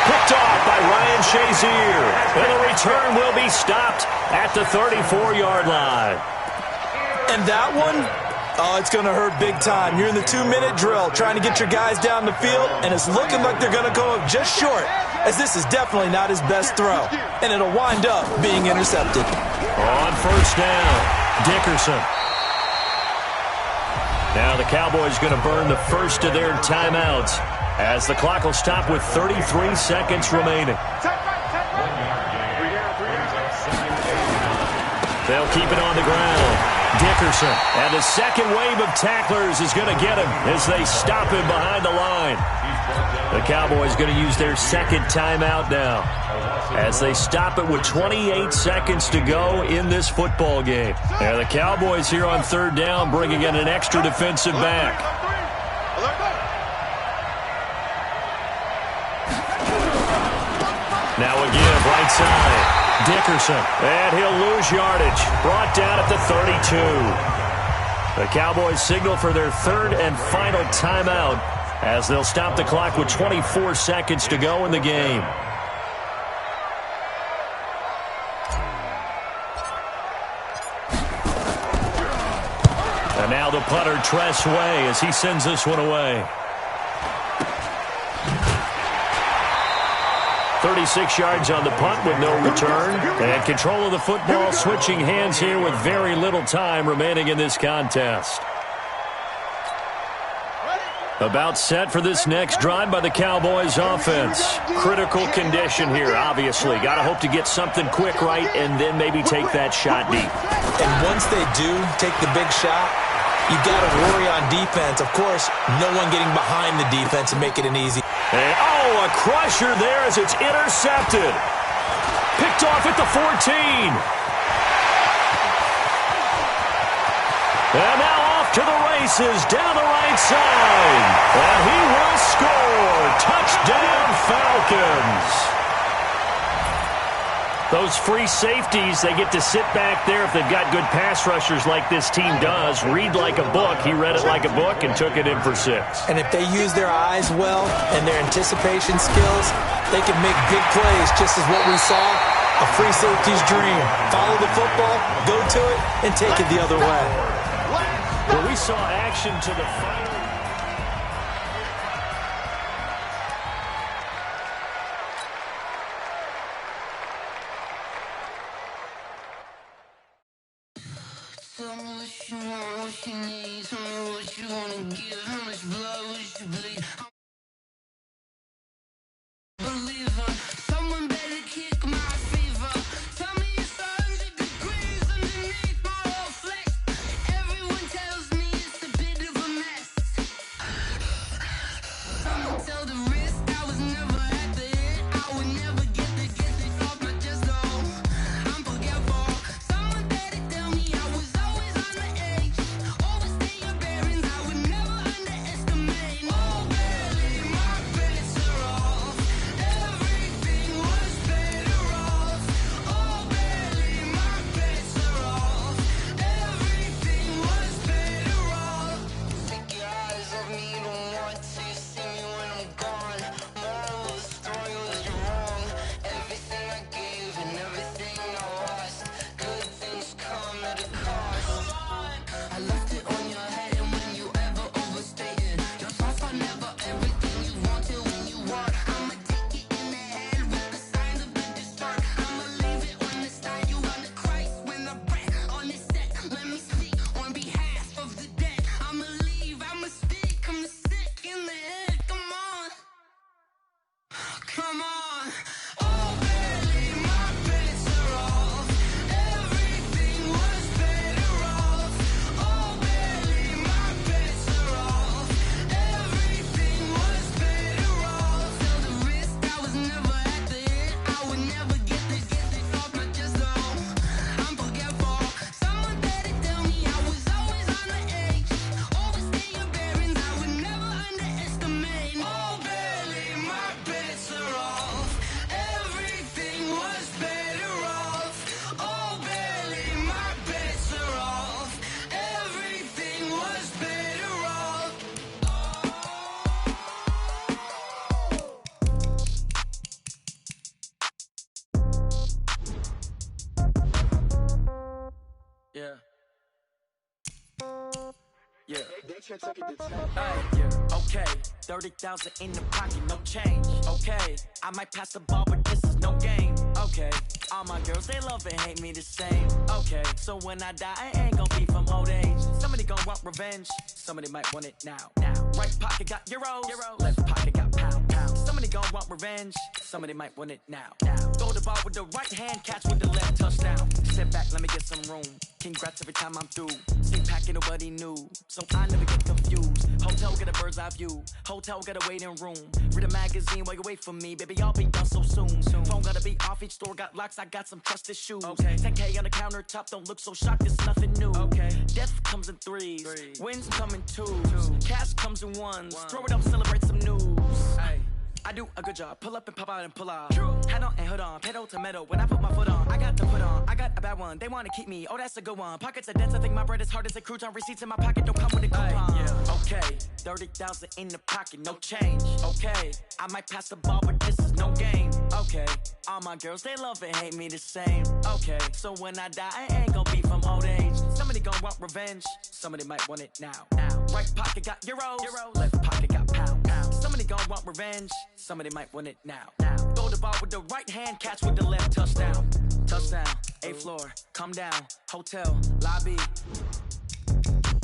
Picked off by Ryan Shazier. And the return will be stopped at the 34-yard line. And that one, it's going to hurt big time. You're in the 2-minute drill trying to get your guys down the field, and it's looking like they're going to go up just short, as this is definitely not his best throw. And it'll wind up being intercepted. On first down, Dickerson. Now the Cowboys going to burn the first of their timeouts as the clock will stop with 33 seconds remaining. They'll keep it on the ground. Dickerson, and the second wave of tacklers is going to get him as they stop him behind the line. The Cowboys going to use their second timeout now as they stop it with 28 seconds to go in this football game. And the Cowboys here on third down bringing in an extra defensive back. Now again, right side. Dickerson, and he'll lose yardage. Brought down at the 32. The Cowboys signal for their third and final timeout as they'll stop the clock with 24 seconds to go in the game. And now the punter, Tress Way, as he sends this one away. 36 yards on the punt with no return. And control of the football switching hands here with very little time remaining in this contest. About set for this next drive by the Cowboys offense. Critical condition here, obviously. Got to hope to get something quick right and then maybe take that shot deep. And once they do take the big shot, you got to worry on defense. Of course, no one getting behind the defense and make it an easy. And, a crusher there as it's intercepted. Picked off at the 14. And now off to the races down the right side. And he will score. Touchdown, Falcons. Those free safeties, they get to sit back there if they've got good pass rushers like this team does. Read like a book. He read it like a book and took it in for 6. And if they use their eyes well and their anticipation skills, they can make big plays, just as what we saw, a free safety's dream. Follow the football, go to it, and take it the other way. Well, we saw action to the final. Tell me what you want, what you need. Tell me what you wanna give. How much blood would you bleed? Believer, someone better kick my fever. Tell me it's 100 degrees underneath my whole flesh. Everyone tells me it's a bit of a mess. Someone tell the risk I was never at the hit. I would never get this off my chest, though. I'm forgetful. Someone better tell me I was always on the edge. Overstay your bearings, I would never underestimate. Oh, barely, my bets are off. Everything was better off. Oh, barely, my bets are off. Everything was better off. Take your eyes off me, you don't want to see me when I'm gone. Moral of the story was you're wrong. Everything I gave and everything I lost. Good things come at a cost. I left it on your head, and when you ever overstay it, your thoughts are never everything you wanted when you want. I'ma take it in the head with the signs of the distort. I'ma leave it on the side. You on the Christ when I breath on this set. Let me speak on behalf of the dead. I'ma leave, I'ma speak. I'm the sick in the head. Come on, come on. Oh, barely, my bets are off. Everything was better off. Oh, barely, my bets are off. Everything was better off. Tell the risk I was never at the hit. I would never get this off my chest, though. I'm forgetful. Someone better tell me I was always on the edge. Overstay your bearings, I would never underestimate. Oh, barely, my bets are off. Everything was better off. Oh, barely, my bets are off. Everything was better off. Yeah. Yeah. Yeah. Okay. 30,000 in the pocket, no change. Okay. I might pass the ball, but this is no game. Okay. All my girls, they love and hate me the same. Okay. So when I die, I ain't gonna be from old age. Somebody gonna want revenge. Somebody might want it now. Right pocket got euros. Left pocket got pounds. Somebody gonna want revenge. Somebody might want it now. Throw the ball with the right hand, catch with the left, touchdown. Sit back, let me get some room. Congrats every time I'm through. See packing nobody new, so I never get confused. Hotel get a bird's eye view. Hotel got a waiting room. Read a magazine while you wait for me, baby. I'll be done so soon. Phone gotta be off. Each store got locks. I got some trusted shoes. 10K on the countertop. Don't look so shocked. It's nothing new. Death comes in threes. Wins come in twos. Cash comes in ones. Throw it up, celebrate some news. I do a good job. Pull up and pop out and pull out. True. Head on and hood on. Pedal to metal. When I put my foot on, I got to put on. I got a bad one. They want to keep me. Oh, that's a good one. Pockets are dense. I think my bread is hard as a crouton. Receipts in my pocket don't come with a coupon. Yeah. Okay. 30,000 in the pocket. No change. Okay. I might pass the ball, but this is no game. Okay. All my girls, they love and hate me the same. Okay. So when I die, I ain't gonna be from old age. Somebody gon' want revenge. Somebody might want it now. Right pocket got euros. Left pocket got pound. Somebody gon' want revenge. Somebody might want it now. Throw the ball with the right hand, catch with the left. Touchdown. Touchdown. 8th floor. Come down. Hotel. Lobby.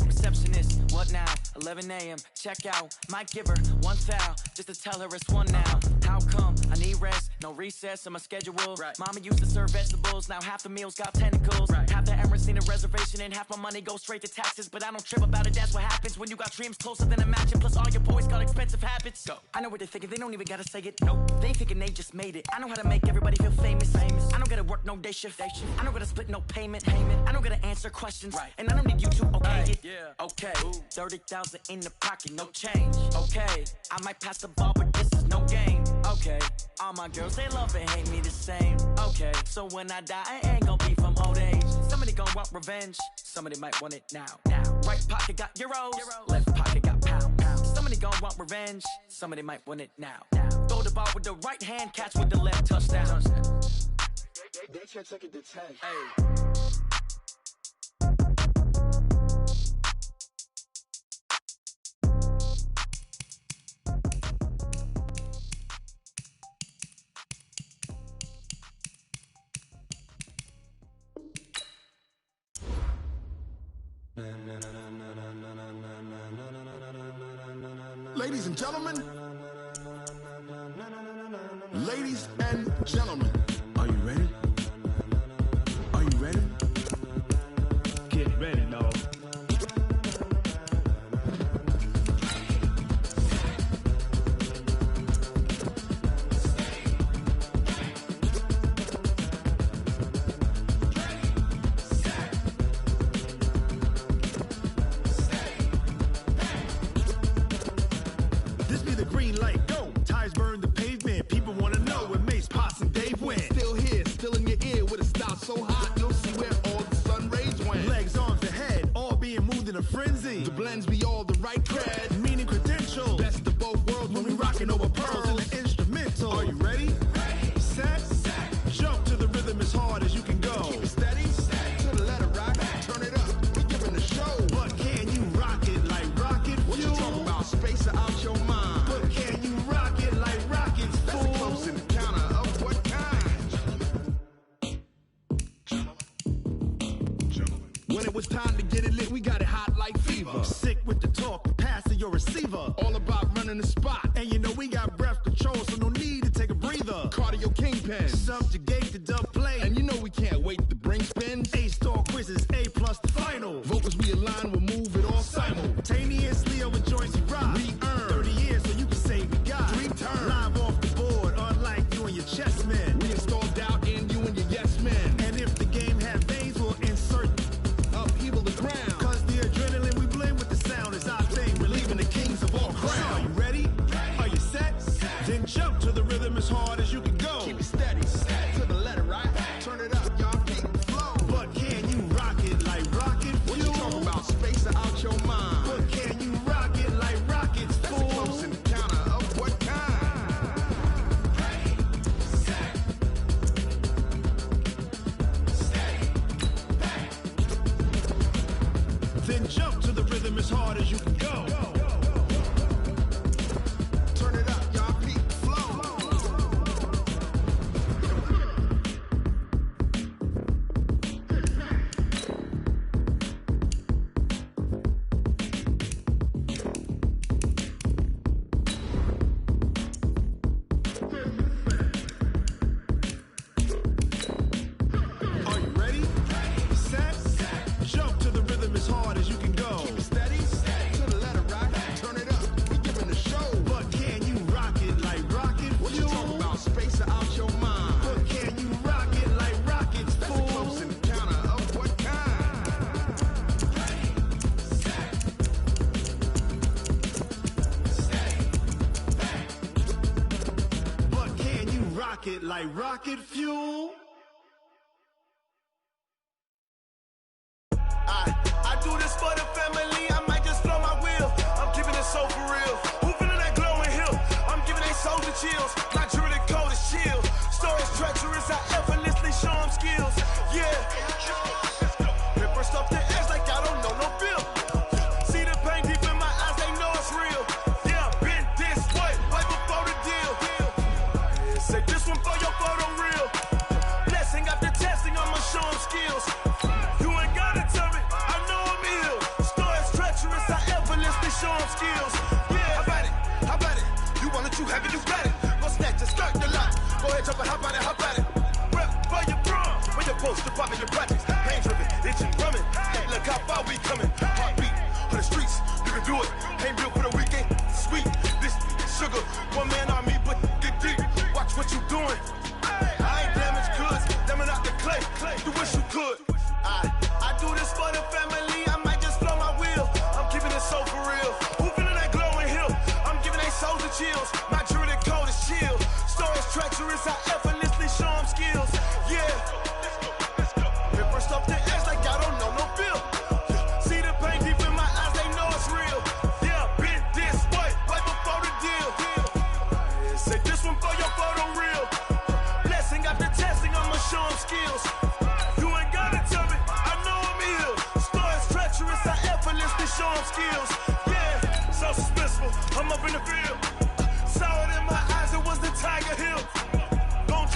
Receptionist, what now? 11 a.m. Check out. Might give her one foul just to tell her it's one now. How come? I need rest, no recess in my schedule. Right. Mama used to serve vegetables, now half the meals got tentacles. Right. Half the Emirates need a reservation and half my money goes straight to taxes. But I don't trip about it, that's what happens when you got dreams closer than a match. Plus all your boys got expensive habits. Go. I know what they're thinking, they don't even gotta say it. Nope. They thinking they just made it. I know how to make everybody feel famous. I don't gotta work no day shift. I don't gotta split no payment. I don't gotta answer questions. Right. And I don't need you to okay it. Yeah. Okay, 30,000 in the pocket, no change. Okay, I might pass the ball, but this is no game. Okay, all my girls, they love and hate me the same. Okay, so when I die, I ain't gonna be from old age. Somebody gon' want revenge. Somebody might want it now. Right pocket got euros. Left pocket got pound. Somebody gon' want revenge. Somebody might want it now. Throw the ball with the right hand, catch with the left. Touchdown. They can't take it to 10. Hey. Ladies and gentlemen, ladies and gentlemen, are you ready? Are you ready? Get ready, dog. Green light, go. Tires burn the pavement. People wanna know where Mace, Potts, and Dave went. Still here, still in your ear with a style so hot, you'll see where all the sun rays went. Legs, arms, the head, all being moved in a frenzy. The blends be all the right cred, meaning credentials. Best of both worlds when we rockin' over pearls in the instrumental. Are you ready? Ready. Set. Jump to the rhythm as hard as you can go. Keep it steady. To the letter rock. Turn it up. We giving the show. But can you rock it like rocket fuel? What you talking about? Space out your mind. It's time to get it lit, we got it hot like fever. Sick with the talk, passing your receiver. All about running the spot, and you know we got breath control, so no need to take a breather. Cardio kingpin, subjugate the dub play, and you know we can't wait to bring spins. A-star quizzes, A+ the final. Vocals we align, we'll move it all simultaneously over joints we rock. We earn 30 years, so you can say we got 3 turns. Live off the board, unlike you and your chess men. We install doubt in you and your yes men. And if the game had veins, we'll insert upheaval the ground. Cause the adrenaline we blend with the sound is our thing. We're leaving the kings of all crowns. So are you ready? Are you set? Then jump to the rhythm as hard as you can go. Keep it steady. To the rocket like rocket fuel. I do this for the family, I might just blow my wheel. I'm keeping it so for real. Who feeling that glowing hill? I'm giving they soldier chills. My jewelry code is chill. Stories treacherous, I effortlessly show them skills. Yeah. Ripper stuff the edge like I don't know no feel. See the pain deep in my eyes, they know it's real. Yeah, been this way, right before the deal. Yeah, say this one for your photo real. Blessing after testing, I'ma show them skills. You ain't gotta tell me, I know I'm ill. Stories treacherous, I effortlessly show them skills. Yeah, how about it? You want it, you have it, you got it. Go snatch it, skirt the lot. Go ahead, jump it, how about it? Rep for your bra, when you're supposed to pop in your projects. Pain driven, itching, drumming. Hey, look how far we coming. Heartbeat on the streets, you can do it. Ain't built for the weekend, sweet. This sugar, one man army, but get deep. Watch what you doing. I ain't damaged goods, damn out the clay. You wish you could. I do this for the family, I might just blow my wheel. I'm keeping it so for real. Who feeling that glowing hill? I'm giving they soldier chills. My jewelry code is chill. Stories treacherous, I effortlessly show them skills. Yeah. Ripper stuff the edge like I don't know no feel. See the pain deep in my eyes, they know it's real. Yeah, been this way, right before the deal. Yeah, say this one for your photo real. Blessing after testing, I'ma show them skills. You ain't gotta tell me, I know I'm ill. Stories treacherous, I effortlessly show them skills. Yeah, so suspenseful, I'm up in the field. Saw it in my eyes, it was the Tiger Hill. Gon'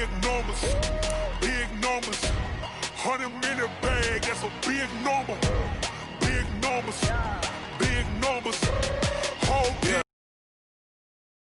big numbers, big numbers. 100 minute bag, that's a big number. Big numbers, big numbers. Whole